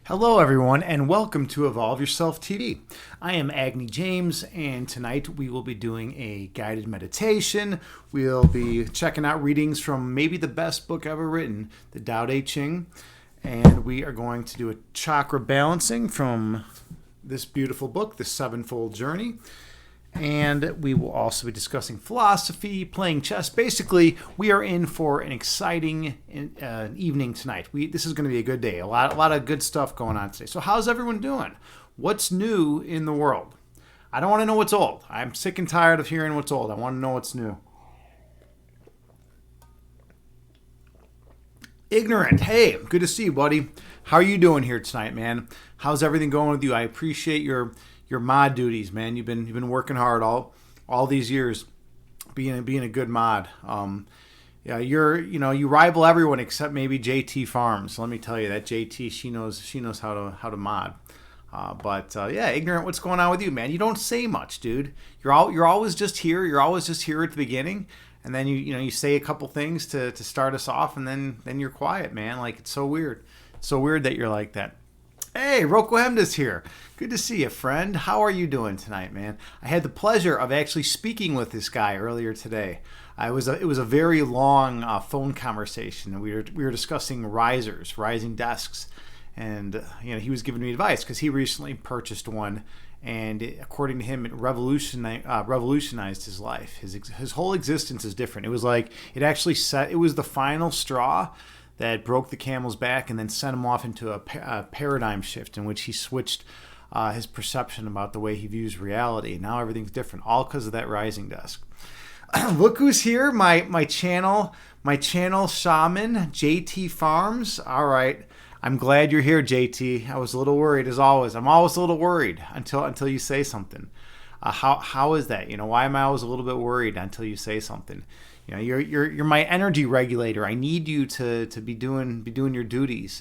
Hello, everyone, and welcome to Evolve Yourself TV. I am Agni James, and tonight we will be doing a guided meditation. We'll be checking out readings from maybe the best book ever written, the Tao Te Ching, and we are going to do a chakra balancing from this beautiful book, The Sevenfold Journey. And we will also be discussing philosophy, playing chess. Basically, we are in for an exciting evening tonight. This is going to be a good day. A lot of good stuff going on today. So how's everyone doing? What's new in the world? I don't want to know what's old. I'm sick and tired of hearing what's old. I want to know what's new. Ignorant. Hey, good to see you, buddy. How are you doing here tonight, man? How's everything going with you? I appreciate your mod duties, man. You've been working hard all these years, being a good mod. Yeah, you rival everyone except maybe JT Farms. Let me tell you that JT, she knows how to mod. Yeah, Ignorant, what's going on with you, man? You don't say much, dude. You're always just here. You're always just here at the beginning, and then you say a couple things to start us off, and then you're quiet, man. Like, it's so weird. It's so weird that you're like that. Hey, Rocco Hemda's here. Good to see you, friend. How are you doing tonight, man? I had the pleasure of actually speaking with this guy earlier today. It was a very long phone conversation, and we were discussing rising desks, and he was giving me advice because he recently purchased one, and according to him, it revolutionized his life. His whole existence is different. It was like it was the final straw that broke the camel's back and then sent him off into a paradigm shift in which he switched his perception about the way he views reality. Now everything's different, all because of that rising desk. Look who's here, my channel shaman, JT Farms. All right, I'm glad you're here, JT. I was a little worried, as always. I'm always a little worried until you say something. How is that? Why am I always a little bit worried until you say something? You're my energy regulator. I need you to be doing your duties.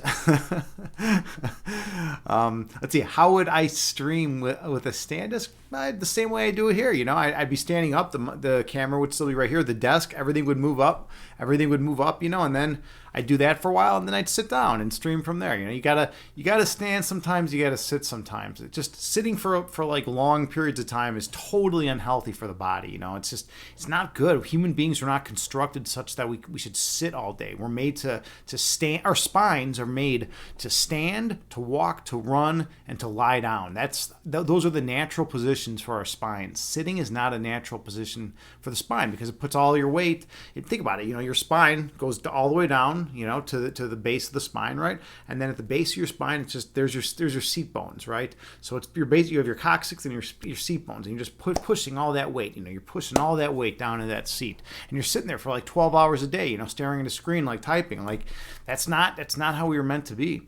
Let's see. How would I stream with a stand desk? The same way I do it here. I'd be standing up. The camera would still be right here. The desk, everything would move up. And then I'd do that for a while, and then I'd sit down and stream from there. You gotta stand sometimes. You gotta sit sometimes. Just sitting for like long periods of time is totally unhealthy for the body. It's not good. Human beings are not those such that we should sit all day. We're made to stand. Our spines are made to stand, to walk, to run, and to lie down. Those are the natural positions for our spines. Sitting is not a natural position for the spine because it puts all your weight. Think about it. Your spine goes all the way down, to the base of the spine, right? And then at the base of your spine, it's just there's your seat bones, right? So it's your base. You have your coccyx and your seat bones, and you're just pushing all that weight. You're pushing all that weight down in that seat, and you're sitting there for like 12 hours a day, staring at a screen, like typing. Like that's not how we were meant to be.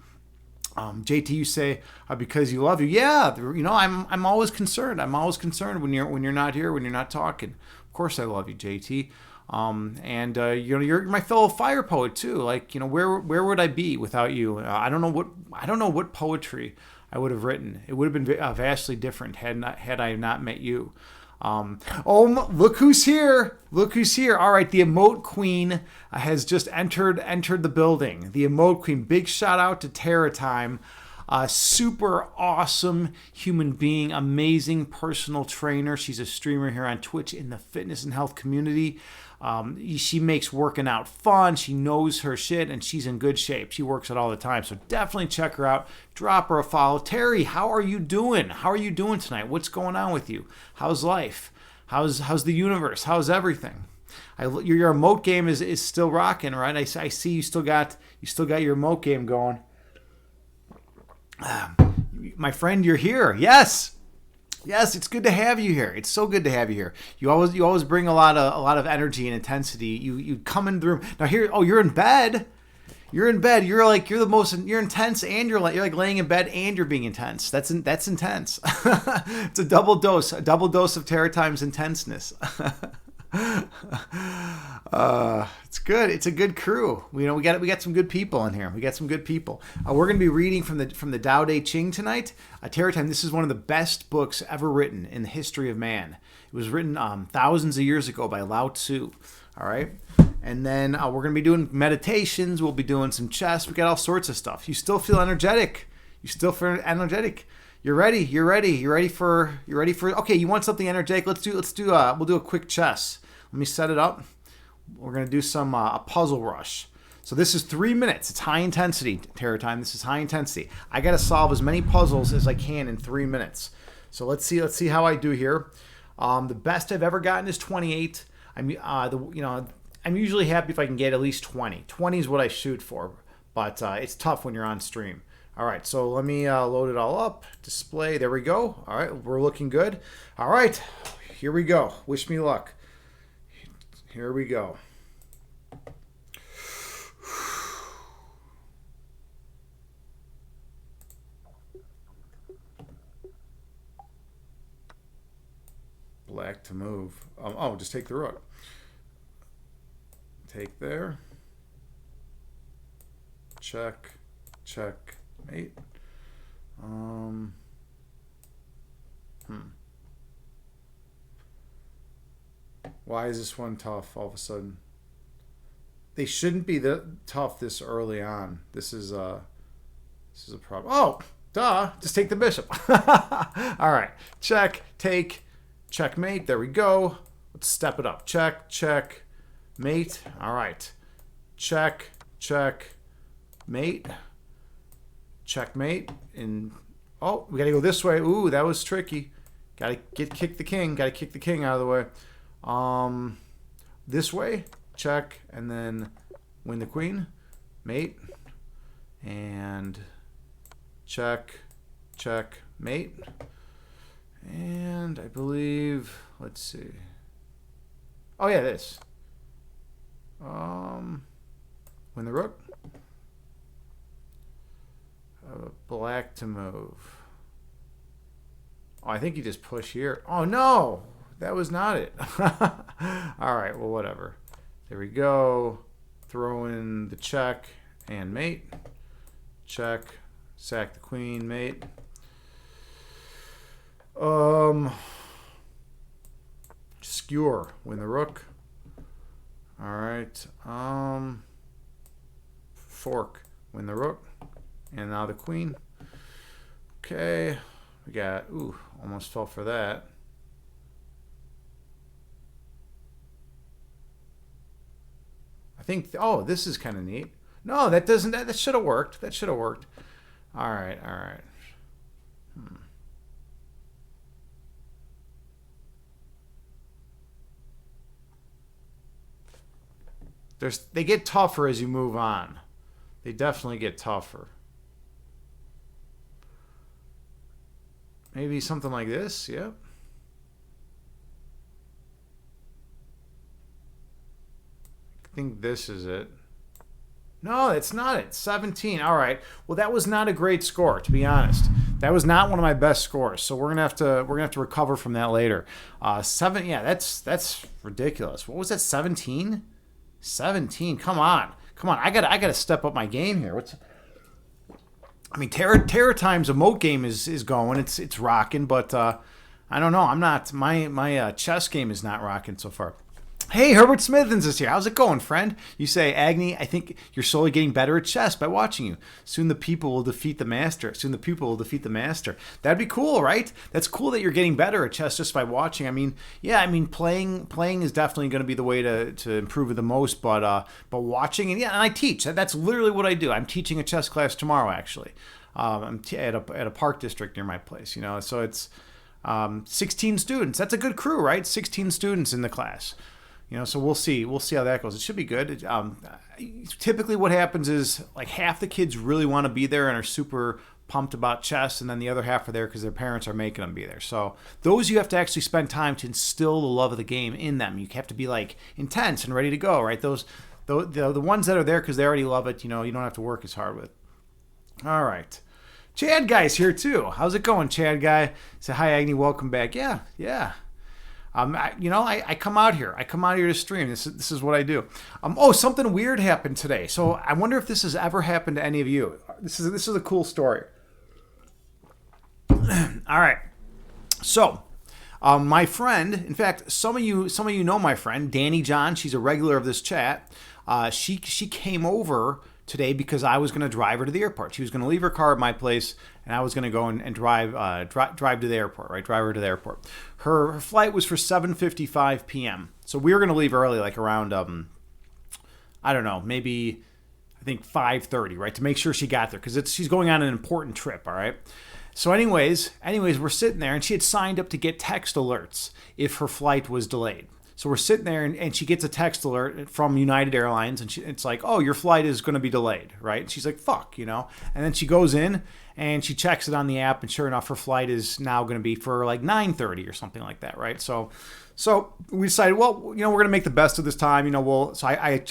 JT, you say because you love you. Yeah, I'm always concerned. I'm always concerned when you're not here, when you're not talking. Of course, I love you, JT. You're my fellow fire poet too. Like, where would I be without you? I don't know what poetry I would have written. It would have been vastly different had I not met you. Look who's here. All right, the emote queen has just entered the building. The emote queen. Big shout out to Terra Time. Super awesome human being, amazing personal trainer. She's a streamer here on Twitch in the fitness and health community. She makes working out fun. She knows her shit, and she's in good shape. She works out all the time, so definitely check her out. Drop her a follow. Terry, how are you doing? How are you doing tonight? What's going on with you? How's life? How's the universe? How's everything? Your emote game is still rocking, right? I see you still got your emote game going. My friend, you're here. Yes, it's good to have you here. It's so good to have you here. You always bring a lot of energy and intensity. You come in the room now. You're in bed. You're intense, and you're like laying in bed and you're being intense. That's intense. It's a double dose of Terra Time's intenseness. It's good. It's a good crew. We got some good people in here. We're going to be reading from the Tao Te Ching tonight. Terra Time. This is one of the best books ever written in the history of man. It was written thousands of years ago by Lao Tzu. All right. And then we're going to be doing meditations. We'll be doing some chess. We got all sorts of stuff. You still feel energetic. You still feel energetic? You're ready. You're ready. You're ready for. You're ready for. Okay, you want something energetic? Let's do. We'll do a quick chess. Let me set it up. We're gonna do some a puzzle rush. So this is 3 minutes. It's high intensity terror time. This is high intensity. I gotta solve as many puzzles as I can in 3 minutes. So let's see. Let's see how I do here. The best I've ever gotten is 28. I'm usually happy if I can get at least 20. 20 is what I shoot for, but it's tough when you're on stream. All right, so let me load it all up. Display, there we go. All right, we're looking good. All right, here we go. Wish me luck. Here we go. Black to move. Just take the rook. Take there. Check. Check. Mate. Why is this one tough all of a sudden? They shouldn't be tough this early on. This is a problem. Oh, duh. Just take the bishop. All right. Check. Take. Checkmate. There we go. Let's step it up. Check. Check. Mate. All right. Check. Check. Mate. Checkmate. And oh, we gotta go this way. Ooh, that was tricky. Gotta kick the king. Gotta kick the king out of the way. This way. Check. And then win the queen. Mate. And check. Check. Mate. And I believe, let's see. Oh yeah, this. Win the rook. Black to move. Oh, I think you just push here. Oh no, that was not it. All right, well, whatever. There we go. Throw in the check and mate. Check. Sack the queen, mate. Skewer. Win the rook. All right. Fork. Win the rook. And now the queen. Okay. We got, ooh, almost fell for that. I think, oh, this is kind of neat. No, that doesn't, that should have worked. That should have worked. All right, all right. They get tougher as you move on. They definitely get tougher. Maybe something like this. Yep. I think this is it. No, it's not it. 17. All right. Well, that was not a great score, to be honest. That was not one of my best scores. So we're gonna have to recover from that later. 7. Yeah, that's ridiculous. What was that? 17. 17. Come on. I gotta step up my game here. Terror Time's emote game is going. It's rocking, but I don't know. I'm not. My chess game is not rocking so far. Hey, Herbert Smithens is here. How's it going, friend? You say, Agni, I think you're slowly getting better at chess by watching you. Soon the people will defeat the master. That'd be cool, right? That's cool that you're getting better at chess just by watching. Playing is definitely going to be the way to improve it the most, but watching, and I teach. That's literally what I do. I'm teaching a chess class tomorrow, actually. I'm at a park district near my place, so it's 16 students. That's a good crew, right? 16 students in the class. So we'll see how that goes. It should be good. Typically what happens is like half the kids really want to be there and are super pumped about chess, and then the other half are there because their parents are making them be there. So those you have to actually spend time to instill the love of the game in them. You have to be like intense and ready to go, right? The ones that are there because they already love it, you don't have to work as hard with. All right. Chad Guy's here too. How's it going, Chad Guy? Say hi, Agni. Welcome back. Yeah. I come out here. To stream. This is what I do. Something weird happened today. So I wonder if this has ever happened to any of you. This is a cool story. All right. So, my friend, in fact, some of you know my friend Danny John. She's a regular of this chat. She came over today because I was going to drive her to the airport. She was going to leave her car at my place, and I was going to go and drive drive to the airport, right? Drive her to the airport. Her flight was for 7:55 p.m. So we were going to leave early, like around I don't know, maybe I think 5:30, right, to make sure she got there because she's going on an important trip. All right. So anyways, we're sitting there, and she had signed up to get text alerts if her flight was delayed. So we're sitting there, and she gets a text alert from United Airlines, and it's like, oh, your flight is going to be delayed, right? And she's like, fuck, you know? And then she goes in, and she checks it on the app, and sure enough, her flight is now going to be for like 9:30 or something like that, right? So we decided, well, you know, we're going to make the best of this time, you know. So I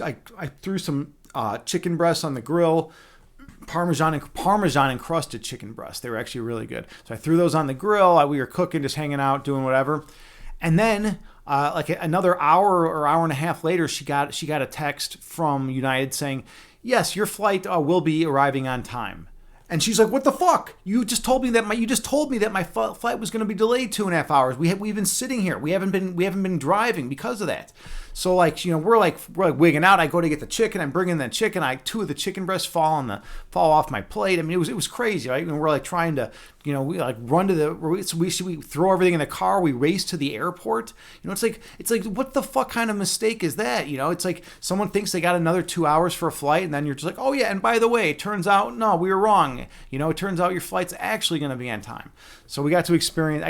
threw some chicken breasts on the grill, Parmesan encrusted chicken breasts. They were actually really good. So I threw those on the grill. We were cooking, just hanging out, doing whatever, and then. Like another hour or hour and a half later, she got a text from United saying, "Yes, your flight will be arriving on time." And she's like, "What the fuck? You just told me that my flight was going to be delayed 2.5 hours. We've been sitting here. We haven't been driving because of that." So like, you know, we're like wigging out. I go to get the chicken. I'm bringing that chicken. Two of the chicken breasts fall off my plate. I mean, it was crazy, right? And we're like trying to, you know, we like run to we throw everything in the car. We race to the airport. You know, it's like what the fuck kind of mistake is that? You know, it's like someone thinks they got another 2 hours for a flight, and then you're just like, oh yeah, and by the way, it turns out no, we were wrong. You know, it turns out your flight's actually going to be on time. So I got to experience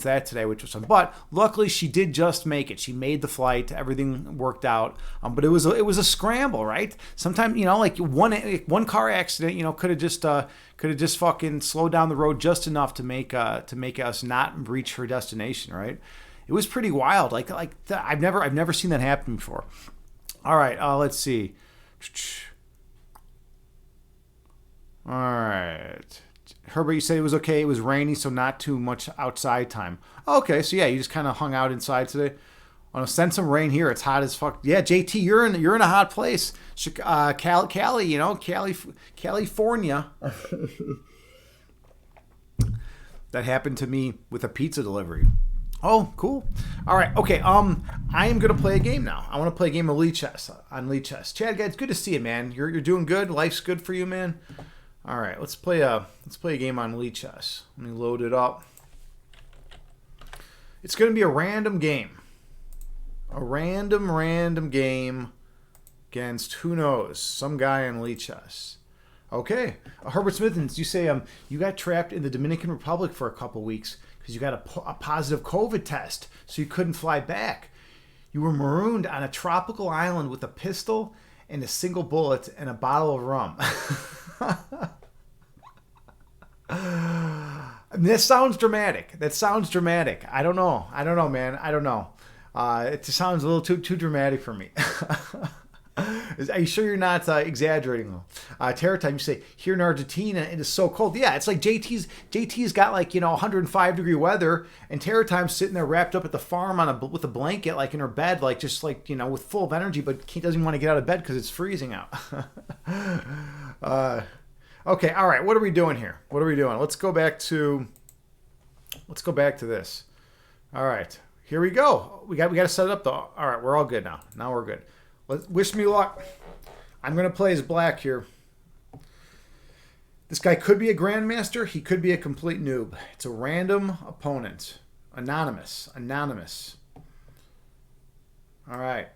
that today, which was fun. But luckily, she did just make it. She made the flight. Everything worked out. But it was a scramble, right? Sometimes, you know, like one car accident, you know, could have just fucking slowed down the road just enough to make us not reach her destination, right? It was pretty wild. I've never seen that happen before. All right, let's see. All right. Herbert, you said it was okay. It was rainy, so not too much outside time. Okay, so yeah, you just kind of hung out inside today. Want to send some rain here. It's hot as fuck. Yeah, JT, you're in a hot place. Cali, you know, California. That happened to me with a pizza delivery. Oh, cool. All right. Okay. I am gonna play a game now. I want to play a game of Lead Chess on Lead Chess. Chad, guys, good to see you, man. You're doing good. Life's good for you, man. All right. Let's play a game on Lead Chess. Let me load it up. It's gonna be a random game. A random game against who knows, some guy on Lead Chess. Okay. Herbert Smithens, you say you got trapped in the Dominican Republic for a couple weeks because you got a positive COVID test, so you couldn't fly back. You were marooned on a tropical island with a pistol and a single bullet and a bottle of rum. That sounds dramatic. I don't know, man. I don't know. It just sounds a little too dramatic for me. Are you sure you're not exaggerating? Terror Time, you say, here in Argentina, it is so cold. Yeah, it's like JT's got like, you know, 105 degree weather, and Terror Time's sitting there wrapped up at the farm with a blanket, like in her bed, like just like, you know, with full of energy, but he doesn't want to get out of bed because it's freezing out. Okay, all right, what are we doing here? Let's go back to this. All right. Here we go. We got to set it up though. All right, we're all good now. Now we're good. Wish me luck. I'm going to play as black here. This guy could be a grandmaster. He could be a complete noob. It's a random opponent. Anonymous. All right.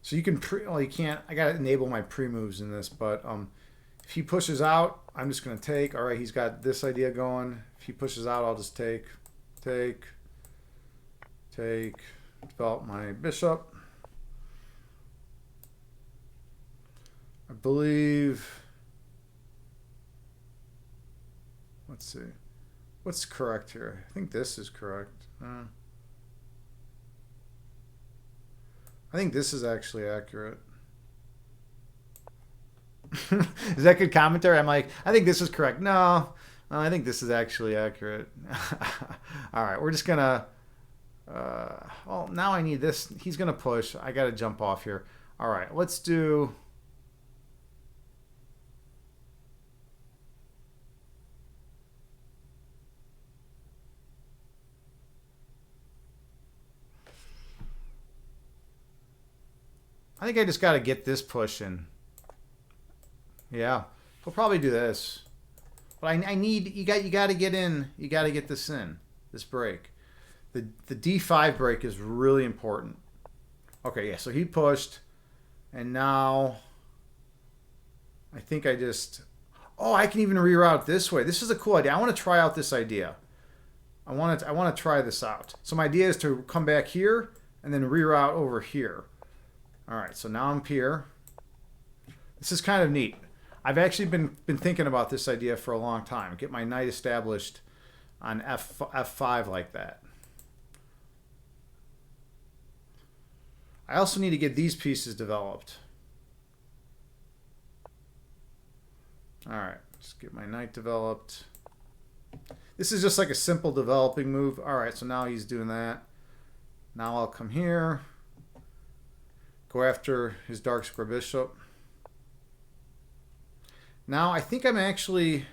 So you can you can't. I got to enable my pre-moves in this, but if he pushes out, I'm just going to take. All right, he's got this idea going. If he pushes out, I'll just take, develop my bishop. I believe, let's see, what's correct here? I think this is correct. I think this is actually accurate. Is that good commentary? I'm like, I think this is correct. No, I think this is actually accurate. All right, we're just gonna, well, now I need this. He's gonna push. I gotta jump off here. All right, let's do, I think I just got to get this push in. Yeah, he'll probably do this. But I need you got to get in. You got to get this in. This break. The D5 break is really important. Okay, yeah. So he pushed, and now I think I just. Oh, I can even reroute this way. This is a cool idea. I want to try out this idea. I want to try this out. So my idea is to come back here and then reroute over here. All right. So now I'm here. This is kind of neat. I've actually been thinking about this idea for a long time. Get my knight established on F5 like that. I also need to get these pieces developed. All right, just get my knight developed. This is just like a simple developing move. All right, so now he's doing that. Now I'll come here, go after his dark square bishop. Now I think I might actually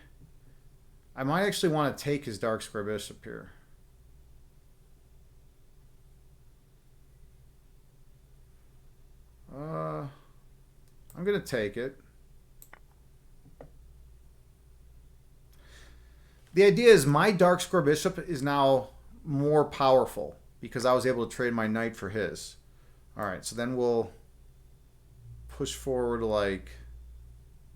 want to take his dark square bishop here. I'm going to take it. The idea is my dark square bishop is now more powerful because I was able to trade my knight for his. All right, so then we'll push forward like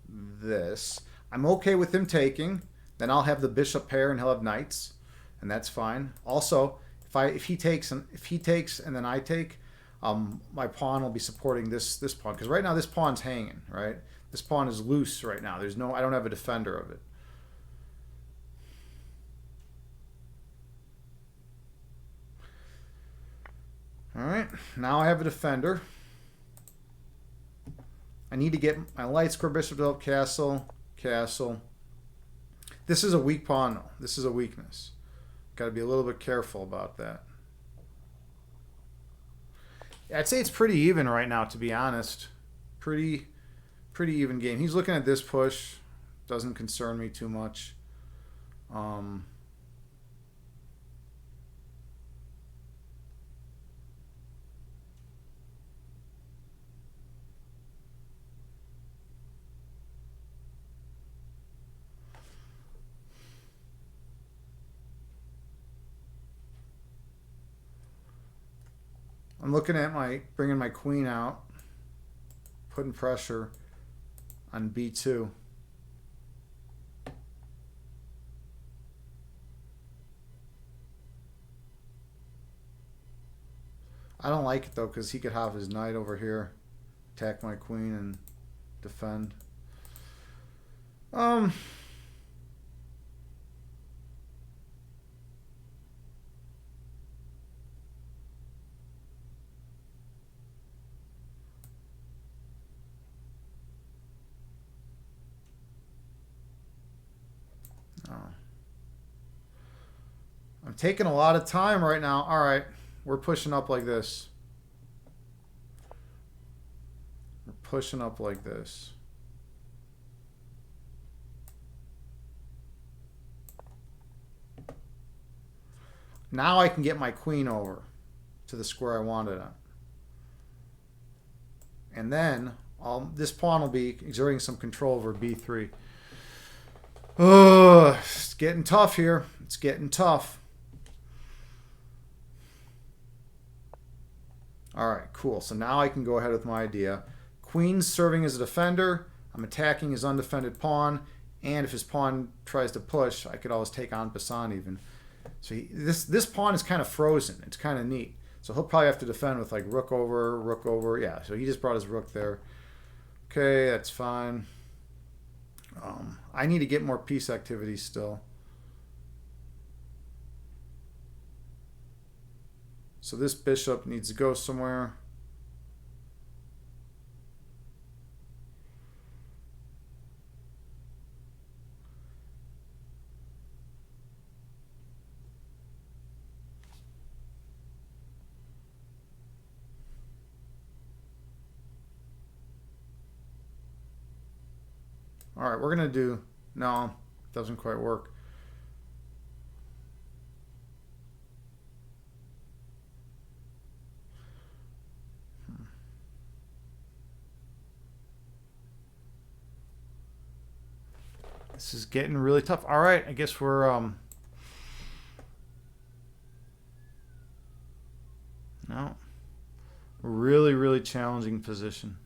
this. I'm okay with him taking. Then I'll have the bishop pair and he'll have knights, and that's fine. Also, if he takes and then I take, my pawn will be supporting this pawn because right now this pawn's hanging. Right, this pawn is loose right now. I don't have a defender of it. All right, now I have a defender. I need to get my light square bishop developed, castle, castle. This is a weak pawn, though. This is a weakness. Got to be a little bit careful about that. I'd say it's pretty even right now, to be honest. Pretty even game. He's looking at this push. Doesn't concern me too much. I'm looking at bringing my queen out, putting pressure on B2. I don't like it though because he could have his knight over here, attack my queen and defend. I'm taking a lot of time right now. All right, we're pushing up like this. We're pushing up like this. Now I can get my queen over to the square I wanted on. And then this pawn will be exerting some control over B3. Oh, it's getting tough here. It's getting tough. All right, cool. So now I can go ahead with my idea. Queen's serving as a defender. I'm attacking his undefended pawn. And if his pawn tries to push, I could always take on Passan even. So this pawn is kind of frozen. It's kind of neat. So he'll probably have to defend with like rook over, rook over. Yeah, so he just brought his rook there. Okay, that's fine. I need to get more piece activity still. So this bishop needs to go somewhere. All right, we're going to do... No, it doesn't quite work. This is getting really tough. All right, I guess we're no, really, really challenging position.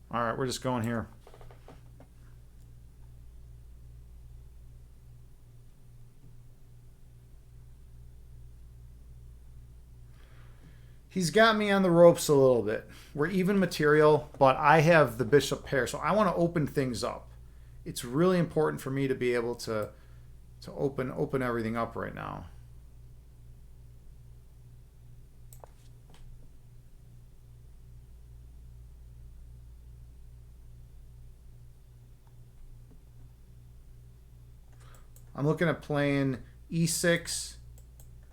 All right, we're just going here. He's got me on the ropes a little bit. We're even material, but I have the bishop pair, so I want to open things up. It's really important for me to be able to open everything up right now. I'm looking at playing e6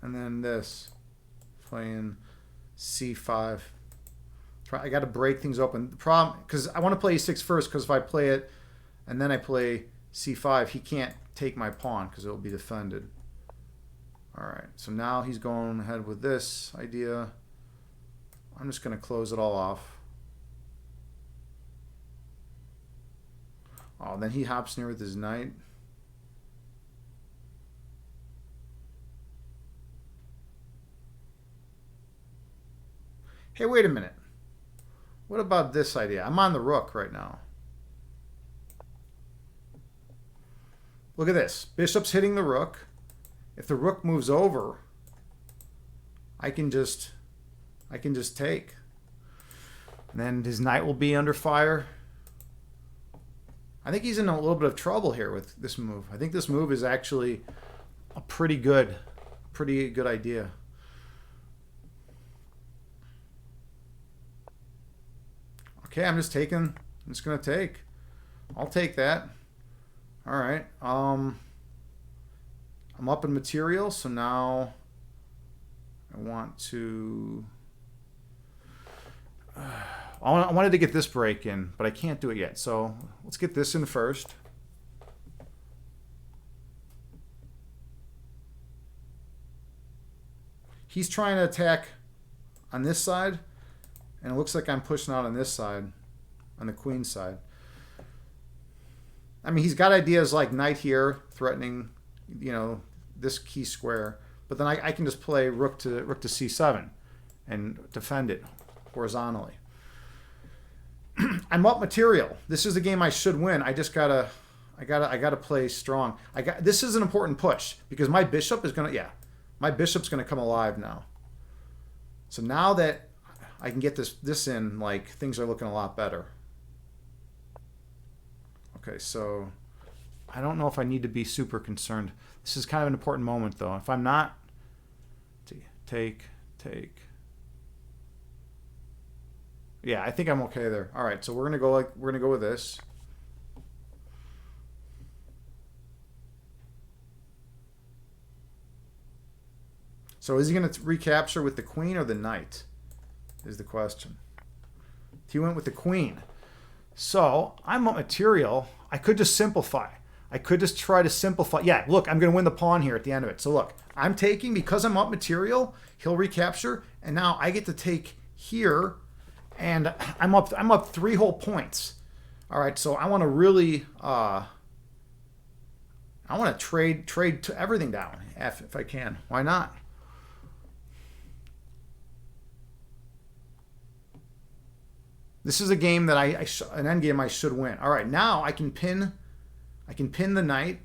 and then this, playing c5. I got to break things open. The problem, because I want to play e6 first, because if I play it and then I play c5, he can't take my pawn because it will be defended. All right, so now he's going ahead with this idea. I'm just going to close it all off. Oh, then he hops near with his knight. Hey, wait a minute. What about this idea? I'm on the rook right now. Look at this. Bishop's hitting the rook. If the rook moves over, I can just take. And then his knight will be under fire. I think he's in a little bit of trouble here with this move. I think this move is actually a pretty good idea. Okay, I'm just going to take. I'll take that. All right. I'm up in material, so now I want to... I wanted to get this break in, but I can't do it yet. So let's get this in first. He's trying to attack on this side, and it looks like I'm pushing out on this side, on the queen side. I mean, he's got ideas like knight here, threatening, this key square. But then I can just play rook to c7 and defend it horizontally. I'm up material. This is a game I should win. I gotta play strong. This is an important push because my bishop is my bishop's gonna come alive now. So now that I can get this in, like, things are looking a lot better. Okay, so I don't know if I need to be super concerned. This is kind of an important moment, though. If I'm not, take. Yeah, I think I'm okay there. All right, so we're gonna go with this. So is he gonna recapture with the queen or the knight? Is the question. He went with the queen. So I'm up material. I could just simplify. I could just try to simplify. Yeah, look, I'm going to win the pawn here at the end of it. So look, I'm taking because I'm up material. He'll recapture, and now I get to take here, and I'm up 3 whole points. All right, so I want to really I want to trade to everything down if I can. Why not? This is a game that an endgame I should win. All right, now I can pin the knight.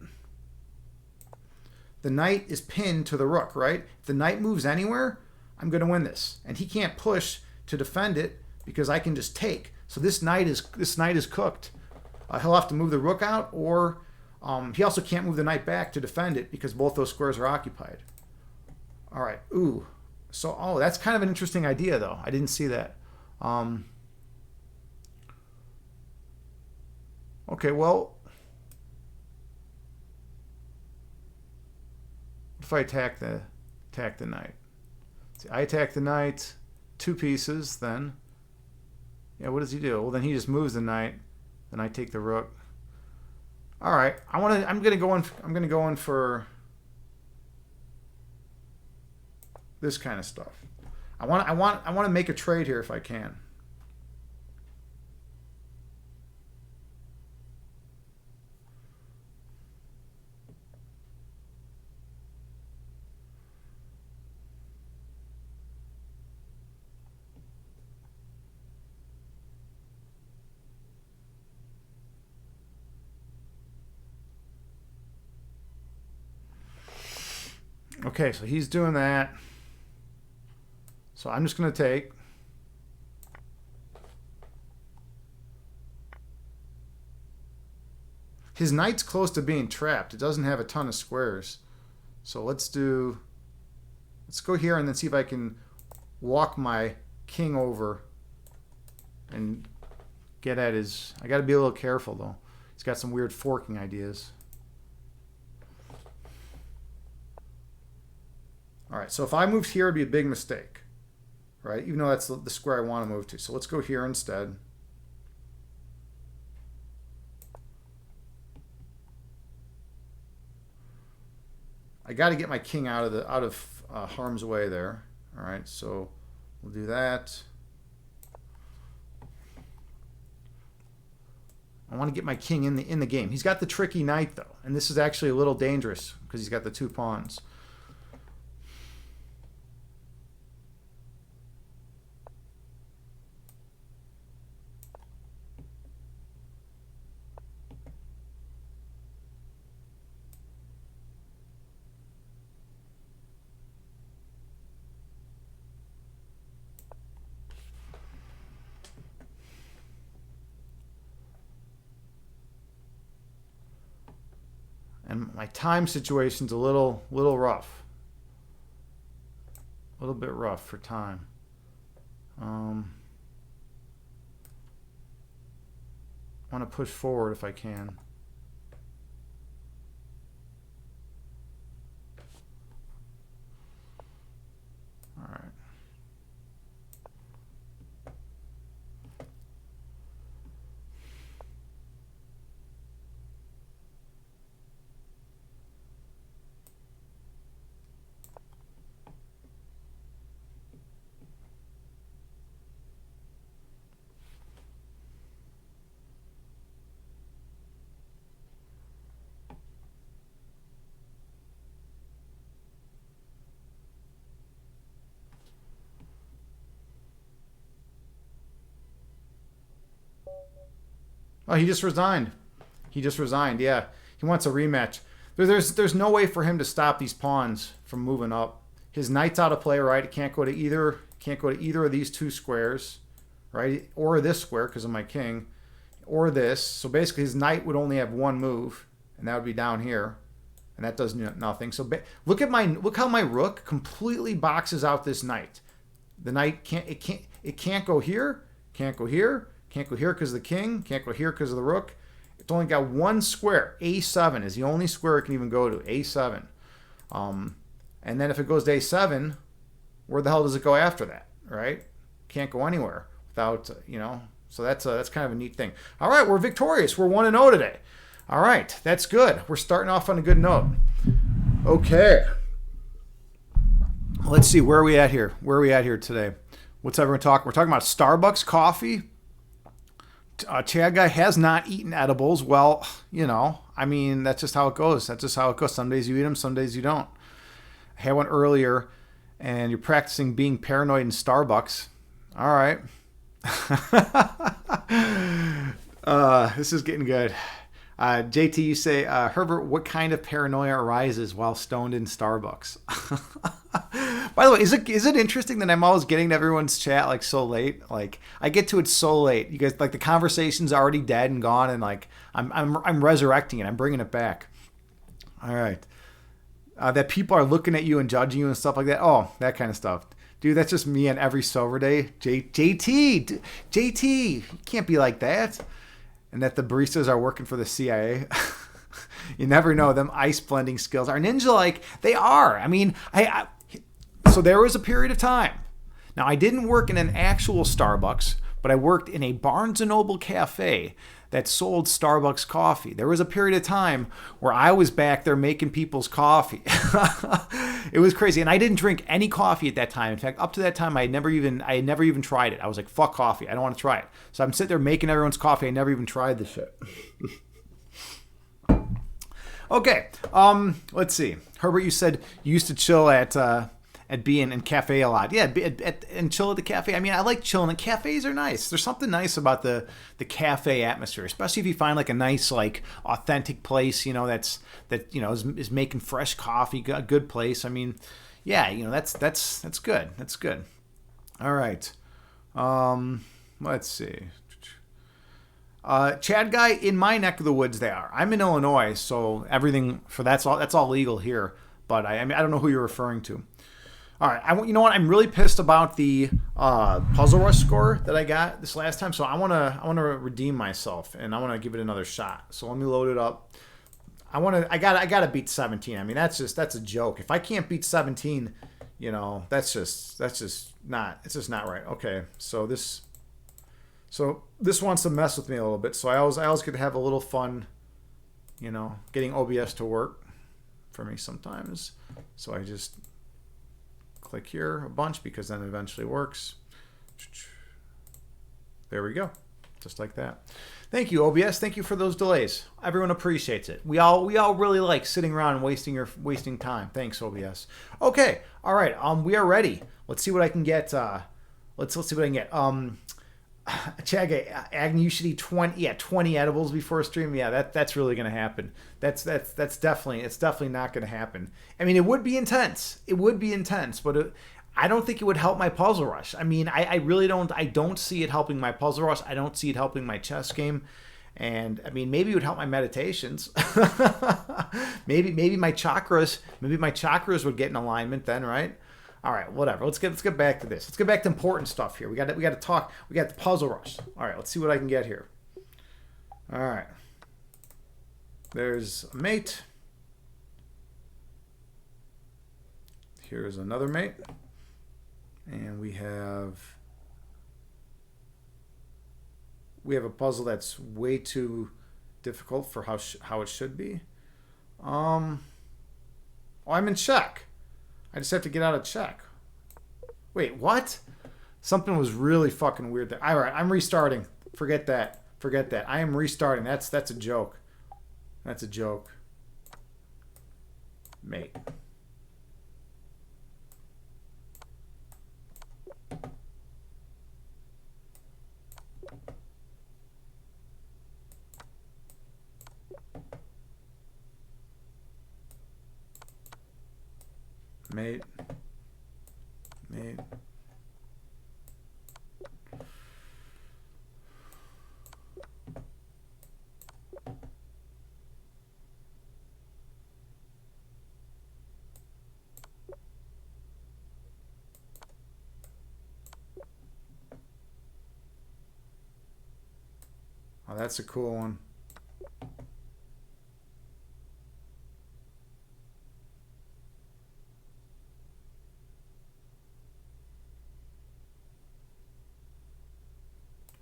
The knight is pinned to the rook, right? If the knight moves anywhere, I'm going to win this. And he can't push to defend it because I can just take. So this knight is cooked. He'll have to move the rook out, or he also can't move the knight back to defend it because both those squares are occupied. All right. Ooh. So that's kind of an interesting idea, though. I didn't see that. Okay, well, what if I attack the knight? See, I attack the knight, 2 pieces, then. Yeah, what does he do? Well, then he just moves the knight. Then I take the rook. All right, I'm gonna go in for. This kind of stuff. I want to make a trade here if I can. Okay, so he's doing that. So I'm just going to take. His knight's close to being trapped. It doesn't have a ton of squares. So let's go here and then see if I can walk my king over and get at his. I got to be a little careful though. He's got some weird forking ideas. All right, so if I moved here, it'd be a big mistake, right? Even though that's the square I want to move to. So let's go here instead. I got to get my king out of harm's way there. All right, so we'll do that. I want to get my king in the game. He's got the tricky knight though, and this is actually a little dangerous because he's got the 2 pawns. And my time situation's a little rough. A little bit rough for time. I want to push forward if I can. All right. Oh, he just resigned. He just resigned. Yeah, he wants a rematch. There's no way for him to stop these pawns from moving up. His knight's out of play, right? It can't go to either of these 2 squares, right? Or this square because of my king, or this. So basically, his knight would only have 1 move, and that would be down here, and that does nothing. So look how my rook completely boxes out this knight. The knight can't go here, can't go here. Can't go here because of the king. Can't go here because of the rook. It's only got 1 square. A7 is the only square it can even go to. A7. And then if it goes to A7, where the hell does it go after that, right? Can't go anywhere without, So that's kind of a neat thing. All right, we're victorious. We're 1-0 today. All right, that's good. We're starting off on a good note. Okay. Let's see, where are we at here? Where are we at here today? What's everyone talking? We're talking about Starbucks coffee. Chad guy has not eaten edibles. Well, I mean, that's just how it goes. That's just how it goes. Some days you eat them, some days you don't. I had one earlier, and you're practicing being paranoid in Starbucks. All right. This is getting good. JT, you say, Herbert, what kind of paranoia arises while stoned in Starbucks? By the way, is it interesting that I'm always getting to everyone's chat like so late? Like I get to it so late. You guys like the conversation's already dead and gone, and like I'm resurrecting it. I'm bringing it back. All right. That people are looking at you and judging you and stuff like that. Oh, that kind of stuff. Dude, that's just me on every sober day. JT, you can't be like that. And that the baristas are working for the CIA. You never know. Them ice blending skills are ninja-like. They are. I mean, so there was a period of time. Now, I didn't work in an actual Starbucks, but I worked in a Barnes & Noble cafe that sold Starbucks coffee. There was a period of time where I was back there making people's coffee. It was crazy. And I didn't drink any coffee at that time. In fact, up to that time, I had never even tried it. I was like, fuck coffee. I don't want to try it. So I'm sitting there making everyone's coffee. I never even tried the shit. Okay. Let's see. Herbert, you said you used to chill at being in cafe a lot. Yeah, and chill at the cafe. I mean, I like chilling. And cafes are nice. There's something nice about the cafe atmosphere, especially if you find like a nice, like authentic place, you know, that is making fresh coffee, a good place. I mean, yeah, you know, that's good. That's good. All right. Let's see. Chad guy, in my neck of the woods they are. I'm in Illinois, so everything for that's all legal here. But I mean, I don't know who you're referring to. All right, you know what? I'm really pissed about the Puzzle Rush score that I got this last time. So I wanna redeem myself, and I wanna give it another shot. So let me load it up. I gotta beat 17. I mean, that's a joke. If I can't beat 17, you know, that's just not right. Okay, so this wants to mess with me a little bit. So I always get to have a little fun, you know, getting OBS to work for me sometimes. So I just click here a bunch because then it eventually works. There we go. Just like that. Thank you, OBS. Thank you for those delays. Everyone appreciates it. We all really like sitting around and wasting time. Thanks, OBS. Okay. All right. We are ready. Let's see what I can get. Let's see what I can get. Chag, Agnew, you should eat 20 edibles before a stream. Yeah, that's really gonna happen. That's definitely not gonna happen. I mean, it would be intense. But I don't think it would help my puzzle rush. I mean, I really don't. I don't see it helping my puzzle rush. I don't see it helping my chess game. And I mean, maybe it would help my meditations. maybe my chakras would get in alignment then, right? All right, whatever. Let's get back to this. Let's get back to important stuff here. We got to talk. We got the puzzle rush. All right, let's see what I can get here. All right. There's a mate. Here's another mate. And we have a puzzle that's way too difficult for how it should be. Oh, I'm in check. I just have to get out of check. Wait, what? Something was really fucking weird there. All right, I'm restarting. Forget that. I am restarting. That's a joke. That's a joke. Mate. Mate. Oh, that's a cool one.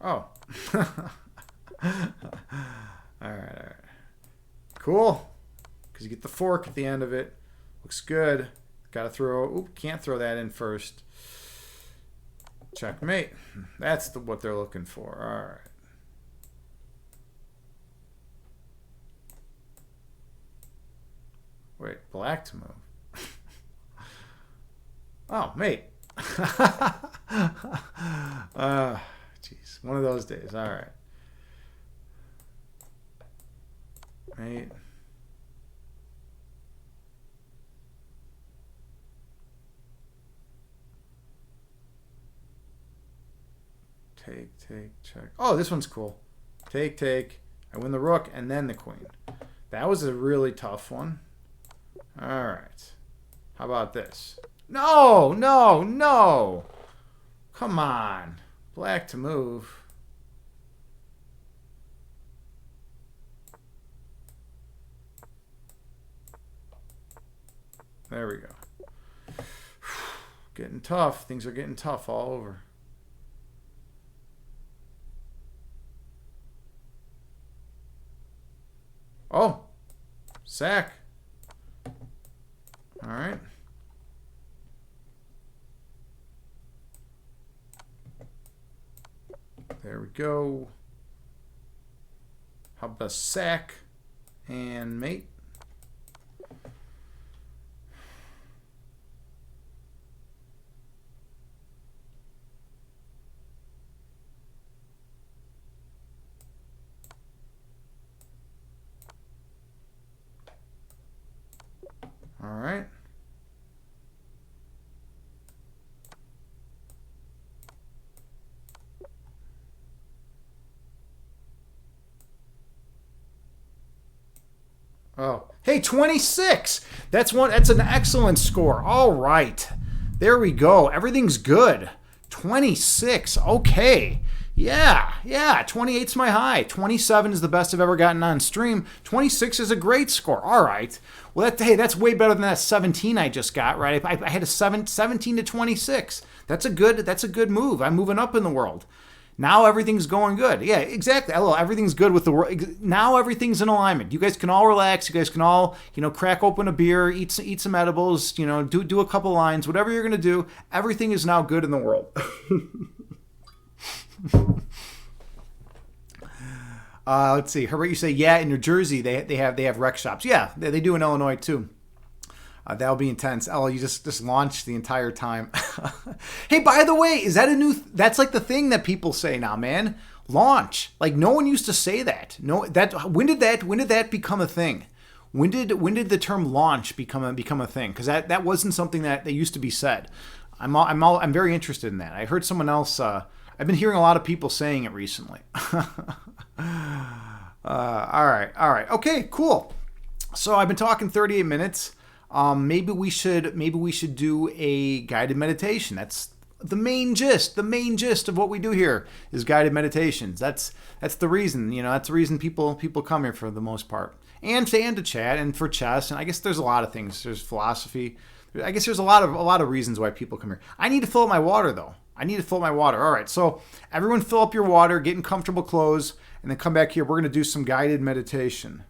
Oh. All right. Cool. Because you get the fork at the end of it. Looks good. Got to throw... Oop, can't throw that in first. Checkmate. That's what they're looking for. All right. Wait, black to move. Oh, mate. Jeez, one of those days. All right. Mate. Take, check. Oh, this one's cool. Take. I win the rook and then the queen. That was a really tough one. All right. How about this? No. Come on. Black to move. There we go. Getting tough. Things are getting tough all over. Oh, sack. All right. There we go. How about sack and mate? All right. Oh, hey, 26. That's one. That's an excellent score. All right. There we go. Everything's good. 26. Okay. Yeah, yeah. 28's my high. 27 is the best I've ever gotten on stream. 26 is a great score. All right. Well, hey, that's way better than that 17 I just got, right? I had a 17 to 26. That's a good move. I'm moving up in the world. Now everything's going good. Yeah, exactly. Hello, everything's good with the world. Now everything's in alignment. You guys can all relax. You guys can all, crack open a beer, eat some edibles, do a couple lines, whatever you're gonna do. Everything is now good in the world. Let's see. Herbert, you say yeah. In New Jersey, they have rec shops. Yeah, they do in Illinois too. That'll be intense. Oh, you just launched the entire time. Hey, by the way, is that a new? That's like the thing that people say now, man. Launch. Like no one used to say that. No, when did that become a thing? When did the term launch become a thing? Because that wasn't something that used to be said. I'm very interested in that. I heard someone else. I've been hearing a lot of people saying it recently. All right. Okay, cool. So I've been talking 38 minutes. Maybe we should do a guided meditation. That's the main gist. The main gist of what we do here is guided meditations. That's the reason. That's the reason people come here for the most part, and to chat and for chess. And I guess there's a lot of things. There's philosophy. I guess there's a lot of reasons why people come here. I need to fill up my water though. All right. So everyone, fill up your water, get in comfortable clothes, and then come back here. We're gonna do some guided meditation.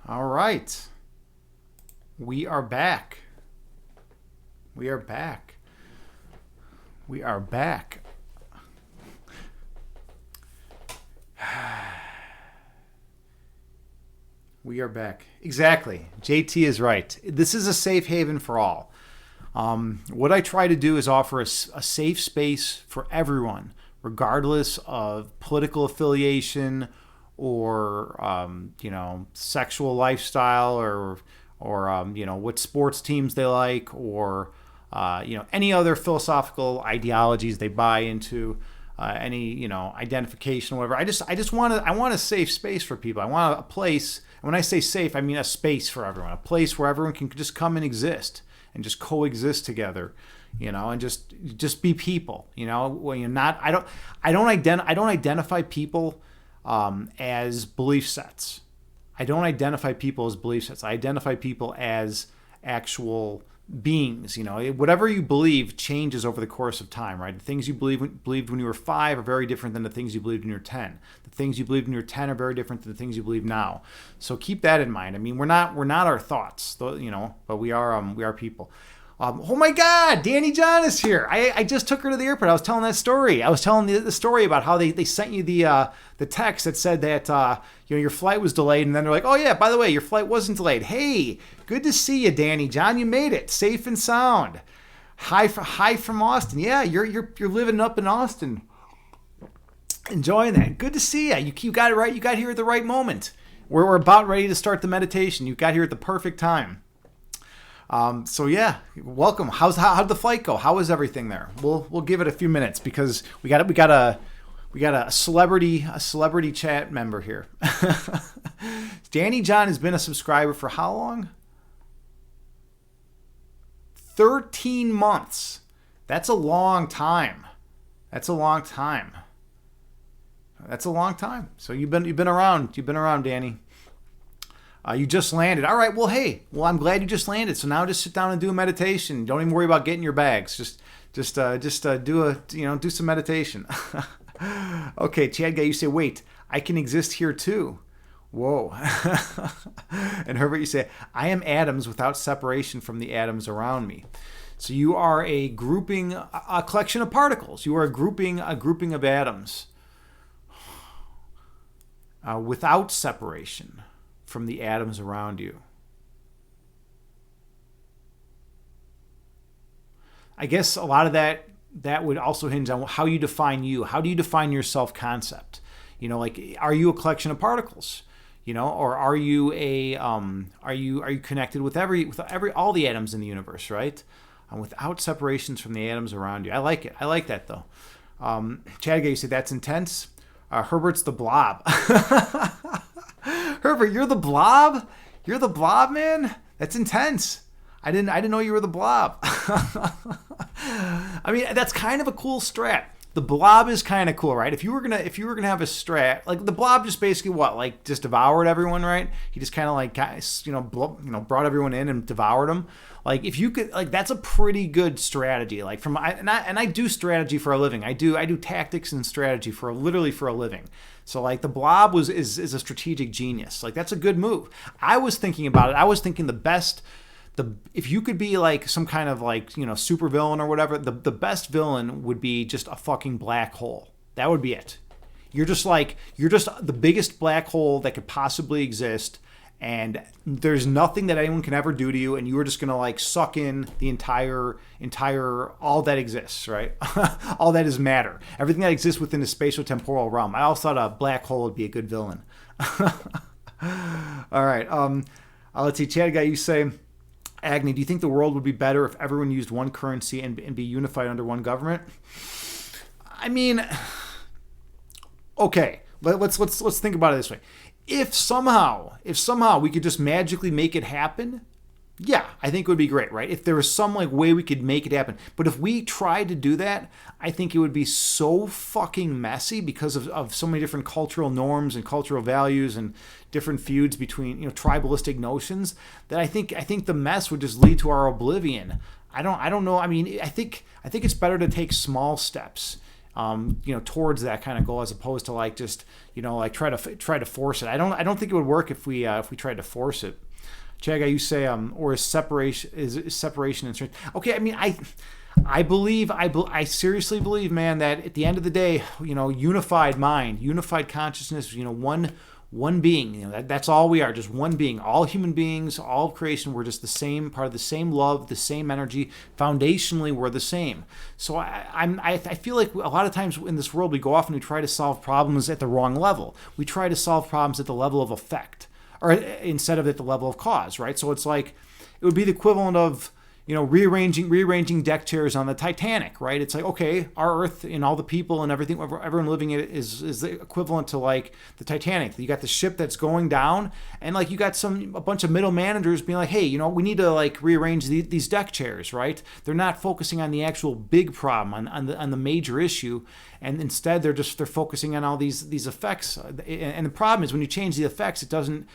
All right. We are back. We are back. We are back. We are back. Exactly. JT is right. This is a safe haven for all. What I try to do is offer a safe space for everyone, regardless of political affiliation or sexual lifestyle or what sports teams they like or any other philosophical ideologies they buy into, any identification or whatever. I want a safe space for people. I want a place. And when I say safe, I mean a space for everyone, a place where everyone can just come and exist and just coexist together, and just be people. When you're not, I don't identify people as belief sets. I don't identify people as belief sets. I identify people as actual beings. Whatever you believe changes over the course of time, right? The things you believed when you were 5 are very different than the things you believed when you were 10. The things you believed when you were 10 are very different than the things you believe now. So keep that in mind. I mean, we're not our thoughts, but we are people. Oh my God, Danny John is here. I just took her to the airport. I was telling that story. I was telling the story about how they sent you the text that said that your flight was delayed, and then they're like, oh yeah, by the way, your flight wasn't delayed. Hey, good to see you, Danny John. You made it safe and sound. Hi from Austin. Yeah, you're living up in Austin. Enjoying that. Good to see you. You got it right. You got here at the right moment. We're about ready to start the meditation. You got here at the perfect time. So yeah, welcome. How'd the flight go? How was everything there? We'll give it a few minutes because we got a celebrity chat member here. Danny John has been a subscriber for how long? 13 months. That's a long time. So you've been around. You've been around, Danny. You just landed. All right. Well, hey. Well, I'm glad you just landed. So now just sit down and do a meditation. Don't even worry about getting your bags. Just do some meditation. Okay, Chad guy, you say, wait, I can exist here too. Whoa. And Herbert, you say, I am atoms without separation from the atoms around me. So you are a collection of particles. You are a grouping of atoms without separation from the atoms around you. I guess a lot of that would also hinge on how you define you. How do you define your self-concept? Like, are you a collection of particles? Or are you are you connected with all the atoms in the universe, right? Without separations from the atoms around you. I like it. I like that though. Chad, you said that's intense. Herbert's the blob. Herbert, you're the blob? You're the blob, man? That's intense. I didn't know you were the blob. I mean, that's kind of a cool strat. The blob is kind of cool, right? If you were gonna have a strat, like the blob just basically just devoured everyone, right? He just kind of brought everyone in and devoured them. Like if you could, like that's a pretty good strategy. Like I do strategy for a living. I do tactics and strategy literally for a living. So like the blob is a strategic genius. Like that's a good move. I was thinking about it. I was thinking if you could be like some kind of super villain or whatever, the best villain would be just a fucking black hole. That would be it. You're just the biggest black hole that could possibly exist, and there's nothing that anyone can ever do to you, and you are just gonna suck in the entire all that exists, right? All that is matter. Everything that exists within the spatio-temporal realm. I also thought a black hole would be a good villain. All right. Let's see. Chad guy, you say, Agni, do you think the world would be better if everyone used one currency and be unified under one government? I mean, okay, let's think about it this way. If somehow we could just magically make it happen, yeah, I think it would be great, right? If there was some way we could make it happen. But if we tried to do that, I think it would be so fucking messy because of so many different cultural norms and cultural values and different feuds between tribalistic notions that I think the mess would just lead to our oblivion. I don't know. I mean, I think it's better to take small steps towards that kind of goal as opposed to try to force it. I don't think it would work if we tried to force it. Chaga, you say, or is separation and strength? Okay, I mean, I seriously believe, man, that at the end of the day, unified mind, unified consciousness, one being, that's all we are, just one being. All human beings, all of creation, we're just the same, part of the same love, the same energy. Foundationally, we're the same. So I feel like a lot of times in this world, we go off and we try to solve problems at the wrong level. We try to solve problems at the level of effect, or instead of at the level of cause, right? So it's like, it would be the equivalent of, rearranging deck chairs on the Titanic, right? It's like, okay, our Earth and all the people and everything, everyone living in it is the equivalent to the Titanic. You got the ship that's going down, and you got a bunch of middle managers being like, hey, we need to rearrange these deck chairs, right? They're not focusing on the actual big problem, on the major issue, and instead they're focusing on all these effects. And the problem is when you change the effects, it doesn't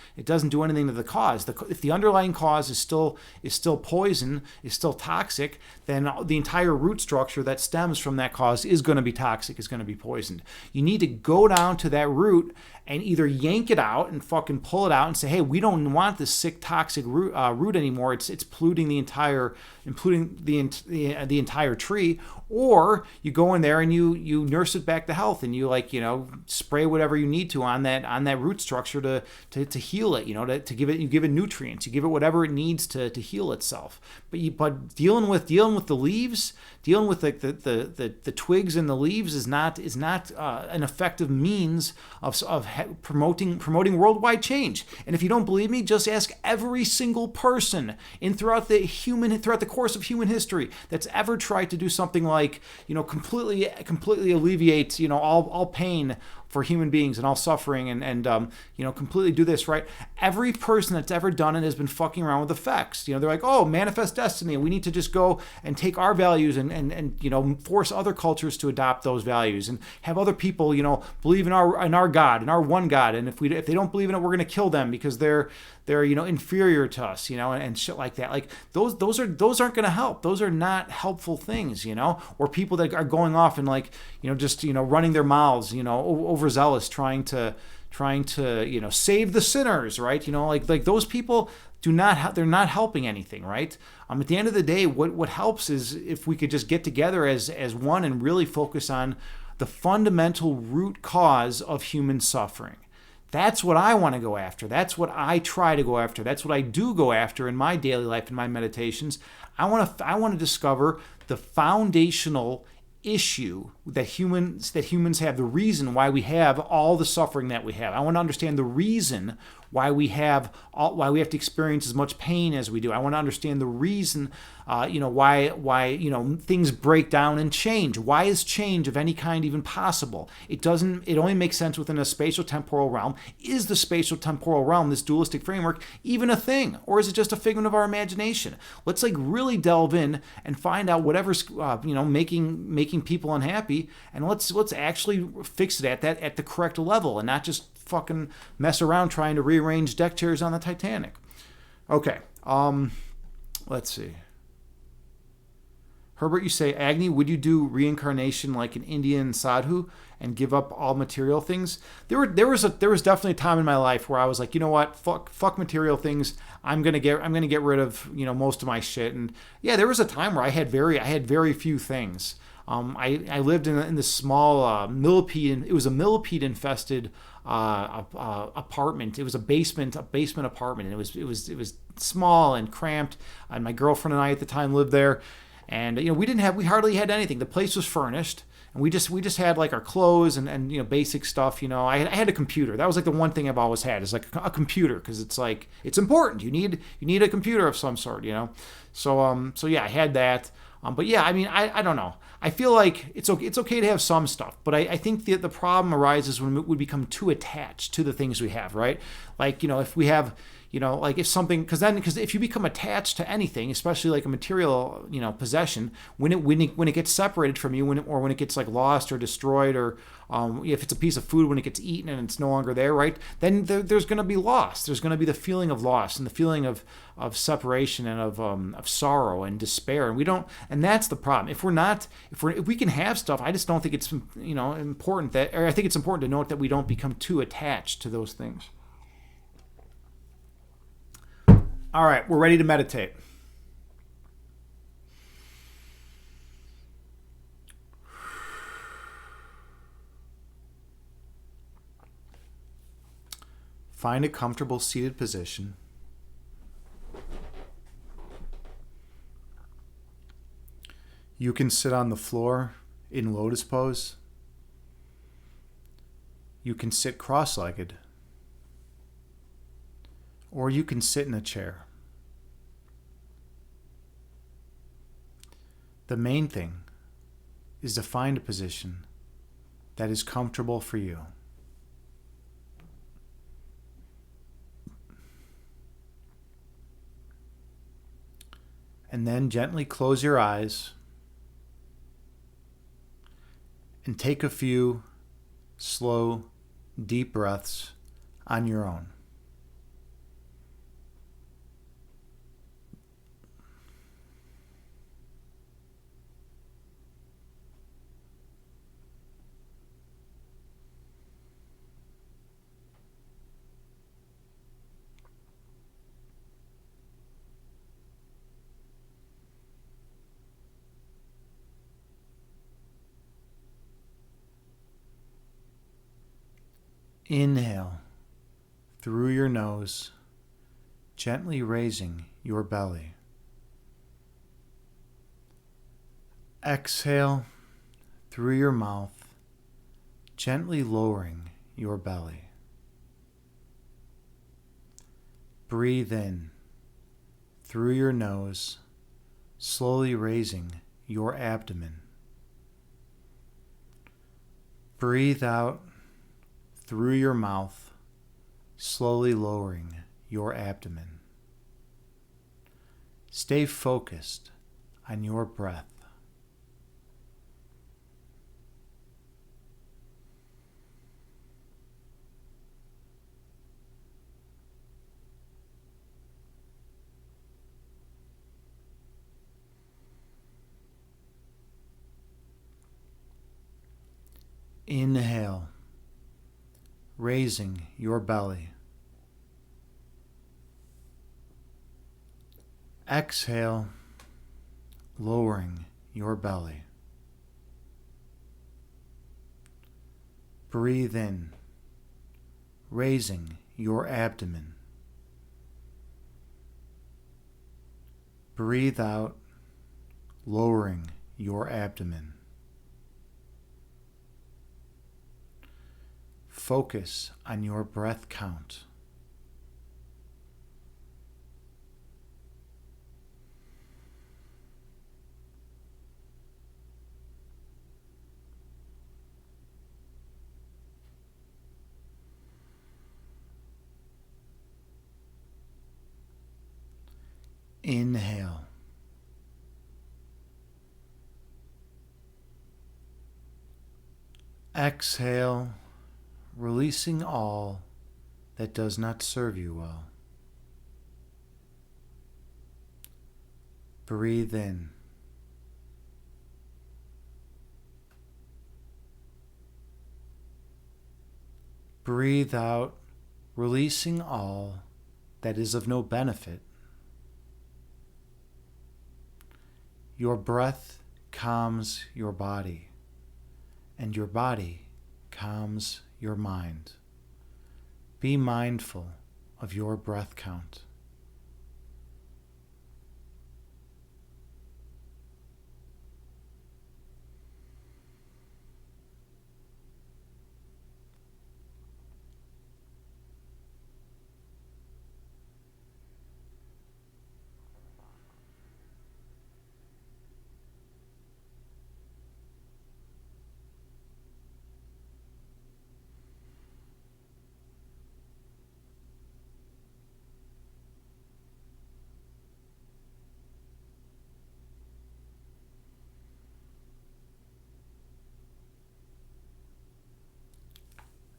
do anything to the cause. If the underlying cause is still poison, is still toxic, then the entire root structure that stems from that cause is going to be toxic, is going to be poisoned. You need to go down to that root and either yank it out and fucking pull it out and say, hey, we don't want this sick, toxic root anymore. It's polluting the entire, the entire tree. Or you go in there and you nurse it back to health, and you spray whatever you need to on that root structure to heal it, to give it nutrients, you give it whatever it needs to heal itself. But dealing with the leaves, dealing with the twigs and the leaves is not an effective means of promoting worldwide change. And if you don't believe me, just ask every single person throughout the course of human history that's ever tried to do something like completely alleviate all pain for human beings and all suffering and completely do this, right? Every person that's ever done it has been fucking around with effects. They're like, oh, manifest destiny. We need to just go and take our values and force other cultures to adopt those values and have other people, believe in our God, in our one God. And if they don't believe in it, we're going to kill them because they're inferior to us, and shit like that. Like those aren't going to help. Those are not helpful things, or people that are going off and running their mouths, overzealous, trying to save the sinners, right? Like those people they're not helping anything, right? At the end of the day, what helps is if we could just get together as one and really focus on the fundamental root cause of human suffering. That's what I want to go after. That's what I try to go after. That's what I do go after in my daily life, in my meditations. I want to discover the foundational issue that humans have, the reason why we have all the suffering that we have. I want to understand the reason why we have to experience as much pain as we do. I want to understand the reason, why things break down and change. Why is change of any kind even possible? It only makes sense within a spatial-temporal realm. Is the spatial-temporal realm, this dualistic framework, even a thing? Or is it just a figment of our imagination? Let's really delve in and find out whatever's making people unhappy, and let's actually fix it at the correct level and not just fucking mess around trying to rearrange deck chairs on the Titanic. Okay, let's see. Herbert, you say, Agni, would you do reincarnation like an Indian sadhu and give up all material things? There was definitely a time in my life where I was like, you know what, fuck material things. I'm gonna get rid of most of my shit. And yeah, there was a time where I had very few things. I lived in this small millipede. It was a millipede infested apartment. It was a basement apartment, and it was small and cramped. And my girlfriend and I at the time lived there, and we hardly had anything. The place was furnished, and we just had like our clothes and basic stuff. I had a computer. That was like the one thing I've always had, is like a computer, because it's important. You need a computer of some sort. So yeah, I had that. But yeah, I mean, I don't know. I feel like it's okay to have some stuff, but I think the problem arises when we become too attached to the things we have, right? Like, if we have, like if something, because if you become attached to anything, especially like a material, possession, when it gets separated from you, when it gets like lost or destroyed, or if it's a piece of food, when it gets eaten and it's no longer there, right? Then there's going to be loss. There's going to be the feeling of loss and the feeling of separation and of sorrow and despair. And that's the problem. If we can have stuff, I just don't think it's important I think it's important to note that we don't become too attached to those things. All right, we're ready to meditate. Find a comfortable seated position. You can sit on the floor in lotus pose. You can sit cross-legged. Or you can sit in a chair. The main thing is to find a position that is comfortable for you. And then gently close your eyes and take a few slow, deep breaths on your own. Inhale through your nose, gently raising your belly. Exhale through your mouth, gently lowering your belly. Breathe in through your nose, slowly raising your abdomen. Breathe out through your mouth, slowly lowering your abdomen. Stay focused on your breath. Inhale, raising your belly. Exhale, lowering your belly. Breathe in, raising your abdomen. Breathe out, lowering your abdomen. Focus on your breath count. Inhale. Exhale, releasing all that does not serve you well. Breathe in. Breathe out, releasing all that is of no benefit. Your breath calms your body, and your body calms your mind. Be mindful of your breath count.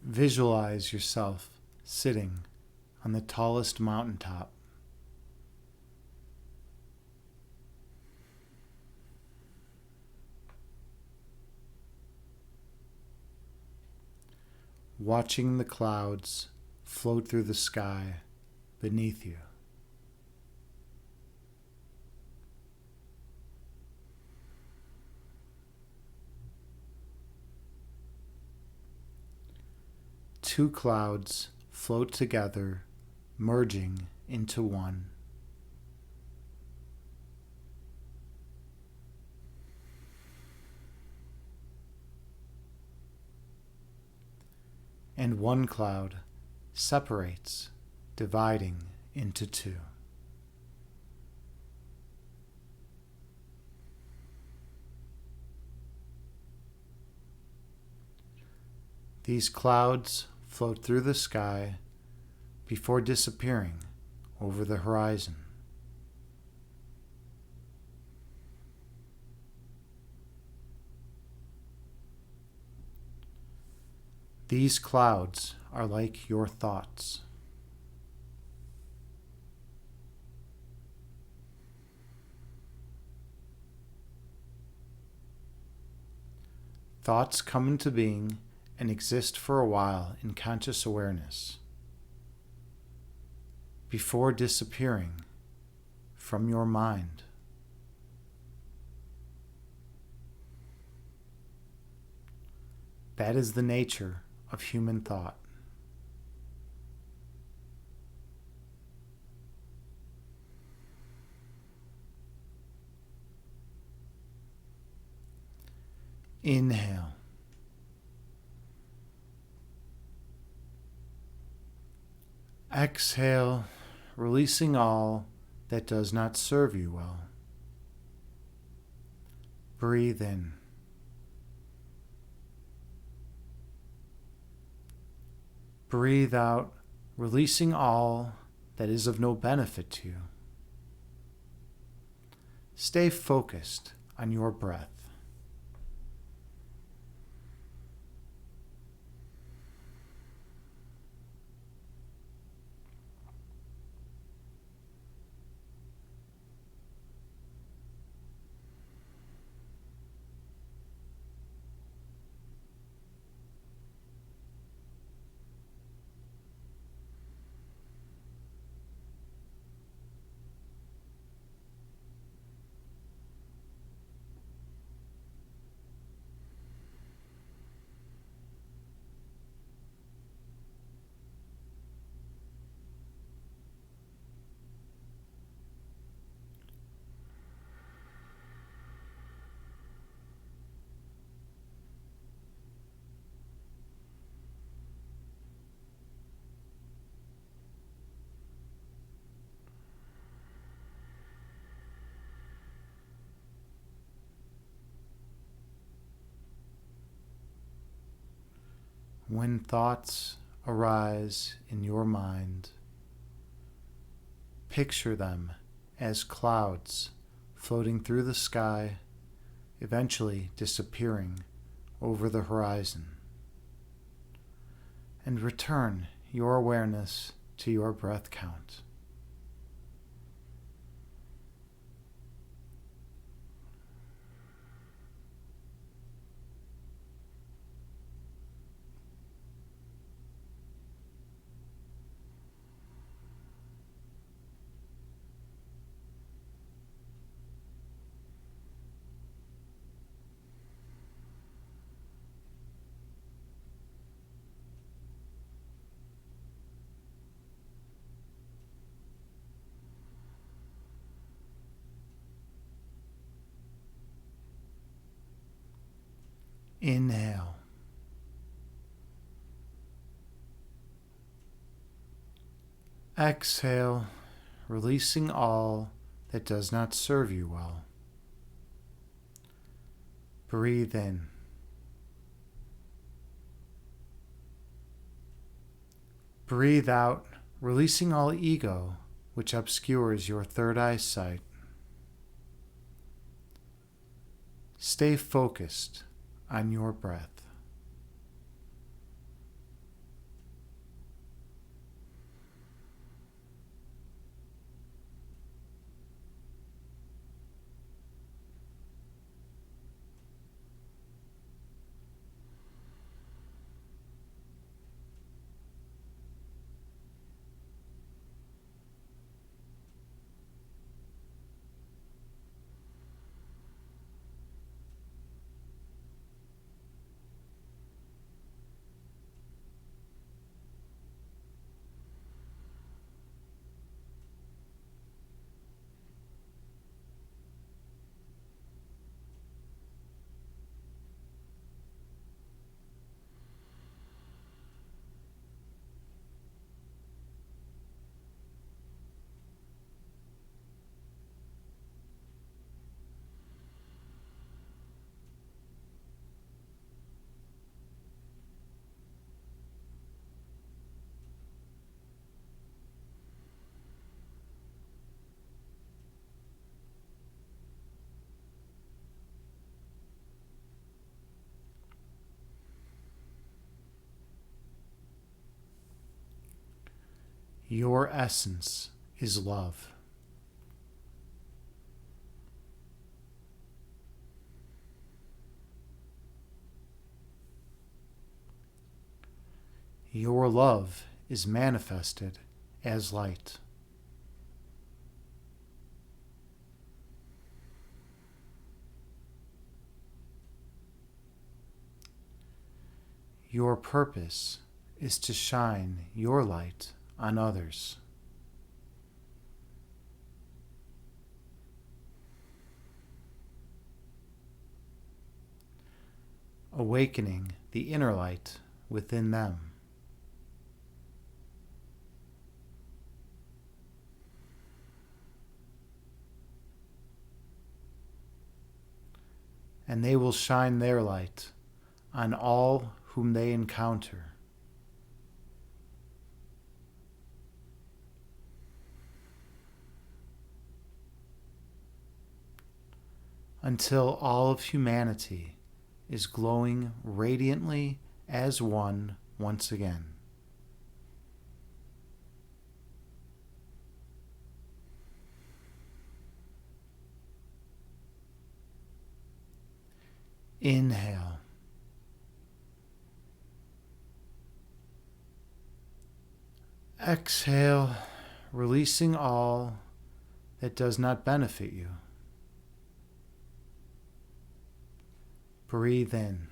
Visualize yourself sitting on the tallest mountaintop. Watching the clouds float through the sky beneath you. Two clouds float together, merging into one. And one cloud separates, dividing into two. These clouds float through the sky before disappearing over the horizon. These clouds are like your thoughts. Thoughts come into being and exist for a while in conscious awareness before disappearing from your mind. That is the nature of human thought. Inhale. Exhale, releasing all that does not serve you well. Breathe in. Breathe out, releasing all that is of no benefit to you. Stay focused on your breath. When thoughts arise in your mind, picture them as clouds floating through the sky, eventually disappearing over the horizon. And return your awareness to your breath count. Inhale. Exhale, releasing all that does not serve you well. Breathe in. Breathe out, releasing all ego which obscures your third eye sight. Stay focused on your breath. Your essence is love. Your love is manifested as light. Your purpose is to shine your light on others. awakening the inner light within them. And they will shine their light on all whom they encounter. Until all of humanity is glowing radiantly as one once again. Inhale. Exhale, releasing all that does not benefit you. Breathe in.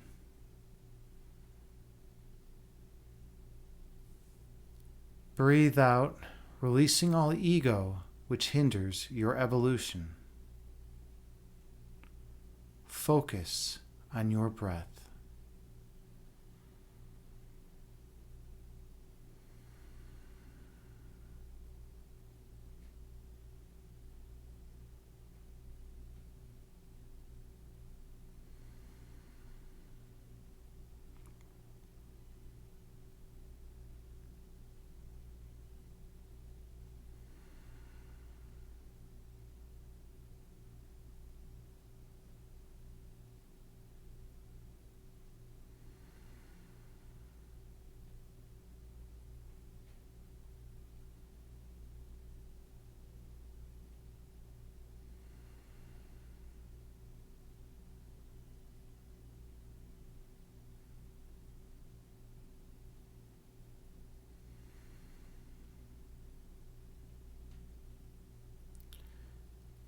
Breathe out, releasing all ego which hinders your evolution. Focus on your breath.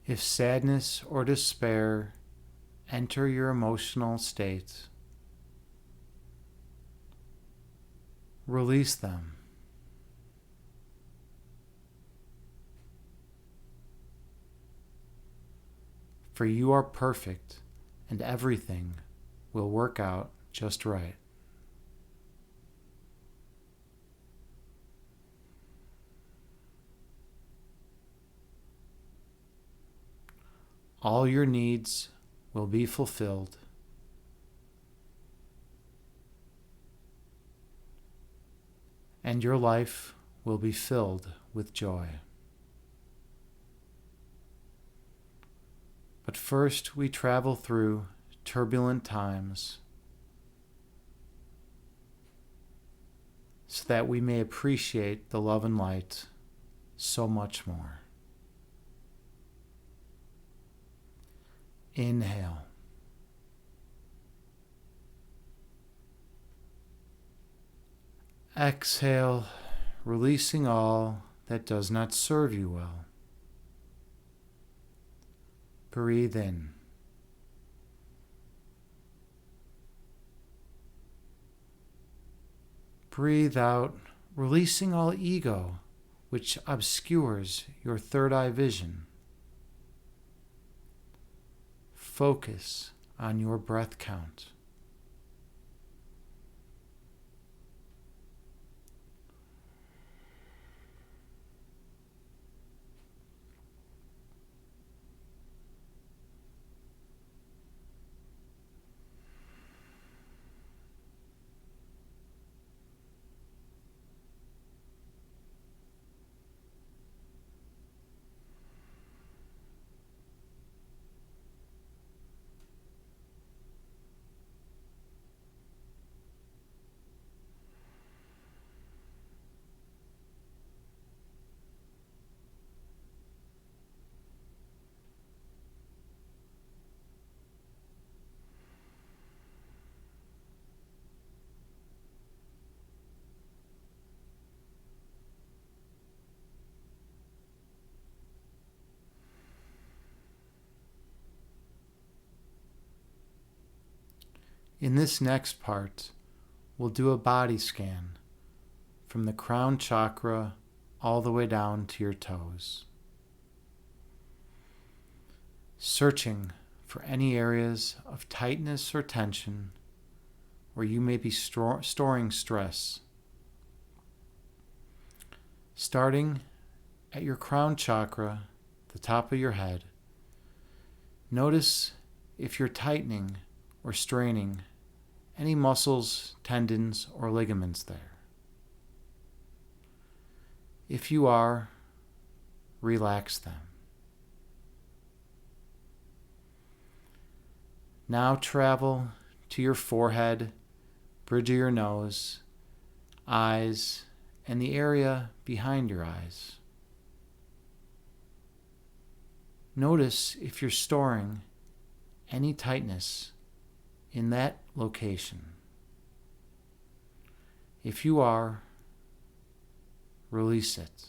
If sadness or despair enter your emotional state, release them. For you are perfect and everything will work out just right. All your needs will be fulfilled, and your life will be filled with joy. But first we travel through turbulent times so that we may appreciate the love and light so much more. Inhale. Exhale, releasing all that does not serve you well. Breathe in. Breathe out, releasing all ego which obscures your third eye vision. Focus on your breath count. In this next part, we'll do a body scan from the crown chakra all the way down to your toes, searching for any areas of tightness or tension where you may be storing stress. Starting at your crown chakra, the top of your head, notice if you're tightening or straining any muscles, tendons, or ligaments there. If you are, relax them. Now travel to your forehead, bridge of your nose, eyes, and the area behind your eyes. Notice if you're storing any tightness in that location. If you are, release it,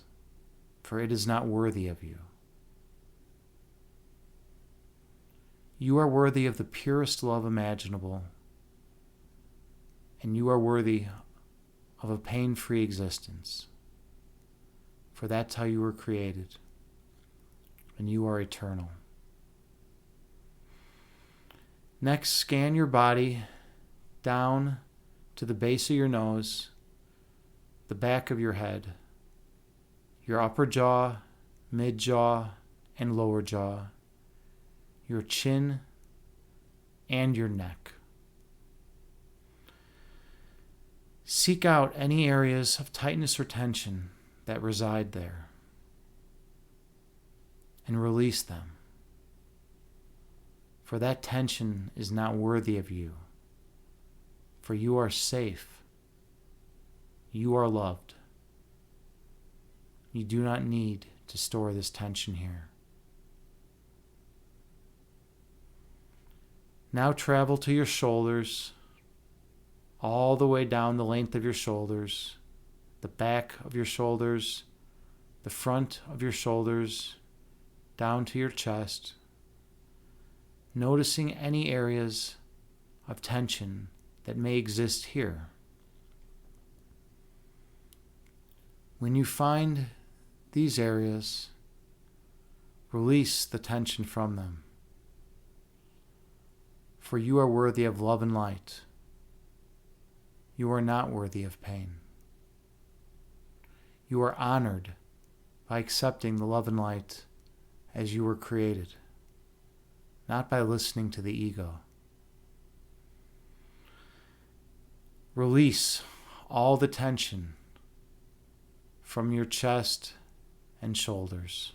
for it is not worthy of you. You are worthy of the purest love imaginable, and you are worthy of a pain-free existence, for that's how you were created, and you are eternal. Next, scan your body down to the base of your nose, the back of your head, your upper jaw, mid-jaw, and lower jaw, your chin, and your neck. Seek out any areas of tightness or tension that reside there and release them, for that tension is not worthy of you, for you are safe, you are loved. You do not need to store this tension here. Now travel to your shoulders, all the way down the length of your shoulders, the back of your shoulders, the front of your shoulders, down to your chest, noticing any areas of tension that may exist here. When you find these areas, release the tension from them, for you are worthy of love and light. You are not worthy of pain. You are honored by accepting the love and light as you were created, not by listening to the ego. Release all the tension from your chest and shoulders.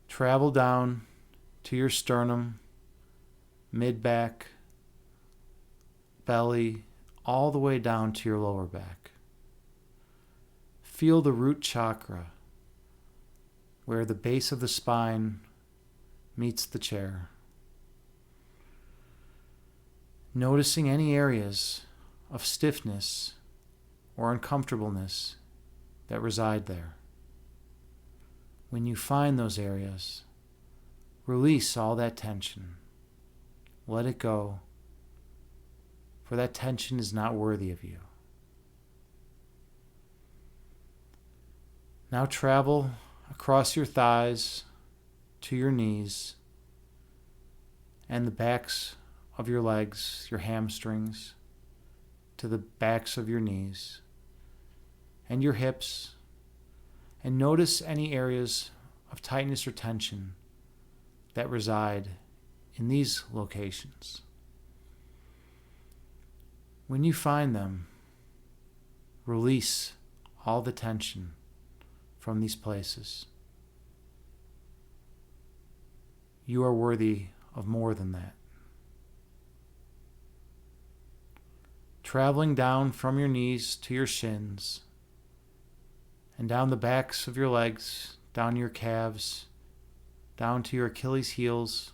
Travel down to your sternum, mid-back, belly, all the way down to your lower back. Feel the root chakra, where the base of the spine meets the chair. Noticing any areas of stiffness or uncomfortableness that reside there. When you find those areas, release all that tension. Let it go, for that tension is not worthy of you. Now travel across your thighs to your knees and the backs of your legs, your hamstrings, to the backs of your knees and your hips, and notice any areas of tightness or tension that reside in these locations. When you find them, release all the tension from these places. You are worthy of more than that. Traveling down from your knees to your shins, and down the backs of your legs, down your calves, down to your Achilles heels,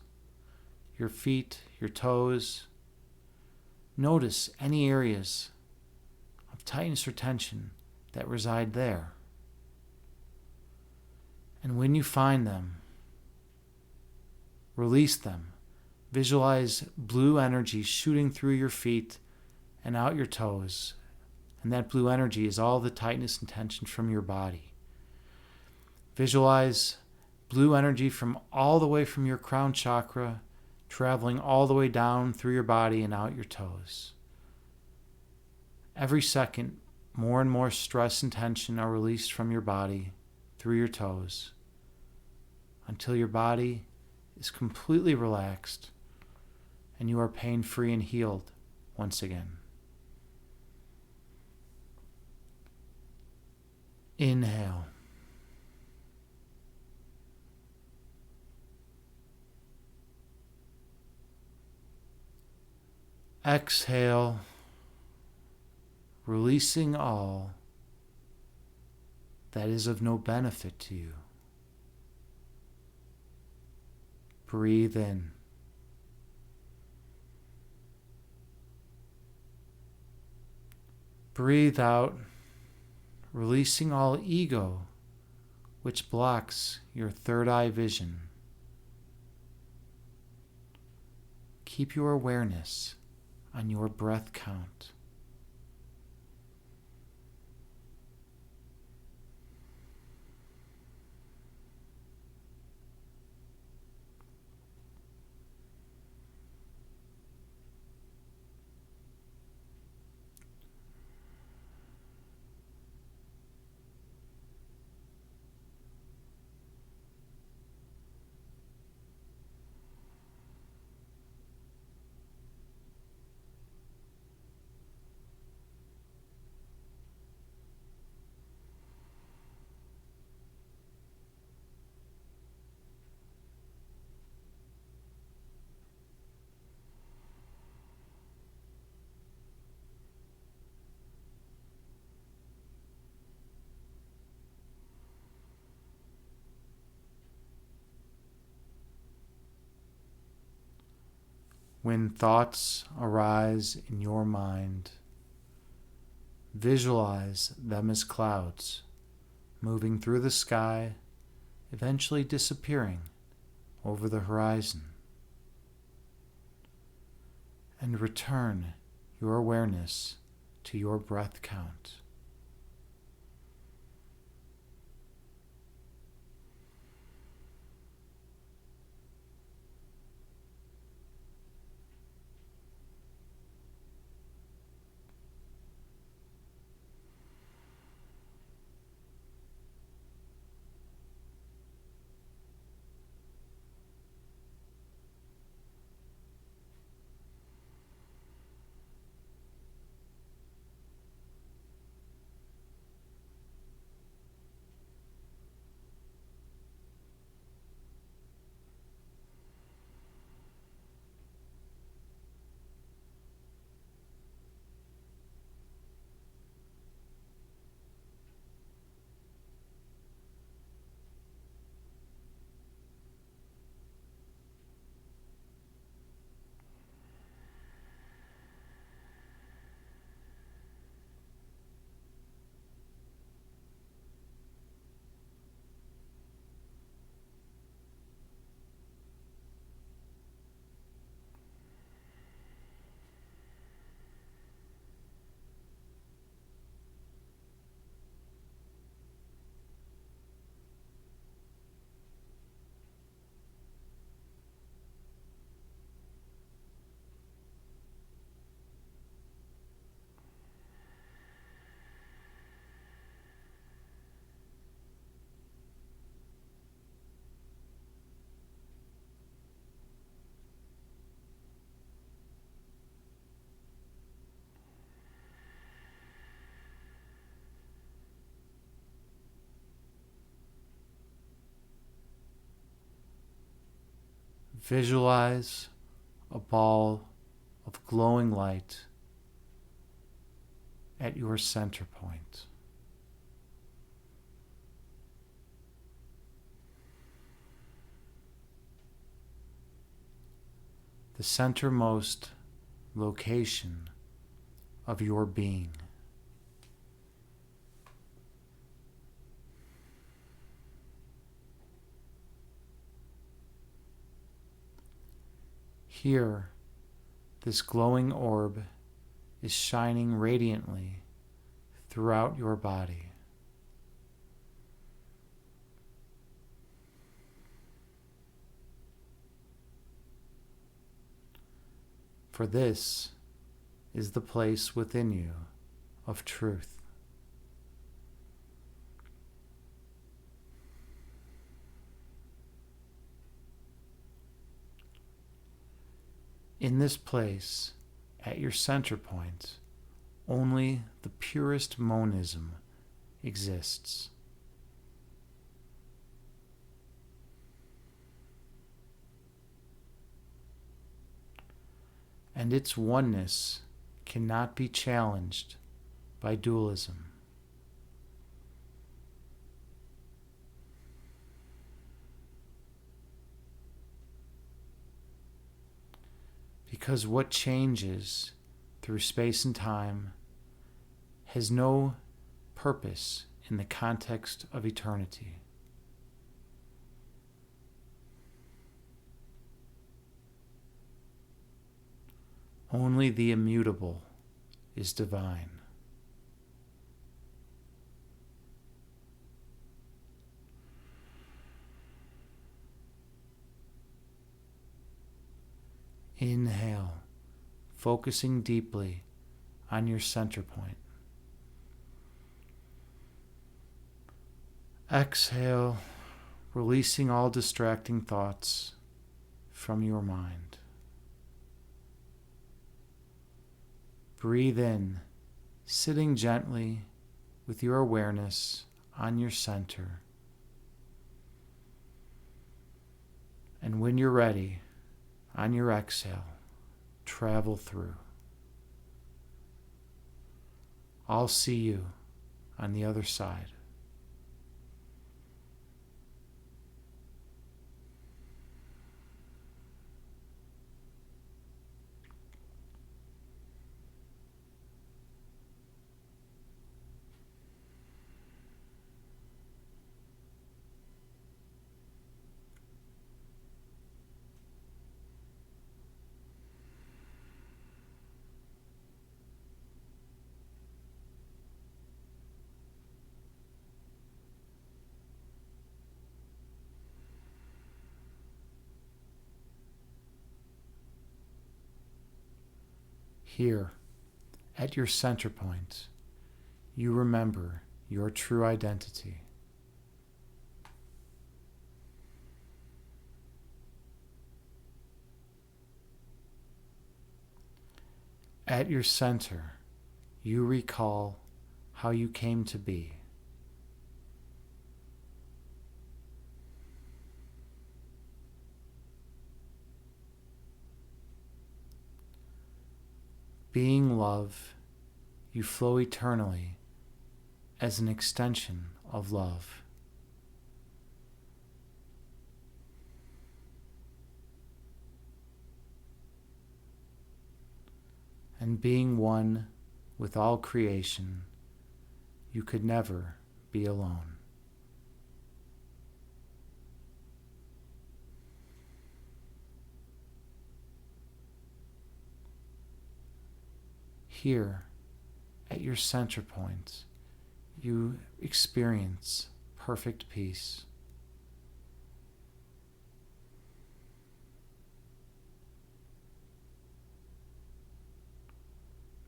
your feet, your toes. Notice any areas of tightness or tension that reside there. And when you find them, release them. Visualize blue energy shooting through your feet and out your toes. And that blue energy is all the tightness and tension from your body. Visualize blue energy from all the way from your crown chakra, traveling all the way down through your body and out your toes. Every second, more and more stress and tension are released from your body through your toes until your body is completely relaxed and you are pain-free and healed once again. Inhale. Exhale, releasing all that is of no benefit to you. Breathe in. Breathe out, releasing all ego, which blocks your third eye vision. Keep your awareness on your breath count. When thoughts arise in your mind, visualize them as clouds moving through the sky, eventually disappearing over the horizon. And return your awareness to your breath count. Visualize a ball of glowing light at your center point. The centermost location of your being. Here, this glowing orb is shining radiantly throughout your body. For this is the place within you of truth. In this place, at your center point, only the purest monism exists. And its oneness cannot be challenged by dualism. Because what changes through space and time has no purpose in the context of eternity. Only the immutable is divine. Inhale, focusing deeply on your center point. Exhale, releasing all distracting thoughts from your mind. Breathe in, sitting gently with your awareness on your center. And when you're ready, on your exhale, travel through. I'll see you on the other side. Here, at your center point, you remember your true identity. At your center, you recall how you came to be. Being love, you flow eternally as an extension of love. And being one with all creation, you could never be alone. Here, at your center point, you experience perfect peace.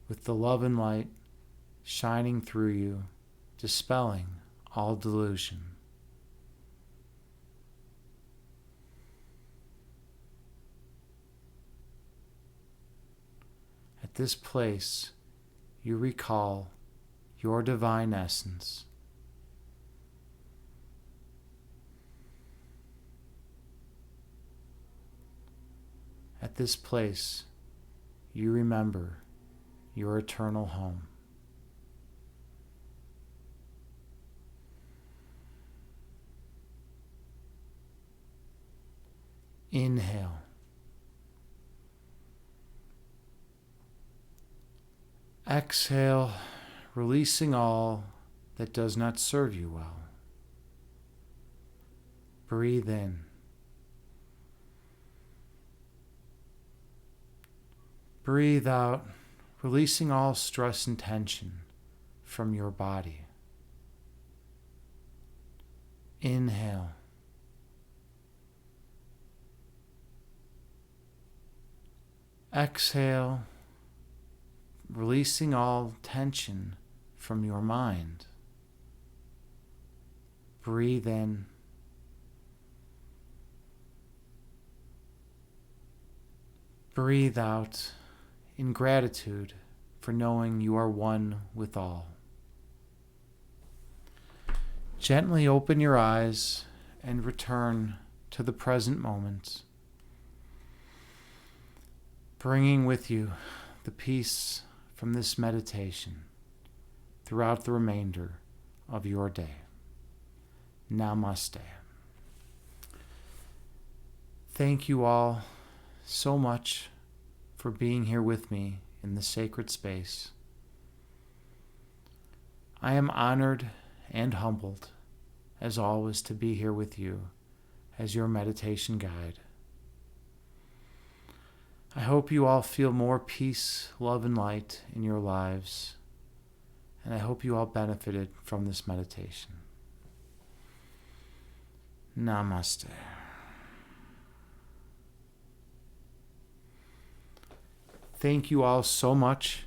With the love and light shining through you, dispelling all delusion. At this place, you recall your divine essence. At this place, you remember your eternal home. Inhale. Exhale, releasing all that does not serve you well. Breathe in. Breathe out, releasing all stress and tension from your body. Inhale. Exhale, releasing all tension from your mind. Breathe in. Breathe out in gratitude for knowing you are one with all. Gently open your eyes and return to the present moment, bringing with you the peace from this meditation throughout the remainder of your day. Namaste. Thank you all so much for being here with me in the sacred space. I am honored and humbled, as always, to be here with you as your meditation guide. I hope you all feel more peace, love, and light in your lives, and I hope you all benefited from this meditation. Namaste. Thank you all so much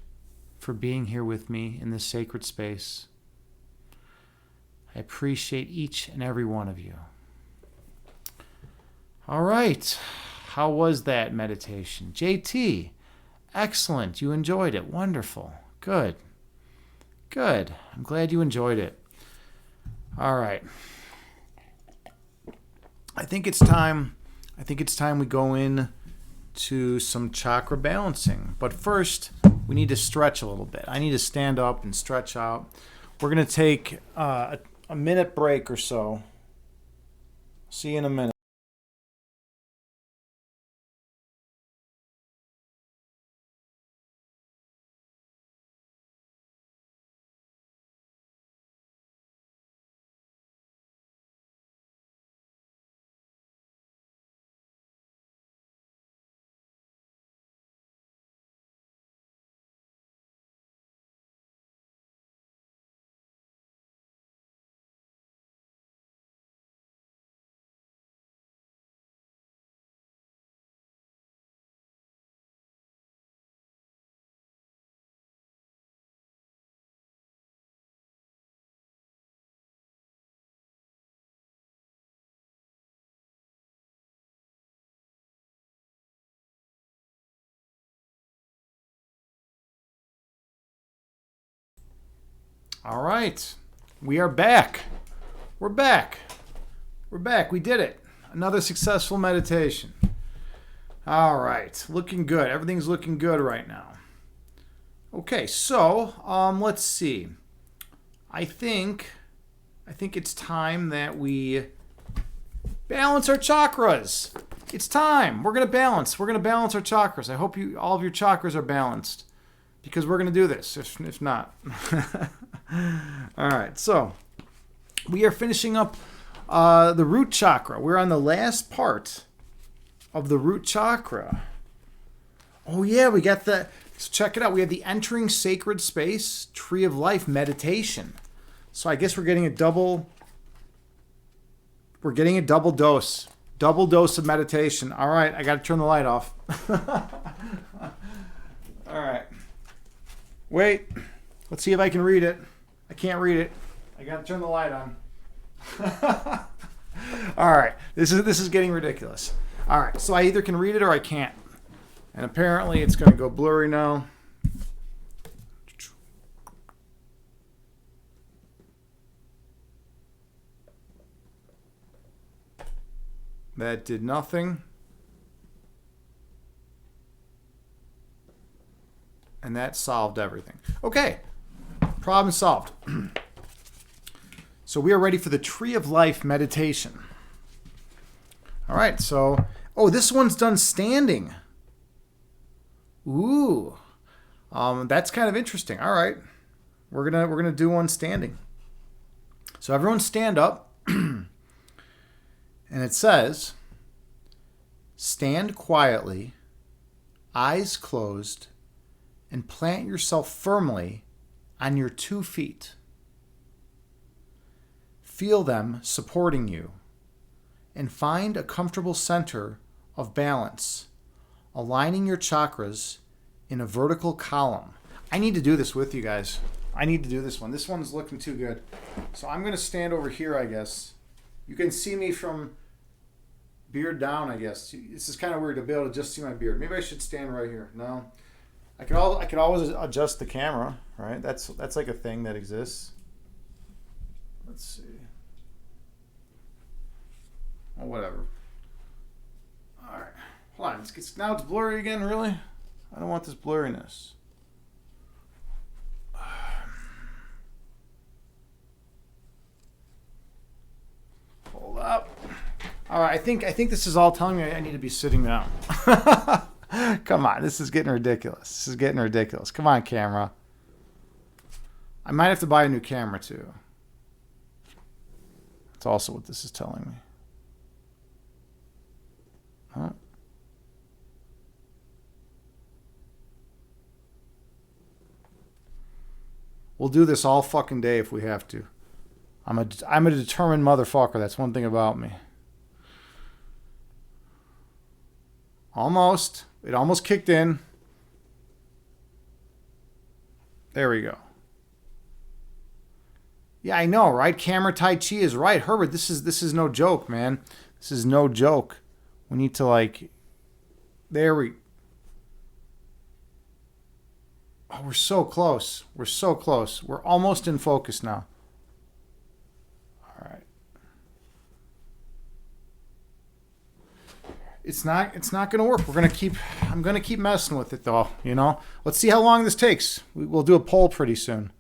for being here with me in this sacred space. I appreciate each and every one of you. All right. How was that meditation? JT, excellent. You enjoyed it. Wonderful. Good. Good. I'm glad you enjoyed it. All right. I think it's time we go in to some chakra balancing. But first, we need to stretch a little bit. I need to stand up and stretch out. We're going to take a minute break or so. See you in a minute. All right. We are back. We're back. We're back. We did it. Another successful meditation. All right. Looking good. Everything's looking good right now. Okay, so let's see. I think it's time that we balance our chakras. It's time. We're gonna balance. We're gonna balance our chakras. I hope all of your chakras are balanced, because we're gonna do this. If not, all right. So we are finishing up the root chakra. We're on the last part of the root chakra. Oh yeah, we got the. So check it out. We have the entering sacred space tree of life meditation. So I guess we're getting a double dose. Double dose of meditation. All right, I got to turn the light off. All right. Wait. Let's see if I can read it. I can't read it. I got to turn the light on. All right. This is getting ridiculous. All right. So I either can read it or I can't. And apparently it's going to go blurry now. That did nothing. And that solved everything. Okay. Problem solved. So we are ready for the Tree of Life meditation. All right. So, this one's done standing. Ooh. That's kind of interesting. All right. We're going to do one standing. So everyone stand up. And it says, stand quietly, eyes closed, and plant yourself firmly on your 2 feet. Feel them supporting you, and find a comfortable center of balance, aligning your chakras in a vertical column. I need to do this with you guys. I need to do this one. This one's looking too good. So I'm going to stand over here, I guess. You can see me from beard down, I guess. This is kind of weird to be able to just see my beard. Maybe I should stand right here. No. I could always adjust the camera, right? That's like a thing that exists. Let's see. Oh, whatever. All right. Hold on. Now it's blurry again, really? I don't want this blurriness. Hold up. All right. I think this is all telling me I need to be sitting down. Come on. This is getting ridiculous. Come on, camera. I might have to buy a new camera, too. That's also what this is telling me. Huh? We'll do this all fucking day if we have to. I'm a determined motherfucker. That's one thing about me. Almost. It almost kicked in. There we go. Yeah, I know, right? Camera Tai Chi is right. Herbert, this is no joke, man. This is no joke. We need to Oh, we're so close. We're so close. We're almost in focus now. All right. It's not going to work. I'm going to keep messing with it though, you know. Let's see how long this takes. We'll do a poll pretty soon.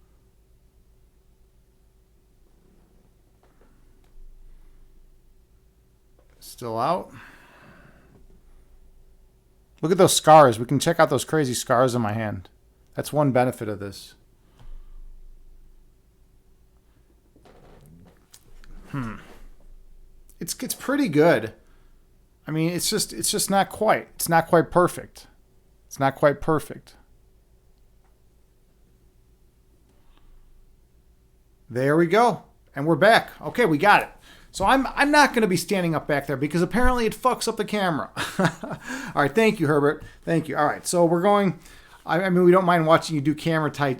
Still out. Look at those scars. We can check out those crazy scars on my hand. That's one benefit of this. It's pretty good. I mean, it's just not quite. It's not quite perfect. It's not quite perfect. There we go. And we're back. Okay, we got it. So I'm not going to be standing up back there because apparently it fucks up the camera. All right, thank you, Herbert. Thank you. All right, so we're going. I mean, we don't mind watching you do camera Tai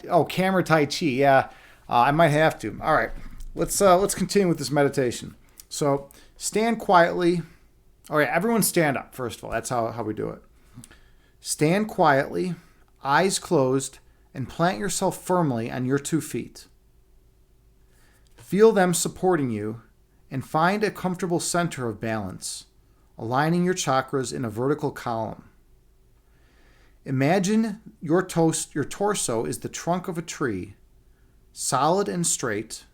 Chi. Yeah, I might have to. All right, let's continue with this meditation. So stand quietly. All right, everyone stand up first of all. That's how we do it. Stand quietly, eyes closed, and plant yourself firmly on your 2 feet. Feel them supporting you. And find a comfortable center of balance, aligning your chakras in a vertical column. Imagine your torso is the trunk of a tree, solid and straight,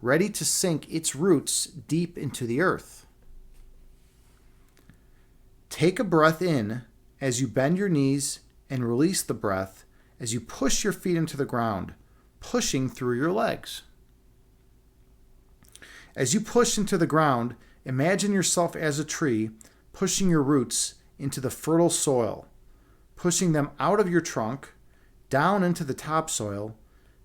ready to sink its roots deep into the earth. Take a breath in as you bend your knees and release the breath as you push your feet into the ground, pushing through your legs. As you push into the ground, imagine yourself as a tree, pushing your roots into the fertile soil, pushing them out of your trunk, down into the topsoil,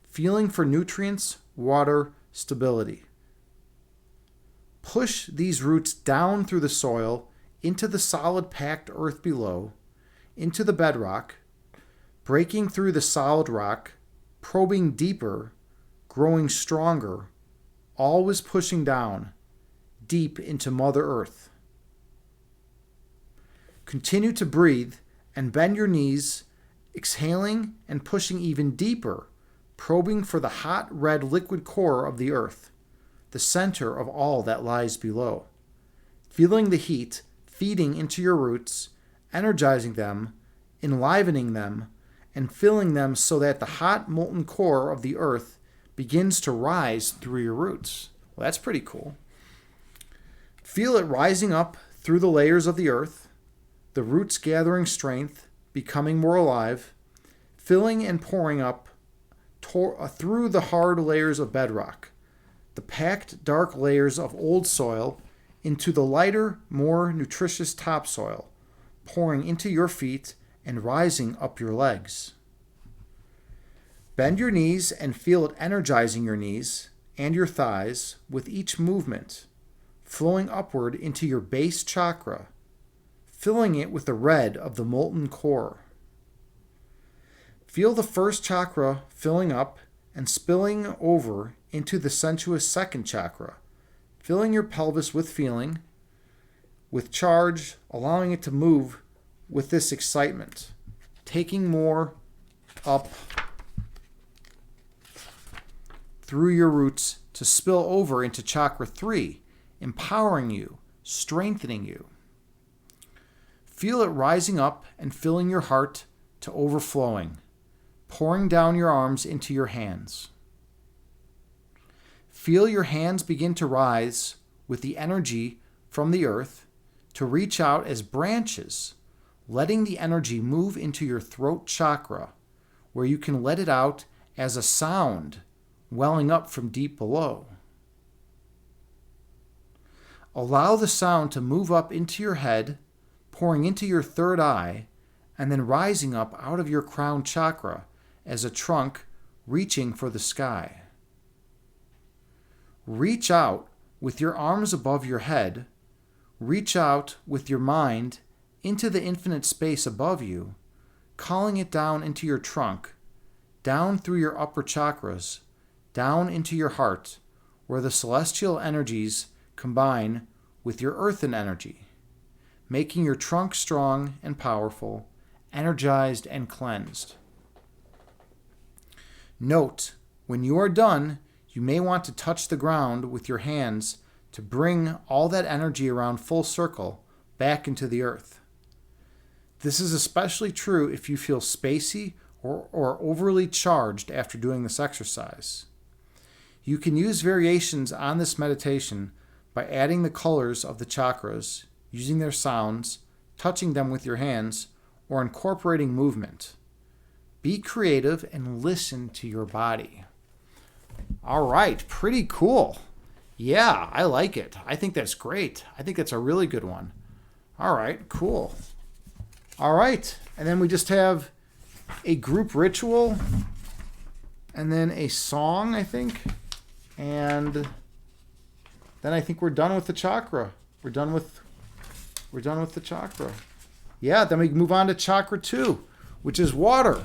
feeling for nutrients, water, stability. Push these roots down through the soil, into the solid packed earth below, into the bedrock, breaking through the solid rock, probing deeper, growing stronger, always pushing down, deep into Mother Earth. Continue to breathe and bend your knees, exhaling and pushing even deeper, probing for the hot red liquid core of the earth, the center of all that lies below. Feeling the heat feeding into your roots, energizing them, enlivening them, and filling them so that the hot molten core of the earth begins to rise through your roots. Well, that's pretty cool. Feel it rising up through the layers of the earth, the roots gathering strength, becoming more alive, filling and pouring up through the hard layers of bedrock, the packed dark layers of old soil, into the lighter, more nutritious topsoil, pouring into your feet and rising up your legs. Bend your knees and feel it energizing your knees and your thighs with each movement, flowing upward into your base chakra, filling it with the red of the molten core. Feel the first chakra filling up and spilling over into the sensuous second chakra, filling your pelvis with feeling, with charge, allowing it to move with this excitement, taking more up through your roots to spill over into chakra 3, empowering you, strengthening you. Feel it rising up and filling your heart to overflowing, pouring down your arms into your hands. Feel your hands begin to rise with the energy from the earth to reach out as branches, letting the energy move into your throat chakra, where you can let it out as a sound welling up from deep below. Allow the sound to move up into your head, pouring into your third eye, and then rising up out of your crown chakra as a trunk reaching for the sky. Reach out with your arms above your head. Reach out with your mind into the infinite space above you, calling it down into your trunk, down through your upper chakras, down into your heart, where the celestial energies combine with your earthen energy, making your trunk strong and powerful, energized and cleansed. Note, when you are done, you may want to touch the ground with your hands to bring all that energy around full circle back into the earth. This is especially true if you feel spacey or overly charged after doing this exercise. You can use variations on this meditation by adding the colors of the chakras, using their sounds, touching them with your hands, or incorporating movement. Be creative and listen to your body. All right, pretty cool. Yeah, I like it. I think that's great. I think that's a really good one. All right, cool. All right, and then we just have a group ritual and then a song, I think. And then I think we're done with the chakra. We're done with the chakra. Yeah, then we move on to chakra 2, which is water.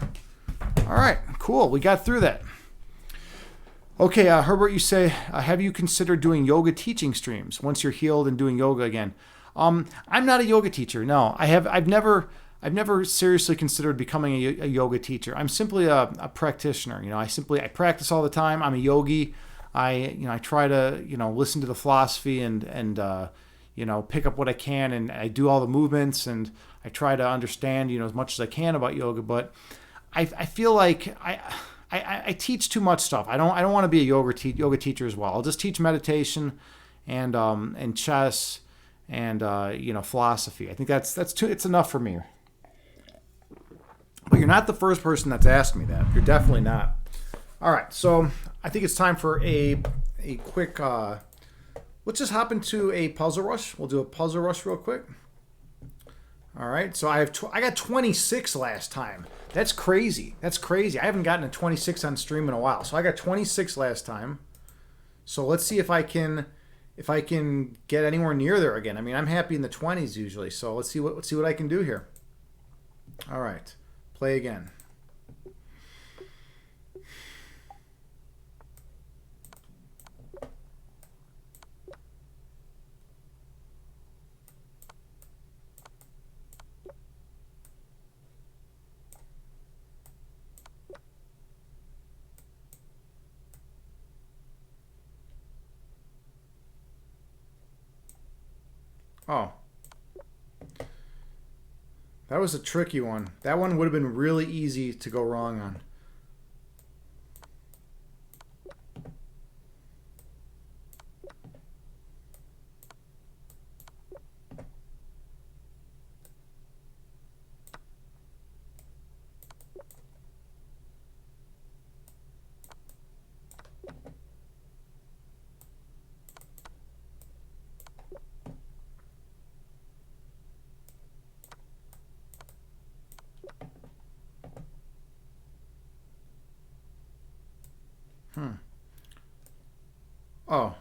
All right, cool. We got through that. Okay, Herbert, you say, have you considered doing yoga teaching streams once you're healed and doing yoga again? I'm not a yoga teacher. No, I've never seriously considered becoming a yoga teacher. I'm simply a practitioner. You know, I practice all the time. I'm a yogi. I try to listen to the philosophy and pick up what I can, and I do all the movements, and I try to understand as much as I can about yoga. But I feel like I teach too much stuff. I don't want to be a yoga teacher as well. I'll just teach meditation and chess and philosophy. I think it's enough for me. But you're not the first person that's asked me that. You're definitely not. All right, so I think it's time for a quick. Let's just hop into a puzzle rush. We'll do a puzzle rush real quick. All right, so I got 26 last time. That's crazy. I haven't gotten a 26 on stream in a while. So I got 26 last time. So let's see if I can get anywhere near there again. I mean, I'm happy in the 20s usually. So let's see what I can do here. All right, play again. Oh. That was a tricky one. That one would have been really easy to go wrong on. Oh.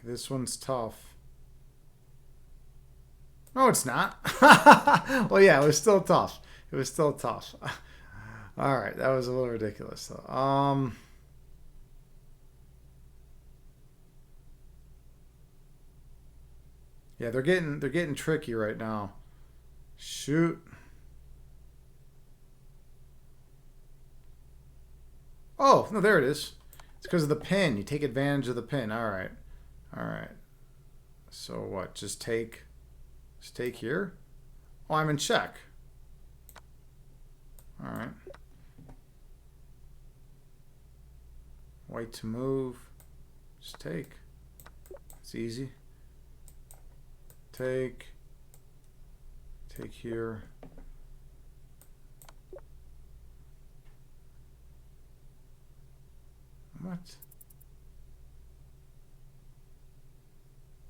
This one's tough. No, it's not. Well, yeah, it was still tough. It was still tough. All right, that was a little ridiculous though. Yeah, they're getting tricky right now. Shoot. Oh, no, there it is. It's because of the pin. You take advantage of the pin. All right. All right. So what? Just take here? Oh, I'm in check. All right. White to move. Just take. It's easy. Take. Take here. What?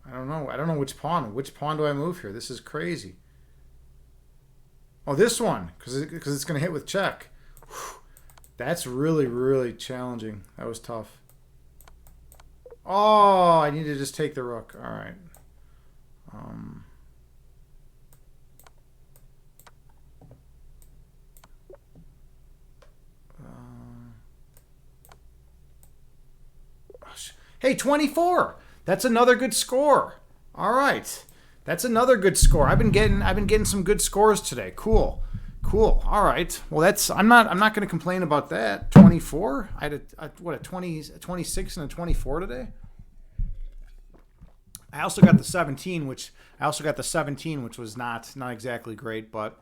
I don't know. I don't know which pawn. Which pawn do I move here? This is crazy. Oh, this one, because it's going to hit with check. Whew. That's really, really challenging. That was tough. Oh, I need to just take the rook. All right. Um, Hey, 24. That's another good score. All right. That's another good score. I've been getting some good scores today. Cool. Cool. All right. Well, I'm not going to complain about that. 24. I had a 26 and a 24 today. I also got the 17, which was not exactly great, but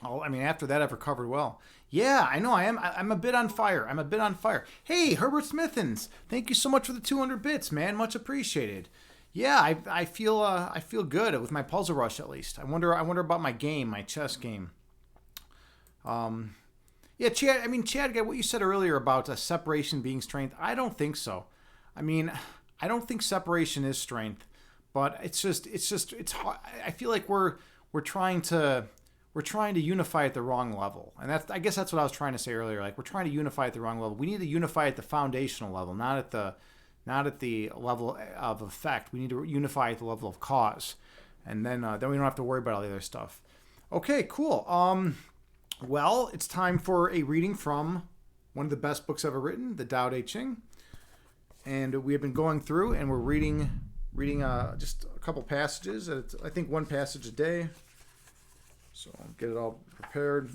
I mean, after that, I've recovered well. Yeah, I know. I'm a bit on fire. Hey, Herbert Smithens, thank you so much for the 200 bits, man. Much appreciated. Yeah, I feel good with my puzzle rush at least. I wonder about my game, my chess game. Yeah, Chad. I mean, Chad, what you said earlier about separation being strength. I don't think so. I mean, I don't think separation is strength, but it's hard. I feel like we're trying to unify at the wrong level. And I guess that's what I was trying to say earlier. Like, we're trying to unify at the wrong level. We need to unify at the foundational level, not at the level of effect. We need to unify at the level of cause. And then we don't have to worry about all the other stuff. Okay, cool. Well, it's time for a reading from one of the best books ever written, the Tao Te Ching. And we have been going through and we're reading just a couple passages. I think one passage a day. So I'll get it all prepared.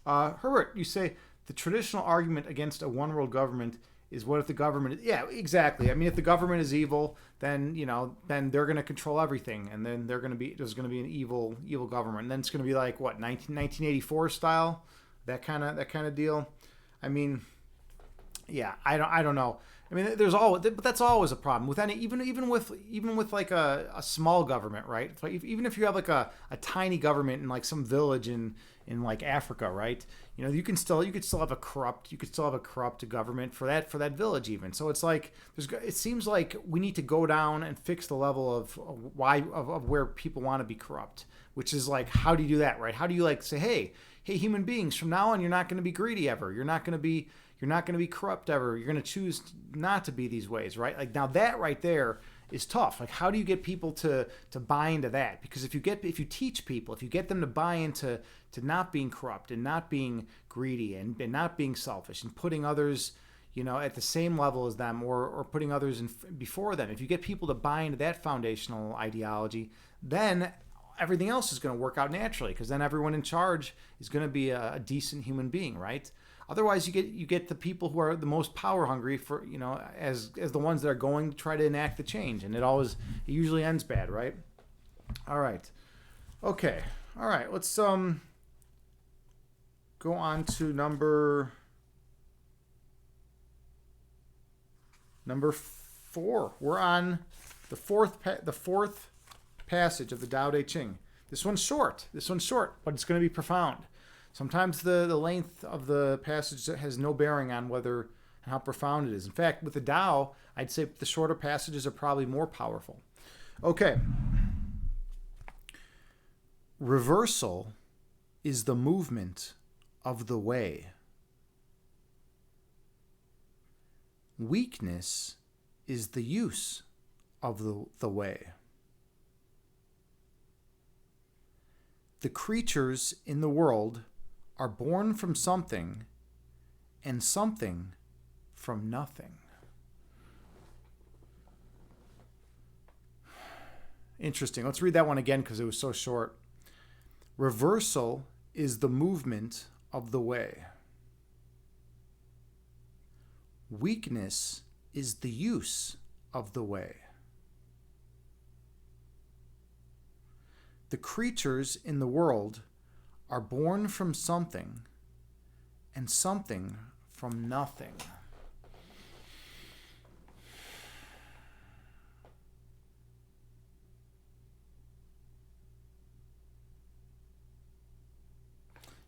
Herbert, you say the traditional argument against a one-world government is what if the government is... Yeah, exactly. I mean, if the government is evil, then they're going to control everything, and then there's going to be an evil government, and then it's going to be like what 1984 style, that kind of deal. I mean, yeah, I don't know. I mean, but that's always a problem with any, even with like a small government, right? It's like even if you have like a tiny government in like some village in like Africa, right? You could still have a corrupt government for that village even. So it's like it seems like we need to go down and fix the level of where people want to be corrupt, which is like, how do you do that, right? How do you like say, hey, human beings, from now on, you're not going to be greedy ever. You're not going to be corrupt ever. You're going to choose not to be these ways, right? Like, now that right there is tough. Like, how do you get people to buy into that? Because if you teach people, if you get them to buy into not being corrupt and not being greedy and not being selfish and putting others, at the same level as them or putting others before them, if you get people to buy into that foundational ideology, then everything else is going to work out naturally, because then everyone in charge is going to be a decent human being, right? Otherwise, you get the people who are the most power hungry for as the ones that are going to try to enact the change, and it usually ends bad, right? All right, okay, all right. Let's go on to number 4. We're on the fourth passage of the Tao Te Ching. This one's short, but it's going to be profound. Sometimes the length of the passage has no bearing on whether and how profound it is. In fact, with the Tao, I'd say the shorter passages are probably more powerful. Okay. Reversal is the movement of the way. Weakness is the use of the way. The creatures in the world are born from something, and something from nothing. Interesting. Let's read that one again because it was so short. Reversal is the movement of the way. Weakness is the use of the way. The creatures in the world are born from something, and something from nothing.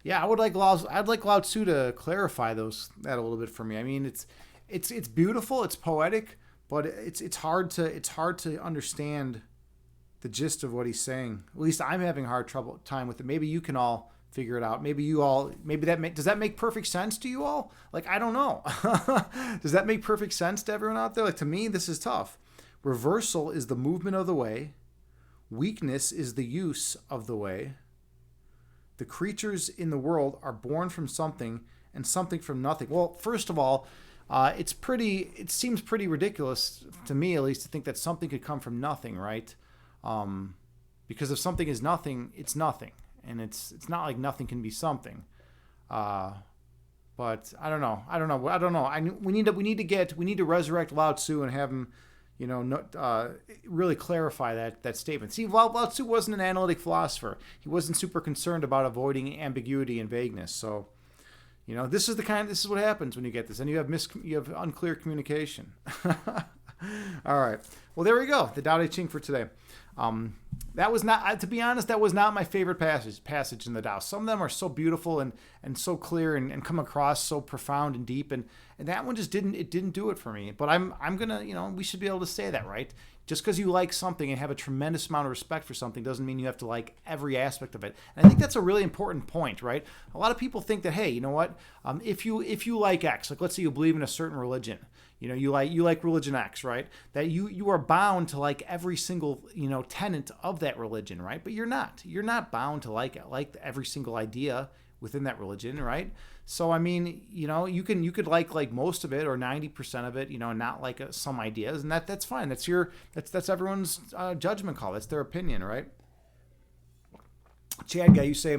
Yeah, I'd like Lao Tzu to clarify that a little bit for me. I mean, it's beautiful, it's poetic, but it's hard to understand the gist of what he's saying. At least I'm having a hard time with it. Maybe you can all figure it out. Maybe does that make perfect sense to you all? Like, I don't know. Does that make perfect sense to everyone out there? Like, to me, this is tough. Reversal is the movement of the way. Weakness is the use of the way. The creatures in the world are born from something and something from nothing. Well, first of all, it seems pretty ridiculous to me, at least, to think that something could come from nothing, right? Because if something is nothing, it's nothing, and it's not like nothing can be something. But I don't know. We need to resurrect Lao Tzu and have him, really clarify that statement. See, Lao Tzu wasn't an analytic philosopher. He wasn't super concerned about avoiding ambiguity and vagueness. So, this is what happens when you get this, and you have unclear communication. All right. Well, there we go. The Tao Te Ching for today. That was not, to be honest, that was not my favorite passage in the Tao. Some of them are so beautiful and so clear and come across so profound and deep, and that one just didn't do it for me. But I'm gonna, we should be able to say that, right? Just because you like something and have a tremendous amount of respect for something doesn't mean you have to like every aspect of it. And I think that's a really important point, right? A lot of people think that, hey, you know what? If you like X, like let's say you believe in a certain religion, you like religion X, right? That you are bound to like every single tenet of that religion, right? But you're not. You're not bound to like every single idea within that religion, right? So I mean, you could like most of it or 90% of it, not like some ideas, and that's fine. That's everyone's judgment call. That's their opinion, right? Chad guy, you say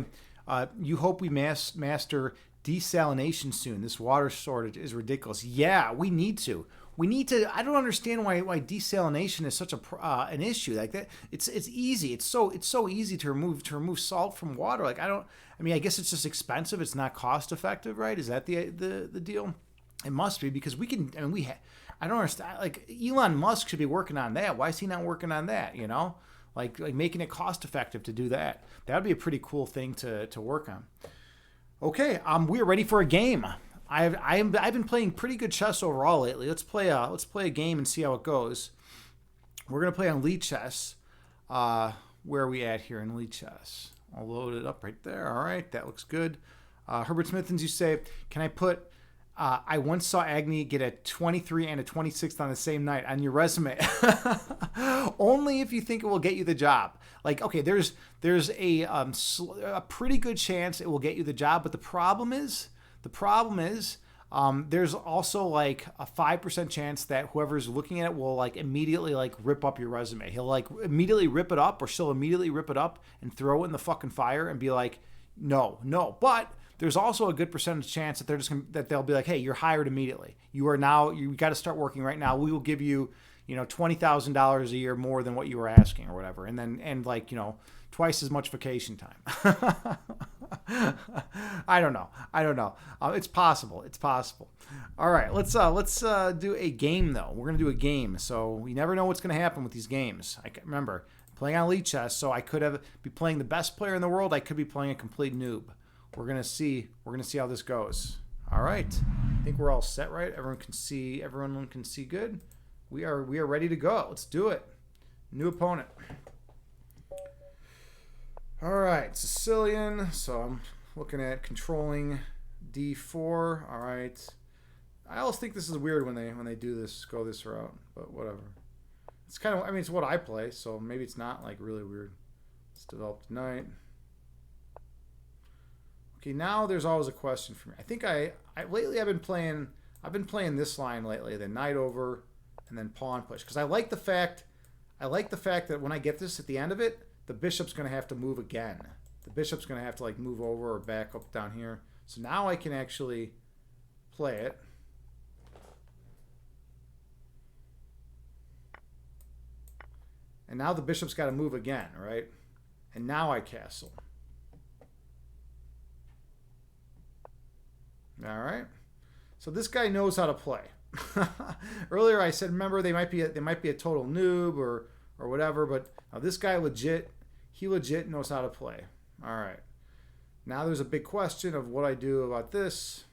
you hope we master desalination soon. This water shortage is ridiculous. Yeah, we need to. I don't understand why desalination is such an issue like that. It's easy. It's so easy to remove salt from water. Like I guess it's just expensive. It's not cost effective, right? Is that the deal? It must be, because we can. I mean, I don't understand. Like Elon Musk should be working on that. Why is he not working on that? Like making it cost effective to do that. That would be a pretty cool thing to work on. Okay, we're ready for a game. I've been playing pretty good chess overall lately. Let's play a game and see how it goes. We're gonna play on Lead Chess. Where are we at here in Lead Chess? I'll load it up right there. All right, that looks good. Herbert Smithens, you say, can I put? I once saw Agni get a 23 and a 26th on the same night on your resume. Only if you think it will get you the job. Like, okay, there's a pretty good chance it will get you the job, but the problem is there's also like a 5% chance that whoever's looking at it will like immediately like rip up your resume. He'll like immediately rip it up, or she'll immediately rip it up and throw it in the fucking fire and be like, no. But there's also a good percentage chance that they'll be like, hey, you're hired immediately. You got to start working right now. We will give you, $20,000 a year more than what you were asking or whatever. And like, twice as much vacation time. I don't know. It's possible. All right, let's do a game though. We're gonna do a game, so you never know what's gonna happen with these games. I can remember playing on Lead Chess, so I could be playing the best player in the world. I could be playing a complete noob. We're gonna see how this goes. All right, I think we're all set, right? Everyone can see good. We are ready to go. Let's do it. New opponent. All right, Sicilian. So I'm looking at controlling D4. All right. I always think this is weird when they do this, go this route, but whatever. It's kind of, I mean, it's what I play, so maybe it's not like really weird. Let's develop tonight. Okay, now there's always a question for me. I think lately I've been playing this line lately, the knight over and then pawn push, because I like the fact that when I get this at the end of it, the bishop's going to have to move again. The bishop's going to have to like move over or back up down here. So now I can actually play it. And now the bishop's got to move again, right? And now I castle. All right. So this guy knows how to play. Earlier I said, remember, they might be a total noob or whatever, but now this guy legit knows how to play. All right. Now there's a big question of what I do about this.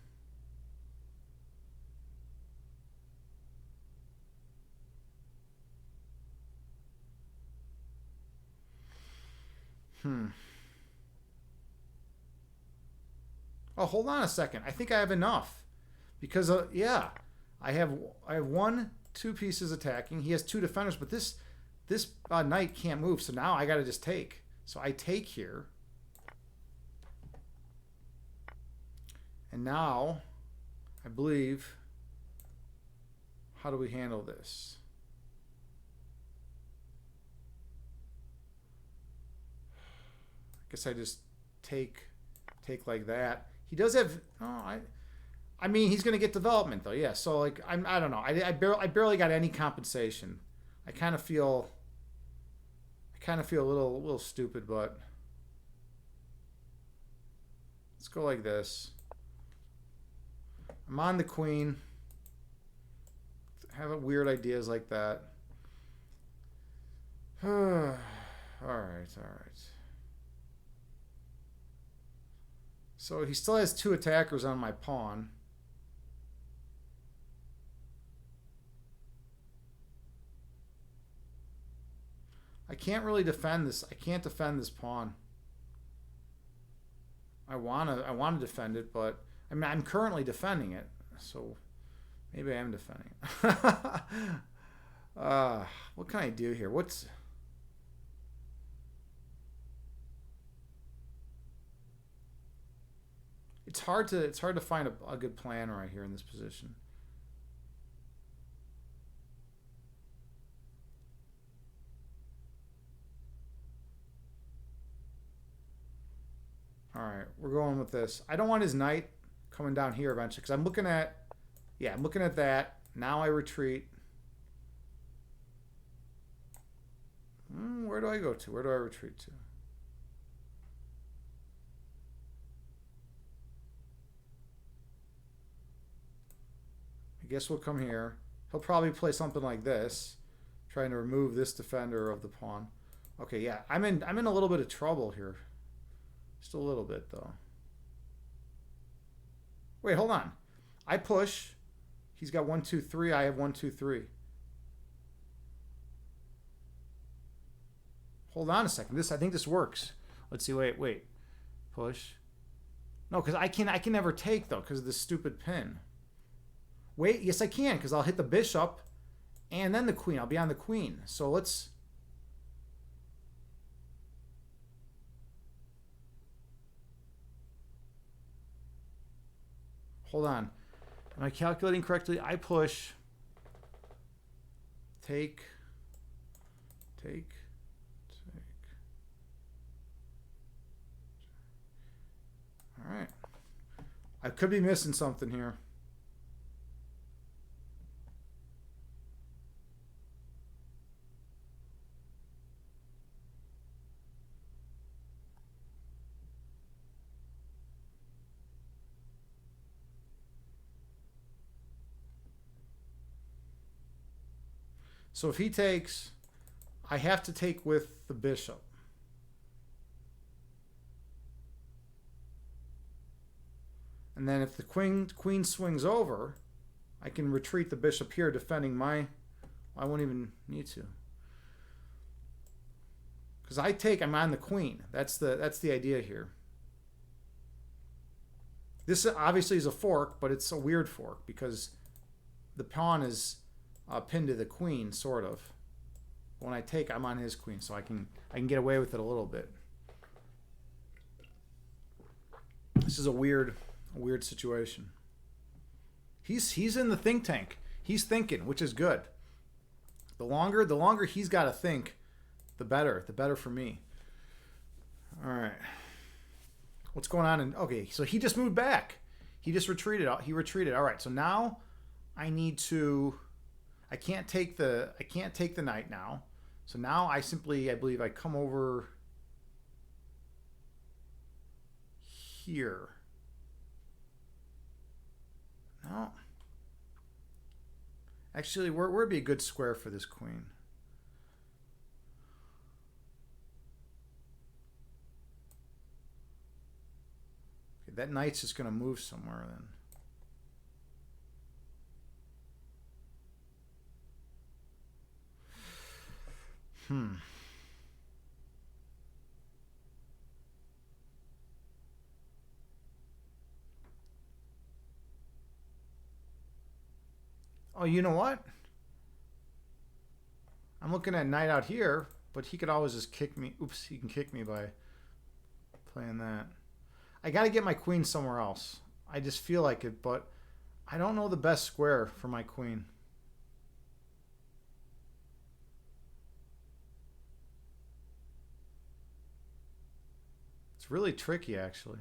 Oh, hold on a second. I think I have enough. Because, yeah, I have two pieces attacking. He has two defenders, but this knight can't move, so now I got to just take. So I take here. And now, I believe, how do we handle this? I guess I just take like that. He does have, I mean, he's going to get development though. Yeah. So like, I don't know. I barely got any compensation. I kind of feel a little stupid, but let's go like this. I'm on the queen. Have weird ideas like that. All right. So he still has two attackers on my pawn. I can't really defend this. I can't defend this pawn. I wanna defend it, but I mean I'm currently defending it, so maybe I am defending it. What can I do here? It's hard to find a good plan right here in this position. All right, we're going with this. I don't want his knight coming down here eventually because I'm looking at that. Now I retreat. Where do I go to? Where do I retreat to? I guess we'll come here. He'll probably play something like this, trying to remove this defender of the pawn. Okay, yeah, I'm in a little bit of trouble here. Just a little bit though. Wait, hold on. I push. He's got 1, 2, 3. I have 1, 2, 3. Hold on a second. I think this works. Let's see. Wait. Push. No, because I can never take though because of this stupid pin. Wait, yes I can because I'll hit the bishop and then the queen. I'll be on the queen. So let's. Hold on. Am I calculating correctly? I push. Take. All right. I could be missing something here. So if he takes, I have to take with the bishop. And then if the queen swings over, I can retreat the bishop here, defending my. I won't even need to. Because I'm on the queen. That's the idea here. This obviously is a fork, but it's a weird fork because the pawn is pinned to the queen, sort of. When I take, I'm on his queen, so I can get away with it a little bit. This is a weird situation. He's in the think tank. He's thinking, which is good. The longer he's got to think, the better. The better for me. All right. What's going on? Okay, so he just moved back. He just retreated. He retreated. All right. So now I need to. I can't take the knight now. So now I believe I come over here. No. Actually, where would be a good square for this queen? Okay, that knight's just going to move somewhere then. Oh, you know what? I'm looking at knight out here, but he could always just kick me. Oops, he can kick me by playing that. I got to get my queen somewhere else. I just feel like it, but I don't know the best square for my queen. It's really tricky, actually.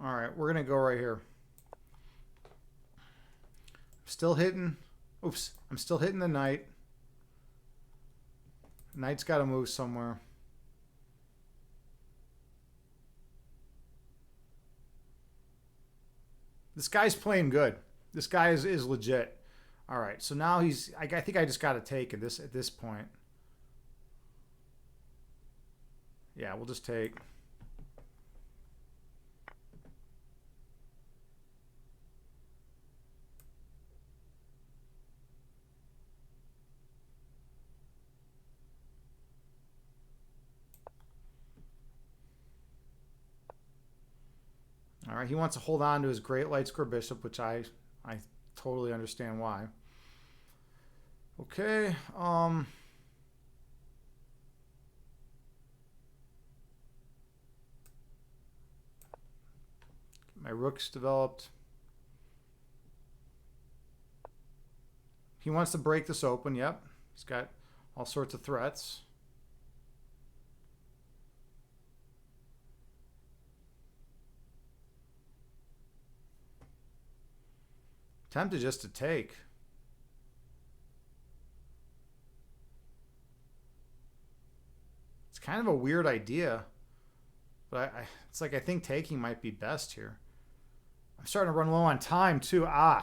All right, we're going to go right here. Still hitting. Oops, I'm still hitting the knight. Knight's got to move somewhere. This guy's playing good. This guy is legit. All right, so now he's. I think I just got to take at this point. Yeah, we'll just take. All right, he wants to hold on to his great light square bishop, which I totally understand why. Okay, my rook's developed. He wants to break this open. Yep, he's got all sorts of threats. Tempted just to take. It's kind of a weird idea, but it's like I think taking might be best here. I'm starting to run low on time too. I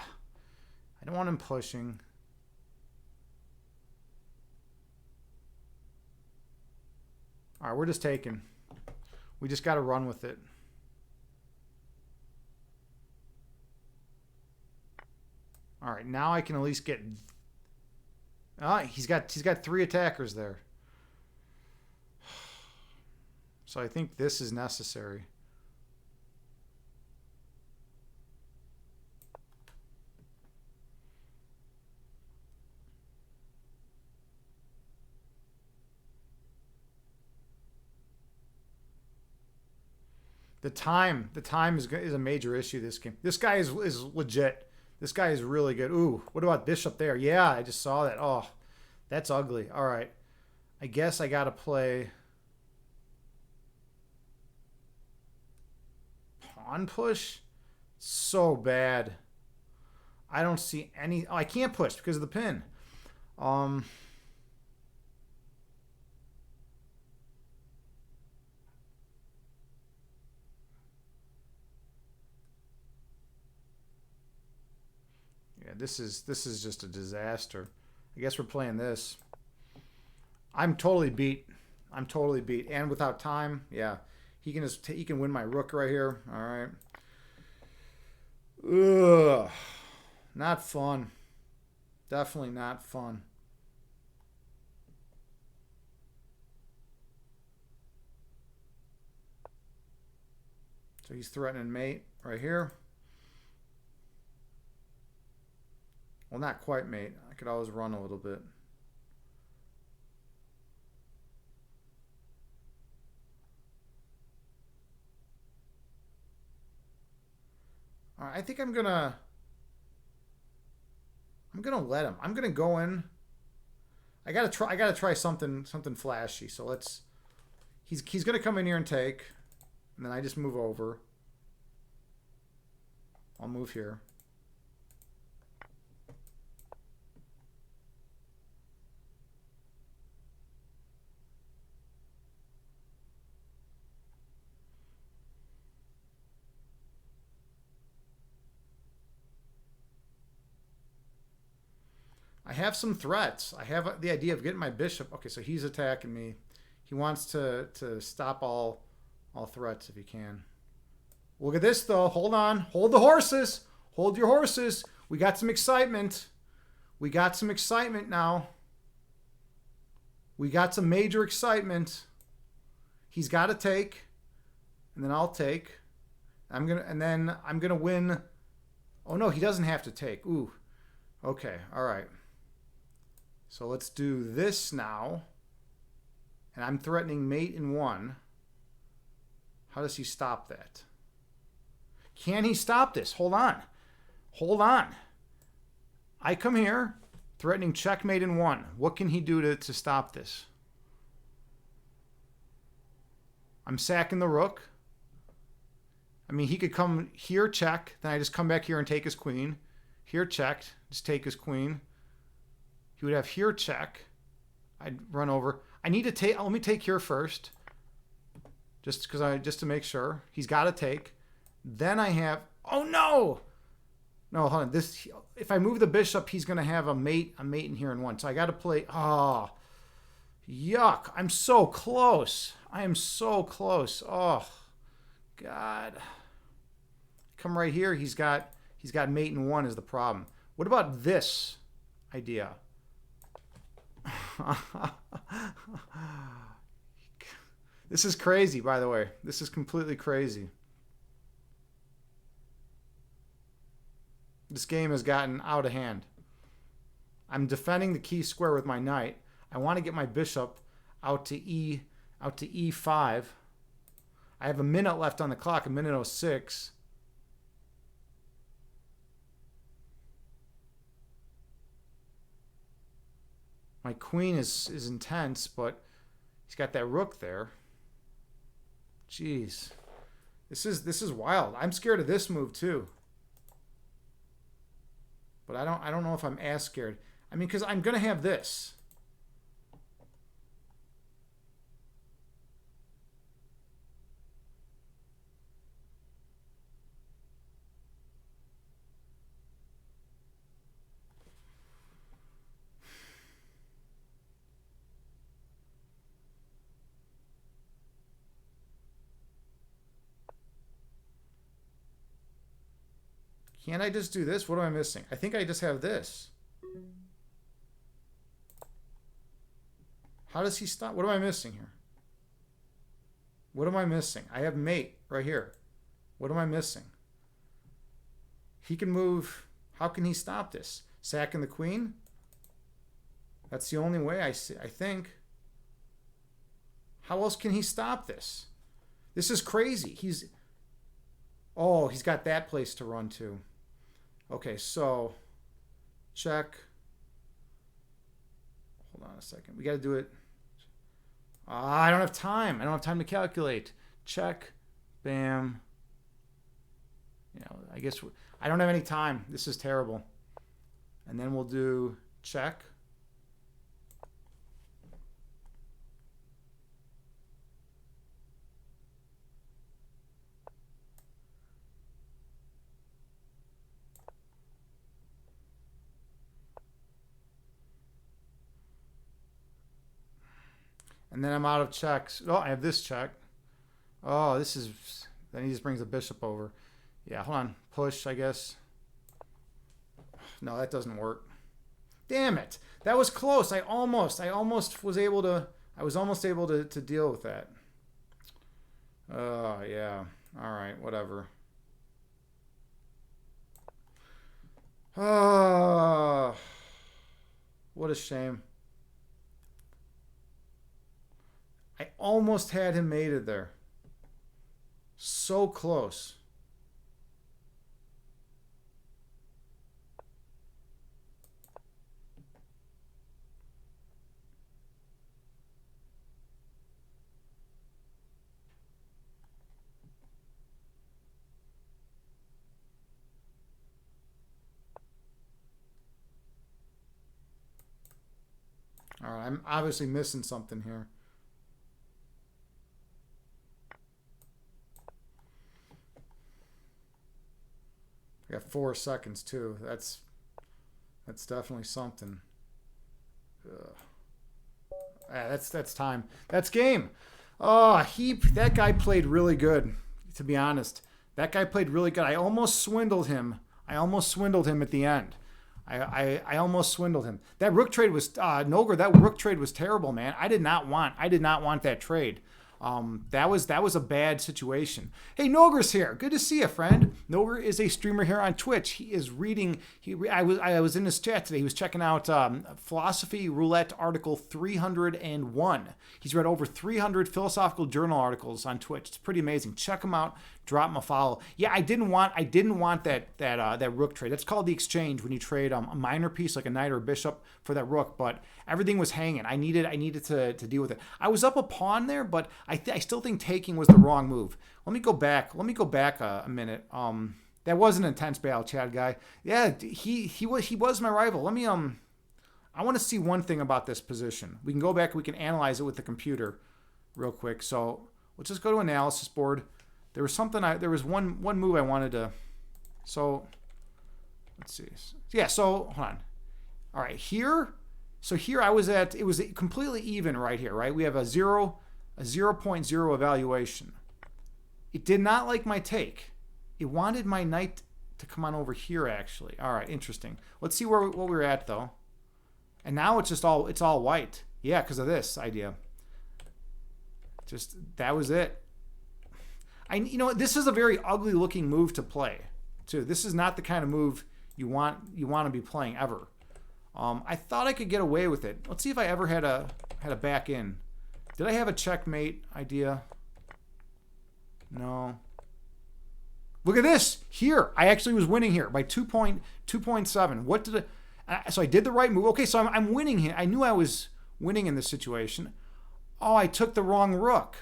don't want him pushing. All right, we're just taking. We just got to run with it. All right, now I can at least get. He's got 3 attackers there. So I think this is necessary. The time is a major issue this game. This guy is legit. This guy is really good. Ooh, what about bishop there? Yeah, I just saw that. Oh, that's ugly. All right. I guess I got to play pawn push. So bad. I don't see any. Oh, I can't push because of the pin. Yeah, this is just a disaster. I guess we're playing this. I'm totally beat. I'm totally beat. And without time, yeah. He can win my rook right here. All right. Ugh. Not fun. Definitely not fun. So he's threatening mate right here. Well, not quite mate. I could always run a little bit. All right, I think I'm gonna let him. I'm gonna go in. I gotta try something flashy. So let's. He's gonna come in here and take, and then I just move over. I'll move here. I have some threats. I have the idea of getting my bishop. Okay, so he's attacking me. He wants to stop all threats if he can. Look at this, though. Hold on. Hold the horses. Hold your horses. We got some excitement. We got some excitement now. We got some major excitement. He's got to take, and then I'll take. And then I'm gonna win. Oh no, he doesn't have to take. Ooh. Okay. All right. So let's do this now. And I'm threatening mate in 1. How does he stop that? Can he stop this? Hold on. Hold on. I come here, threatening checkmate in 1. What can he do to stop this? I'm sacking the rook. I mean, he could come here, check. Then I just come back here and take his queen. Here, checked. Just take his queen. He would have here, check. I'd run over. I need to take. Let me take here first. Just to make sure. He's got to take. Then I have. Oh no! No, hold on. This. If I move the bishop, he's gonna have a mate in here in 1. So I got to play. Oh, yuck! I'm so close. I am so close. Oh, God. Come right here. He's got mate in 1 is the problem. What about this idea? This is crazy, by the way. This is completely crazy. This game has gotten out of hand. I'm defending the key square with my knight. I want to get my bishop out to E5. I have a minute left on the clock, a minute 06. My queen is intense, but he's got that rook there. Jeez. This is wild. I'm scared of this move too. But I don't know if I'm as scared. I mean, because I'm gonna have this. Can't I just do this? What am I missing? I think I just have this. How does he stop? What am I missing here? What am I missing? I have mate right here. What am I missing? He can move. How can he stop this? Sacking the queen? That's the only way I think. How else can he stop this? This is crazy. He's got that place to run to. Okay, so check. Hold on a second. We got to do it. I don't have time. I don't have time to calculate. Check. Bam. I guess I don't have any time. This is terrible. And then we'll do check. And then I'm out of checks. Oh, I have this check. Oh, this is... Then he just brings the bishop over. Yeah, hold on. Push, I guess. No, that doesn't work. Damn it. That was close. I almost was able to... I was almost able to deal with that. Oh, yeah. All right, whatever. Oh, what a shame. I almost had him mated there. So close. All right, I'm obviously missing something here. I got 4 seconds too. That's definitely something. That's time. That's game. Oh, that guy played really good. To be honest, that guy played really good. I almost swindled him. I almost swindled him at the end. I almost swindled him. That rook trade was Noger. That rook trade was terrible, man. I did not want that trade. That was a bad situation. Hey, Noger's here. Good to see you, friend. Noger is a streamer here on Twitch. He is reading. I was in his chat today. He was checking out Philosophy Roulette article 301. He's read over 300 philosophical journal articles on Twitch. It's pretty amazing. Check him out. Drop him a follow. Yeah, I didn't want that rook trade. That's called the exchange when you trade a minor piece like a knight or a bishop for that rook. But everything was hanging. I needed to deal with it. I was up a pawn there, but I still think taking was the wrong move. Let me go back a minute. That was an intense battle, Chad guy. Yeah, he was my rival. Let me I want to see one thing about this position. We can go back. We can analyze it with the computer real quick. So let's just go to analysis board. There was one move I wanted to. So let's see. Yeah. So hold on. All right, here. So here I was at. It was completely even right here. Right. We have a 0.0 evaluation. It did not like my take. It wanted my knight to come on over here. Actually. All right. Interesting. Let's see what we're at though. And now it's all white. Yeah, because of this idea. Just that was it. This is a very ugly looking move to play, too. This is not the kind of move you want to be playing ever. I thought I could get away with it. Let's see if I ever had a back in. Did I have a checkmate idea? No. Look at this here. I actually was winning here by 2.7. What did so I did the right move. Okay, so I'm winning here. I knew I was winning in this situation. Oh, I took the wrong rook.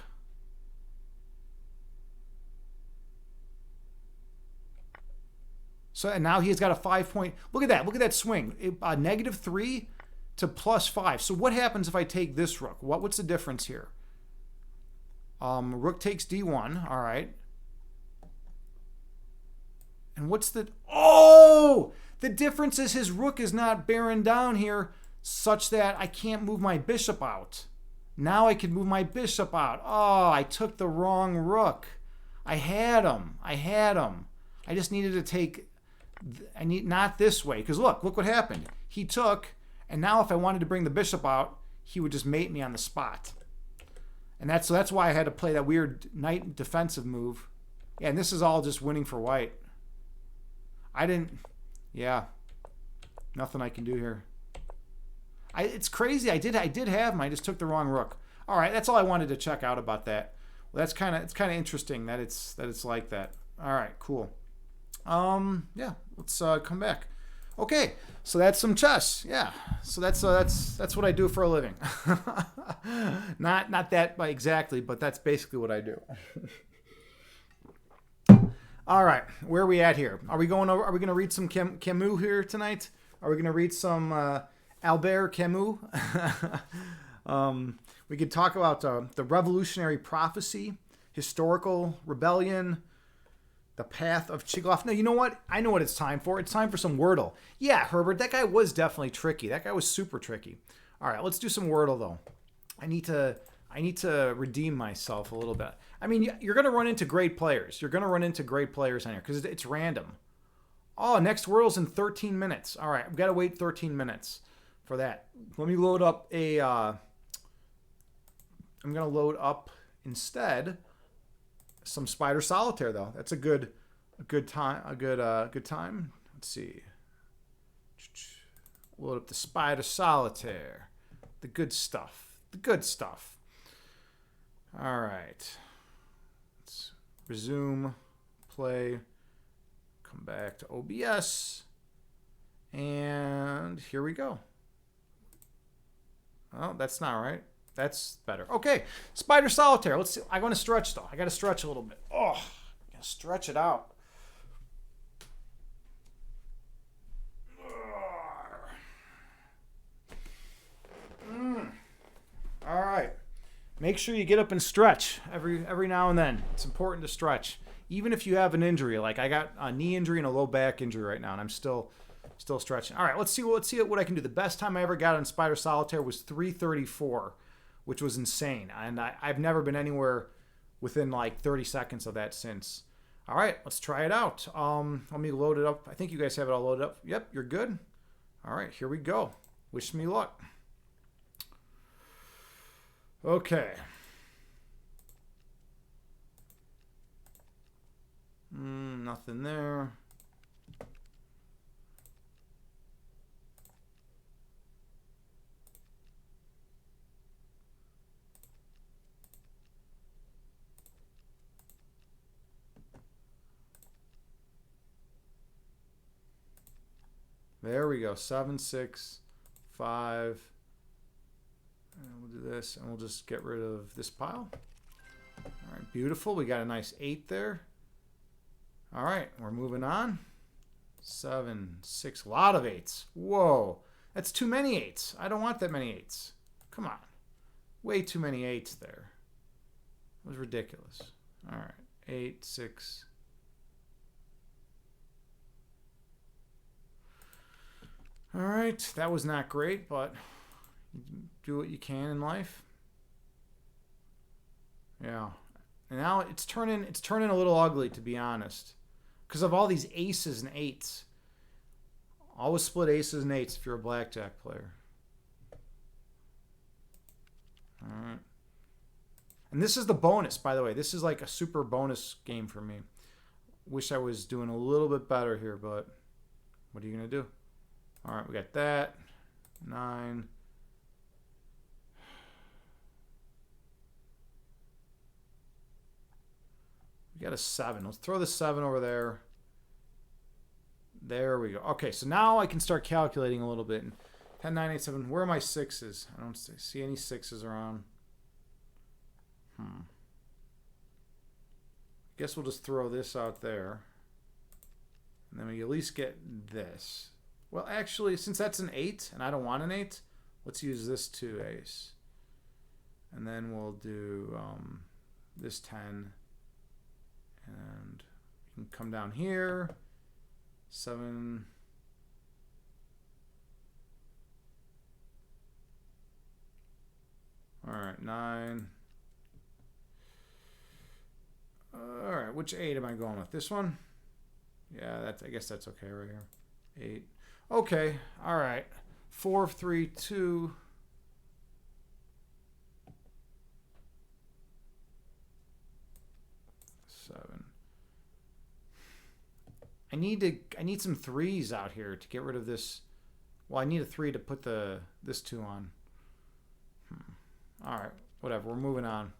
So and now he's got a 5 point. Look at that. Look at that swing. -3 to +5. So what happens if I take this rook? What's the difference here? Rook takes d1. All right. And what's the... Oh! The difference is his rook is not bearing down here such that I can't move my bishop out. Now I can move my bishop out. Oh, I took the wrong rook. I had him. I just needed to take... not this way, because look what happened. He took, and now if I wanted to bring the bishop out, he would just mate me on the spot. And that's why I had to play that weird knight defensive move. Yeah, and this is all just winning for white. Nothing I can do here. It's crazy. I did have him. I just took the wrong rook. All right, that's all I wanted to check out about that. Well, it's kind of interesting that it's like that. All right, cool. Yeah, let's come back. Okay, so that's some chess. Yeah, so that's what I do for a living. not that exactly, but that's basically what I do. All right, where are we at here? Are we going to read some Camus here tonight? Are we going to read some Albert Camus? We could talk about the revolutionary prophecy, historical rebellion, the path of Chigloff. No, you know what? I know what it's time for. It's time for some Wordle. Yeah, Herbert, that guy was definitely tricky. That guy was super tricky. All right, let's do some Wordle though. I need to I need to redeem myself a little bit. I mean, you're going to run into great players. You're going to run into great players on here because it's random. Oh, next World's in 13 minutes. All right, I've got to wait 13 minutes for that. Let me load up a... I'm going to load up instead some Spider Solitaire, though. That's a good time. Good time. Let's see. Load up the Spider Solitaire. The good stuff. The good stuff. All right. Let's resume, play, come back to OBS, and here we go. Oh, that's not right. That's better. Okay, Spider Solitaire. Let's see. I want to stretch, though. I got to stretch a little bit. Oh, I got to stretch it out. All right. Make sure you get up and stretch every now and then. It's important to stretch, even if you have an injury. Like I got a knee injury and a low back injury right now, and I'm still stretching. All right, let's see what I can do. The best time I ever got on Spider Solitaire was 3:34, which was insane, and I've never been anywhere within like 30 seconds of that since. All right, let's try it out. Let me load it up. I think you guys have it all loaded up. Yep, you're good. All right, here we go. Wish me luck. Okay. Nothing there. There we go. 7, 6, 5. And we'll do this, and we'll just get rid of this pile. All right, beautiful. We got a nice 8 there. All right, we're moving on. 7, 6, a lot of 8s. Whoa, that's too many 8s. I don't want that many 8s. Come on. Way too many 8s there. It was ridiculous. All right, 8, 6. All right, that was not great, but do what you can in life. Yeah. And now it's turning a little ugly, to be honest, because of all these aces and 8s. Always split aces and 8s if you're a blackjack player. All right. And this is the bonus, by the way. This is like a super bonus game for me. Wish I was doing a little bit better here, but what are you going to do? All right, we got that. 9. We got a 7. Let's throw the 7 over there. There we go. Okay, so now I can start calculating a little bit. 10, 9, 8, 7. Where are my 6s? I don't see any 6s around. Guess we'll just throw this out there. And then we at least get this. Well, actually, since that's an 8, and I don't want an 8, let's use this 2 ace. And then we'll do this 10. And we can come down here. 7. All right, 9. All right, which 8 am I going with? This one? Yeah, I guess that's okay right here. 8. Okay, all right. 4, 3, 2. I need some 3s out here to get rid of this. Well, I need a 3 to put this 2 on. All right, whatever. We're moving on.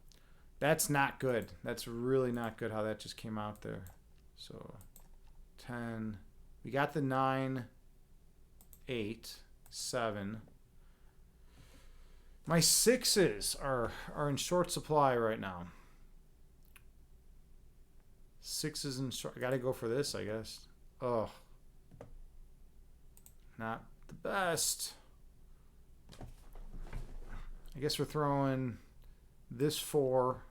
That's not good. That's really not good how that just came out there. So 10. We got the 9, 8, 7. My 6s are in short supply right now. 6s in short. I gotta go for this, I guess. Oh, not the best. I guess we're throwing this 4.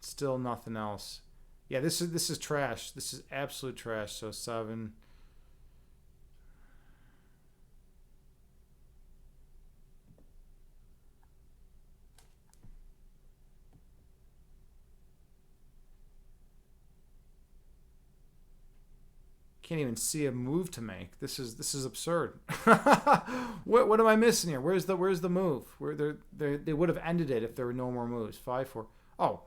Still nothing else. Yeah, this is trash. This is absolute trash. So 7. Can't even see a move to make. This is absurd. What am I missing here? Where's the move? Where they would have ended it if there were no more moves. 5-4. Oh,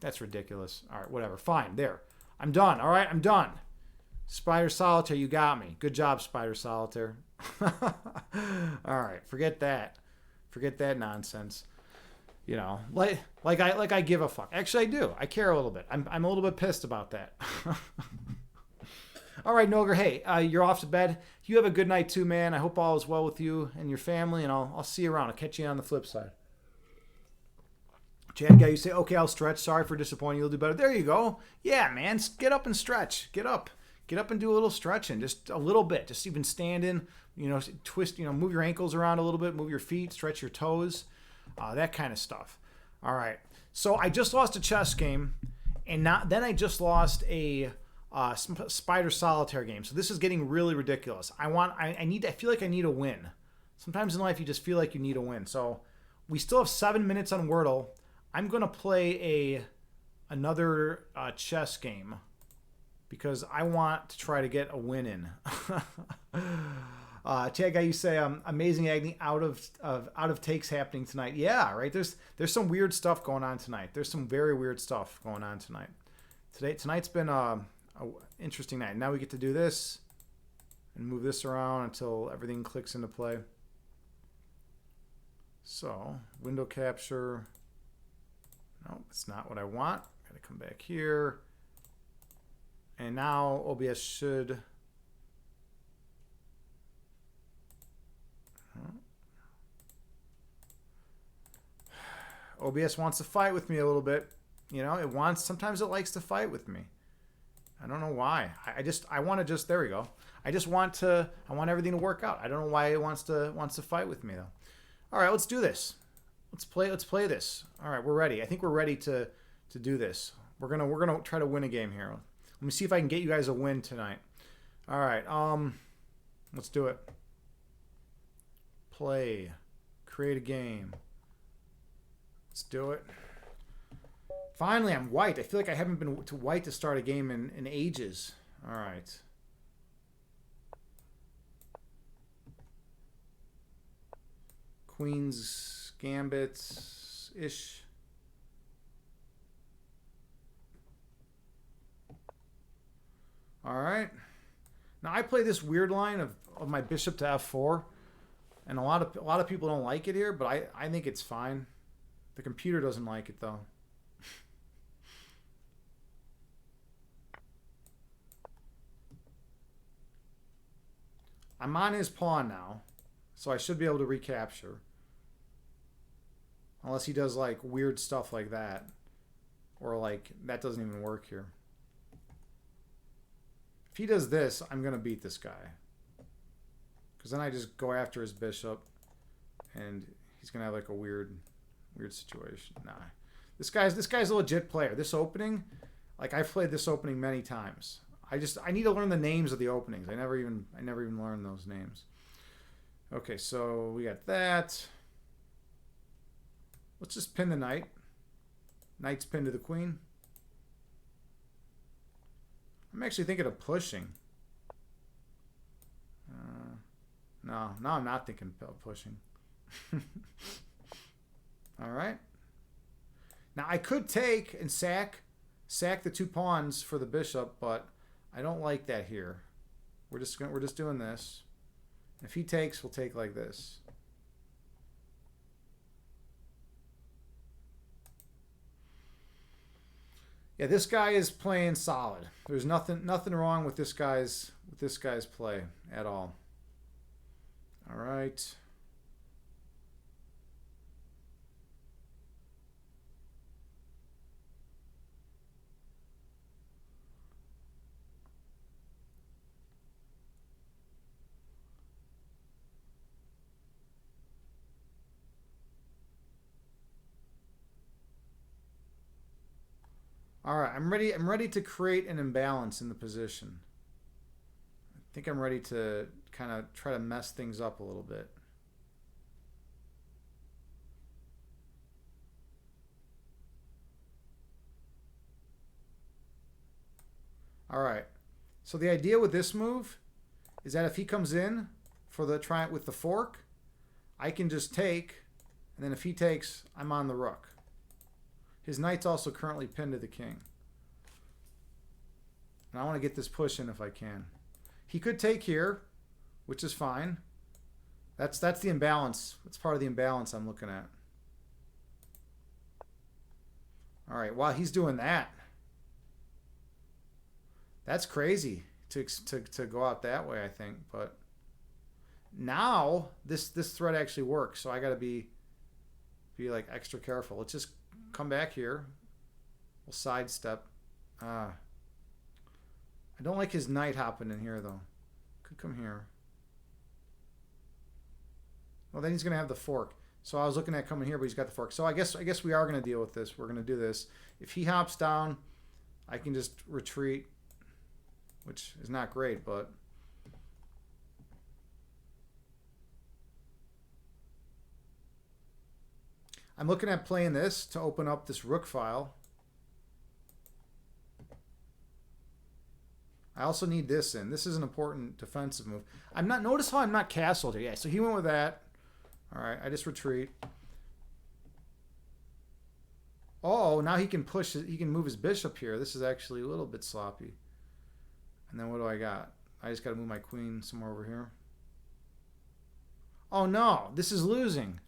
that's ridiculous. All right, whatever. Fine. There. I'm done. All right, I'm done. Spider Solitaire, you got me. Good job, Spider Solitaire. All right, forget that. Forget that nonsense. You know, like I give a fuck. Actually, I do. I care a little bit. I'm a little bit pissed about that. All right, Noger. Hey, you're off to bed. You have a good night too, man. I hope all is well with you and your family, and I'll see you around. I'll catch you on the flip side. Chad guy, you say, okay, I'll stretch. Sorry for disappointing. You'll do better. There you go. Yeah, man. Get up and stretch. Get up. Get up and do a little stretching. Just a little bit. Just even standing, twist, move your ankles around a little bit. Move your feet. Stretch your toes. That kind of stuff. All right. So I just lost a chess game. And then I just lost a Spider Solitaire game. So this is getting really ridiculous. I feel like I need a win. Sometimes in life you just feel like you need a win. So we still have 7 minutes on Wordle. I'm gonna play another chess game because I want to try to get a win in. Chad guy, you say amazing Agni out of takes happening tonight. Yeah, right. There's some weird stuff going on tonight. There's some very weird stuff going on tonight. Tonight's been a interesting night. Now we get to do this and move this around until everything clicks into play. So window capture. No, it's not what I want. Gotta come back here. And now OBS should. OBS wants to fight with me a little bit. Sometimes it likes to fight with me. I don't know why. I want to just, there we go. I want everything to work out. I don't know why it wants to fight with me though. All right, let's do this. Let's play this. All right, we're ready. I think we're ready to do this. We're gonna try to win a game here. Let me see if I can get you guys a win tonight. All right, let's do it. Play, create a game. Let's do it. Finally, I'm white. I feel like I haven't been to white to start a game in ages. All right. Queen's Gambit-ish. All right. Now I play this weird line of my bishop to f4, and a lot of people don't like it here, but I think it's fine. The computer doesn't like it though. I'm on his pawn now, so I should be able to recapture. Unless he does like weird stuff like that. Or like, that doesn't even work here. If he does this, I'm going to beat this guy. Because then I just go after his bishop. And he's going to have like a weird situation. Nah. This guy's a legit player. This opening, like I've played this opening many times. I need to learn the names of the openings. I never even learned those names. Okay, so we got that. Let's just pin the knight. Knight's pinned to the queen. I'm actually thinking of pushing. No, I'm not thinking of pushing. All right. Now I could take and sack the 2 pawns for the bishop, but I don't like that here. We're just doing this. If he takes, we'll take like this. Yeah, this guy is playing solid. There's nothing wrong with this guy's play at all. All right. All right, I'm ready to create an imbalance in the position. I think I'm ready to kind of try to mess things up a little bit. All right. So the idea with this move is that if he comes in for the try with the fork, I can just take, and then if he takes, I'm on the rook. His knight's also currently pinned to the king. And I want to get this push in if I can. He could take here, which is fine. That's the imbalance. That's part of the imbalance I'm looking at. All right, while he's doing that, that's crazy to go out that way, I think. But now this threat actually works, so I got to be like extra careful. Let's just come back here. We'll sidestep. I don't like his knight hopping in here though. Could come here. Well, then he's gonna have the fork. So I was looking at coming here, but he's got the fork. So I guess we are gonna deal with this. We're gonna do this. If he hops down, I can just retreat, which is not great, but I'm looking at playing this to open up this rook file. I also need this in. This is an important defensive move. Notice how I'm not castled here. Yeah, so he went with that. All right, I just retreat. Oh, now he can push. He can move his bishop here. This is actually a little bit sloppy. And then what do I got? I just got to move my queen somewhere over here. Oh no, this is losing.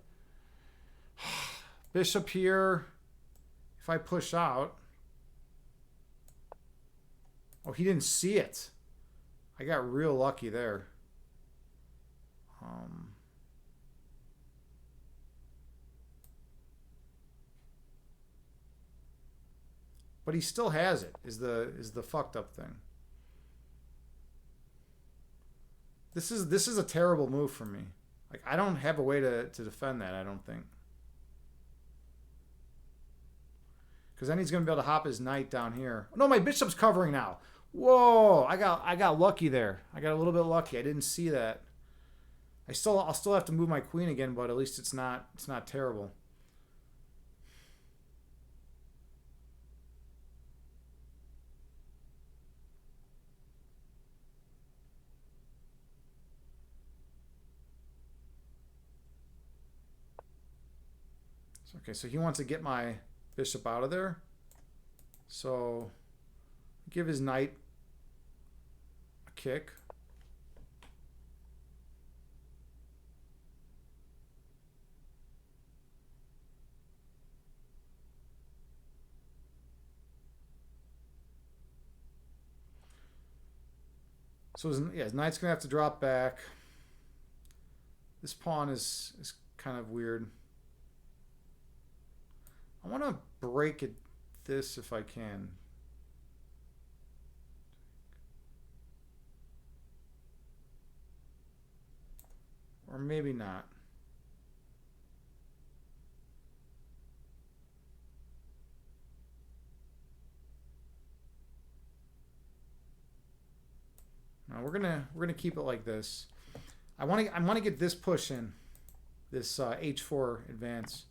Bishop here. If I push out. Oh, he didn't see it. I got real lucky there. But he still has it, is the fucked up thing. This is a terrible move for me. Like, I don't have a way to defend that, I don't think. Because then he's going to be able to hop his knight down here. No, my bishop's covering now. Whoa, I got lucky there. I got a little bit lucky. I didn't see that. I'll still have to move my queen again, but at least it's not terrible. Okay, so he wants to get my bishop out of there. So give his knight a kick. So his knight's gonna have to drop back. This pawn is kind of weird. I want to break this if I can. Or maybe not. No, we're gonna keep it like this. I want to get this push in, this h4 advance.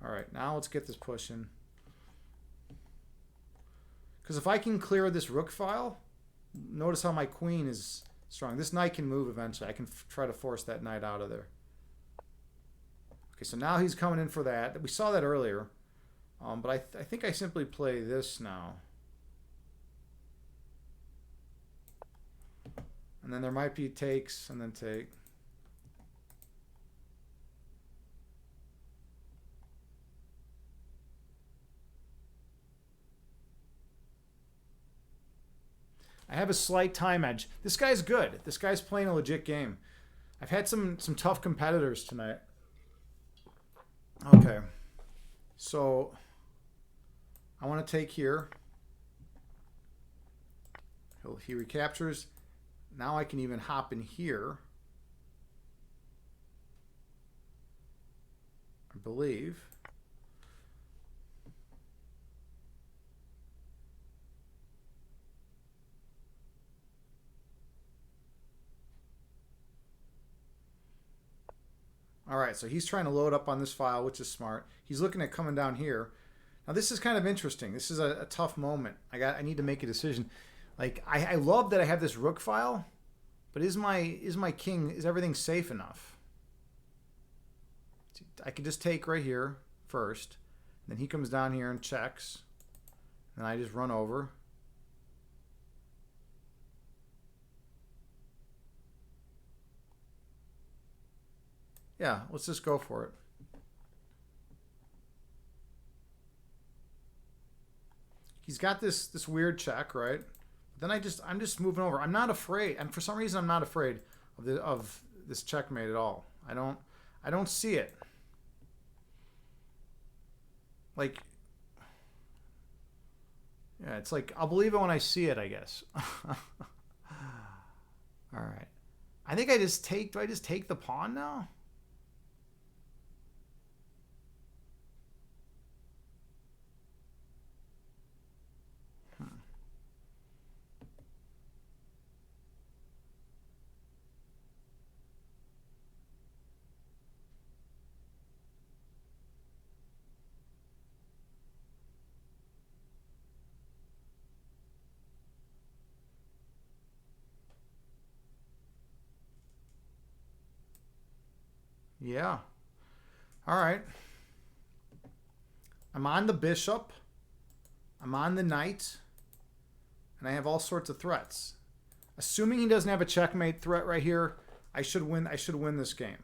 All right, now let's get this pushing. Because if I can clear this rook file, notice how my queen is strong. This knight can move eventually. I can try to force that knight out of there. Okay, so now he's coming in for that. We saw that earlier. But I think I simply play this now. And then there might be takes and then take. I have a slight time edge. This guy's good. This guy's playing a legit game. I've had some tough competitors tonight. Okay. So I want to take here. He recaptures. Now I can even hop in here. I believe. All right, so he's trying to load up on this file, which is smart. He's looking at coming down here. Now this is kind of interesting. This is a tough moment. I need to make a decision. Like I love that I have this rook file, but is my king, is everything safe enough? I could just take right here first. Then he comes down here and checks. And I just run over. Yeah, let's just go for it. He's got this weird check, right? Then I'm just moving over. I'm not afraid, and for some reason I'm not afraid of this checkmate at all. I don't see it. Like, yeah, it's like I'll believe it when I see it, I guess. All right. I think I just take. Do I just take the pawn now? Yeah. All right. I'm on the bishop. I'm on the knight. And I have all sorts of threats. Assuming he doesn't have a checkmate threat right here, I should win this game.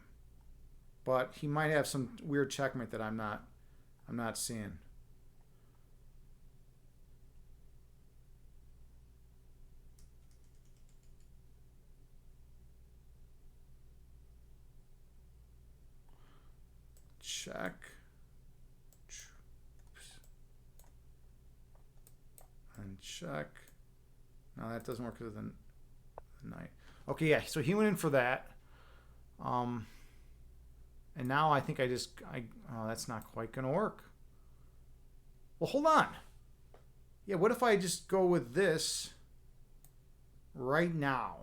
But he might have some weird checkmate that I'm not seeing. Check. And check. No, that doesn't work because of the knight. Okay, yeah, so he went in for that. And now I think oh, that's not quite going to work. Well, hold on. Yeah, what if I just go with this right now?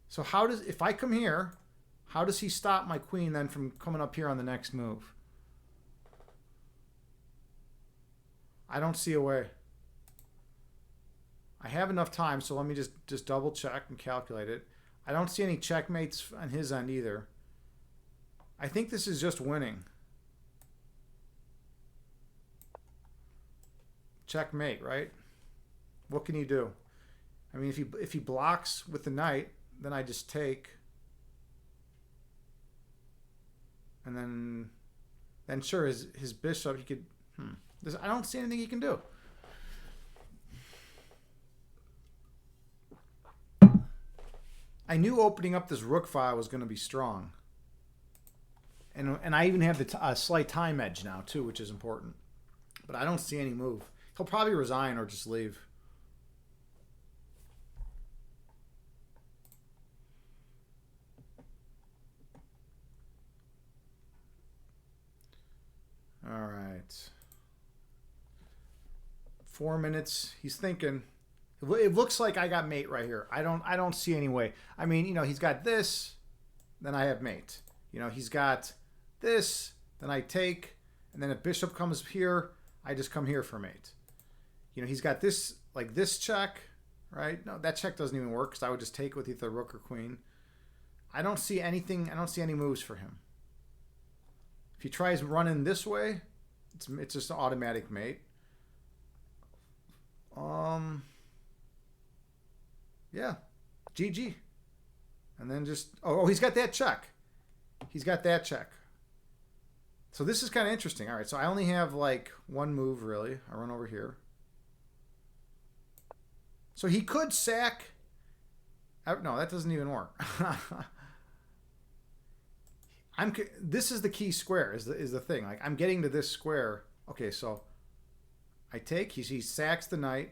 So if I come here, how does he stop my queen then from coming up here on the next move? I don't see a way. I have enough time, so let me just double check and calculate it. I don't see any checkmates on his end either. I think this is just winning. Checkmate, right? What can you do? I mean, if he blocks with the knight, then I just take. And then sure, his bishop, he could... I don't see anything he can do. I knew opening up this rook file was going to be strong. And I even have the slight time edge now, too, which is important. But I don't see any move. He'll probably resign or just leave. All right. 4 minutes. He's thinking. It looks like I got mate right here. I don't see any way. I mean, he's got this, then I have mate. He's got this, then I take, and then if bishop comes here, I just come here for mate. He's got this, like this check, right? No, that check doesn't even work because I would just take with either rook or queen. I don't see anything. I don't see any moves for him. If he tries running this way, it's just an automatic mate. Yeah, GG. And then just he's got that check. He's got that check. So this is kind of interesting. All right, so I only have like one move really. I run over here. So he could sack. No, that doesn't even work. This is the key square. Is the thing. Like I'm getting to this square. Okay, so I take. He sacks the knight.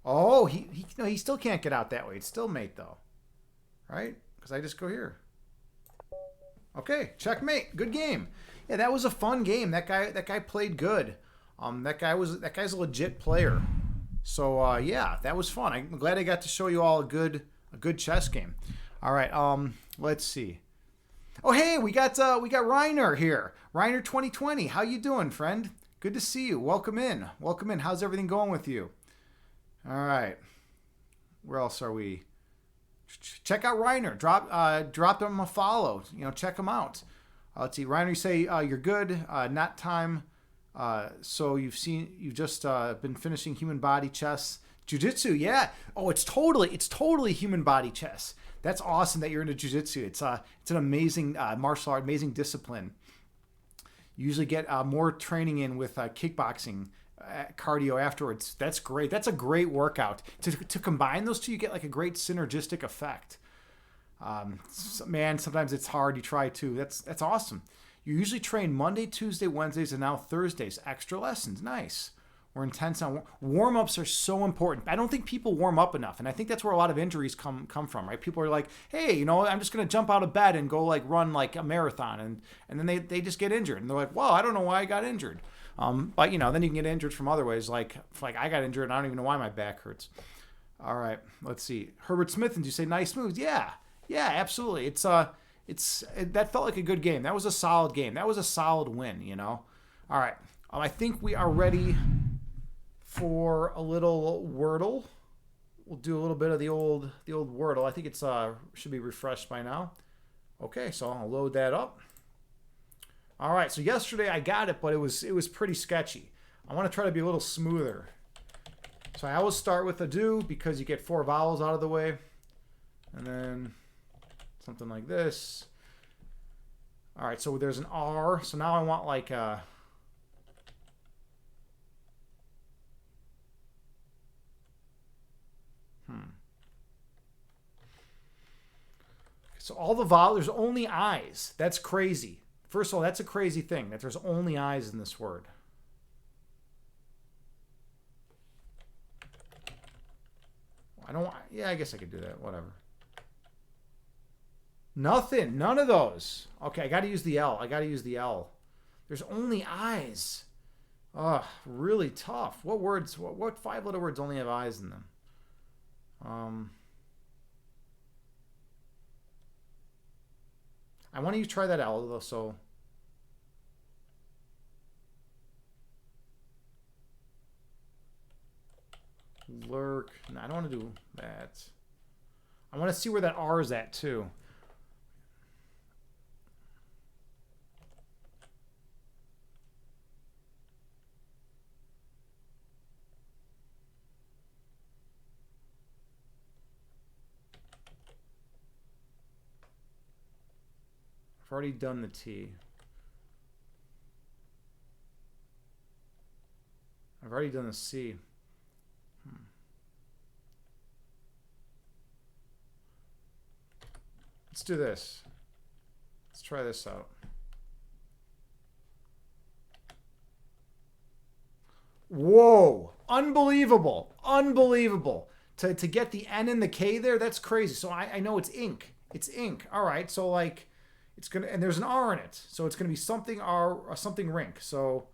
Oh, he still can't get out that way. It's still mate though, right? Because I just go here. Okay, checkmate. Good game. Yeah, that was a fun game. That guy played good. That guy's a legit player. So yeah, that was fun. I'm glad I got to show you all a good chess game. All right. Let's see. Oh hey, we got Reiner here. Reiner 2020. How you doing, friend? Good to see you. Welcome in. Welcome in. How's everything going with you? All right. Where else are we? Check out Reiner. Drop them a follow. Check them out. Let's see. Reiner, you say you're good. Not time. So you've just been finishing human body chess, jiu-jitsu. Yeah. Oh, it's totally human body chess. That's awesome that you're into jiu-jitsu. It's an amazing martial art, amazing discipline. You usually get more training in with kickboxing, cardio afterwards. That's great. That's a great workout. To combine those two, you get like a great synergistic effect. Man, sometimes it's hard. You try to. That's awesome. You usually train Monday, Tuesday, Wednesdays, and now Thursdays. Extra lessons. Nice. We're intense on warm-ups are so important. I don't think people warm up enough, and I think that's where a lot of injuries come from, right? People are like, hey, I'm just going to jump out of bed and go like run like a marathon, and then they just get injured, and they're like, well, I don't know why I got injured. But then you can get injured from other ways, like I got injured and I don't even know why my back hurts. All right, let's see. Herbert Smith, did you say nice moves? Yeah, absolutely. That felt like a good game. That was a solid game. That was a solid win. All right, I think we are ready for a little Wordle. We'll do a little bit of the old Wordle. I think it's should be refreshed by now. Okay, so I'll load that up. All right, so yesterday I got it, but it was pretty sketchy. I want to try to be a little smoother. So I always start with a do because you get 4 vowels out of the way. And then something like this. All right, so there's an R. So now I want like a... So all the vowels, there's only I's. That's crazy. First of all, that's a crazy thing, that there's only I's in this word. I guess I could do that, whatever. Nothing, none of those. Okay, I gotta use the L. There's only I's. Ugh, really tough. What 5-letter words only have I's in them? I want you to try that L though, so. Lurk. No, I don't want to do that. I want to see where that R is at too. I've already done the T. I've already done the C. Let's do this. Let's try this out. Whoa! Unbelievable! Unbelievable! To get the N and the K there, that's crazy. So I know it's ink. It's ink. All right. So like, it's gonna, and there's an R in it, so it's gonna be something R or something rink. So,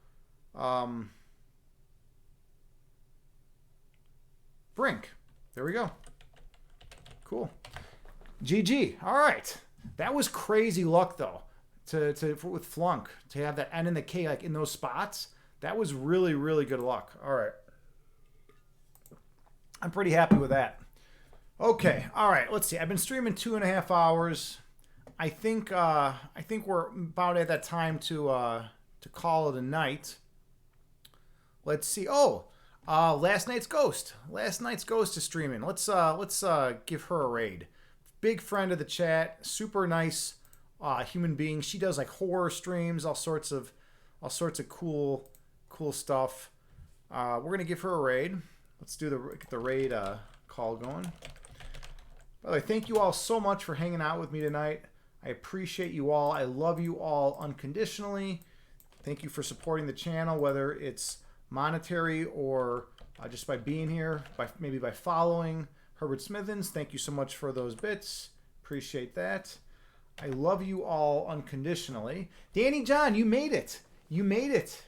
brink. There we go. Cool. GG. All right. That was crazy luck though. With flunk to have that N and the K like in those spots. That was really, really good luck. All right. I'm pretty happy with that. Okay. All right. Let's see. I've been streaming 2.5 hours. I think we're about at that time to call it a night. Let's see. Oh, last night's ghost. Last night's ghost is streaming. Let's give her a raid. Big friend of the chat. Super nice human being. She does like horror streams, all sorts of cool stuff. We're gonna give her a raid. Let's do get the raid call going. By the way, thank you all so much for hanging out with me tonight. I appreciate you all. I love you all unconditionally. Thank you for supporting the channel, whether it's monetary or just by being here, maybe by following. Herbert Smithens, thank you so much for those bits. Appreciate that. I love you all unconditionally. Danny John, you made it. You made it.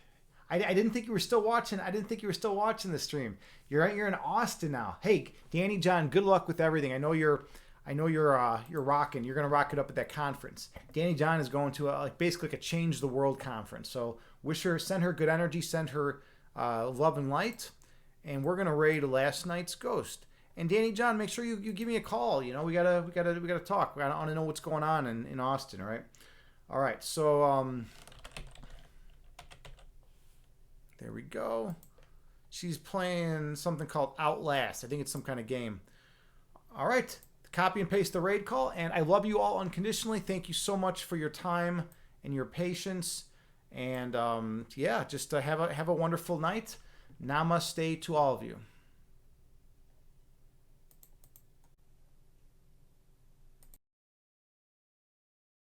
I didn't think you were still watching. I didn't think you were still watching the stream. You're in Austin now. Hey, Danny John, good luck with everything. I know you're I know you're rocking. You're gonna rock it up at that conference. Danny John is going to basically like a change the world conference. So send her good energy, send her love and light, and we're gonna raid last night's ghost. And Danny John, make sure you give me a call. You know, we gotta talk. I want to know what's going on in Austin. All right. So there we go. She's playing something called Outlast. I think it's some kind of game. All right. Copy and paste the raid call. And I love you all unconditionally. Thank you so much for your time and your patience. And yeah, just have a wonderful night. Namaste to all of you.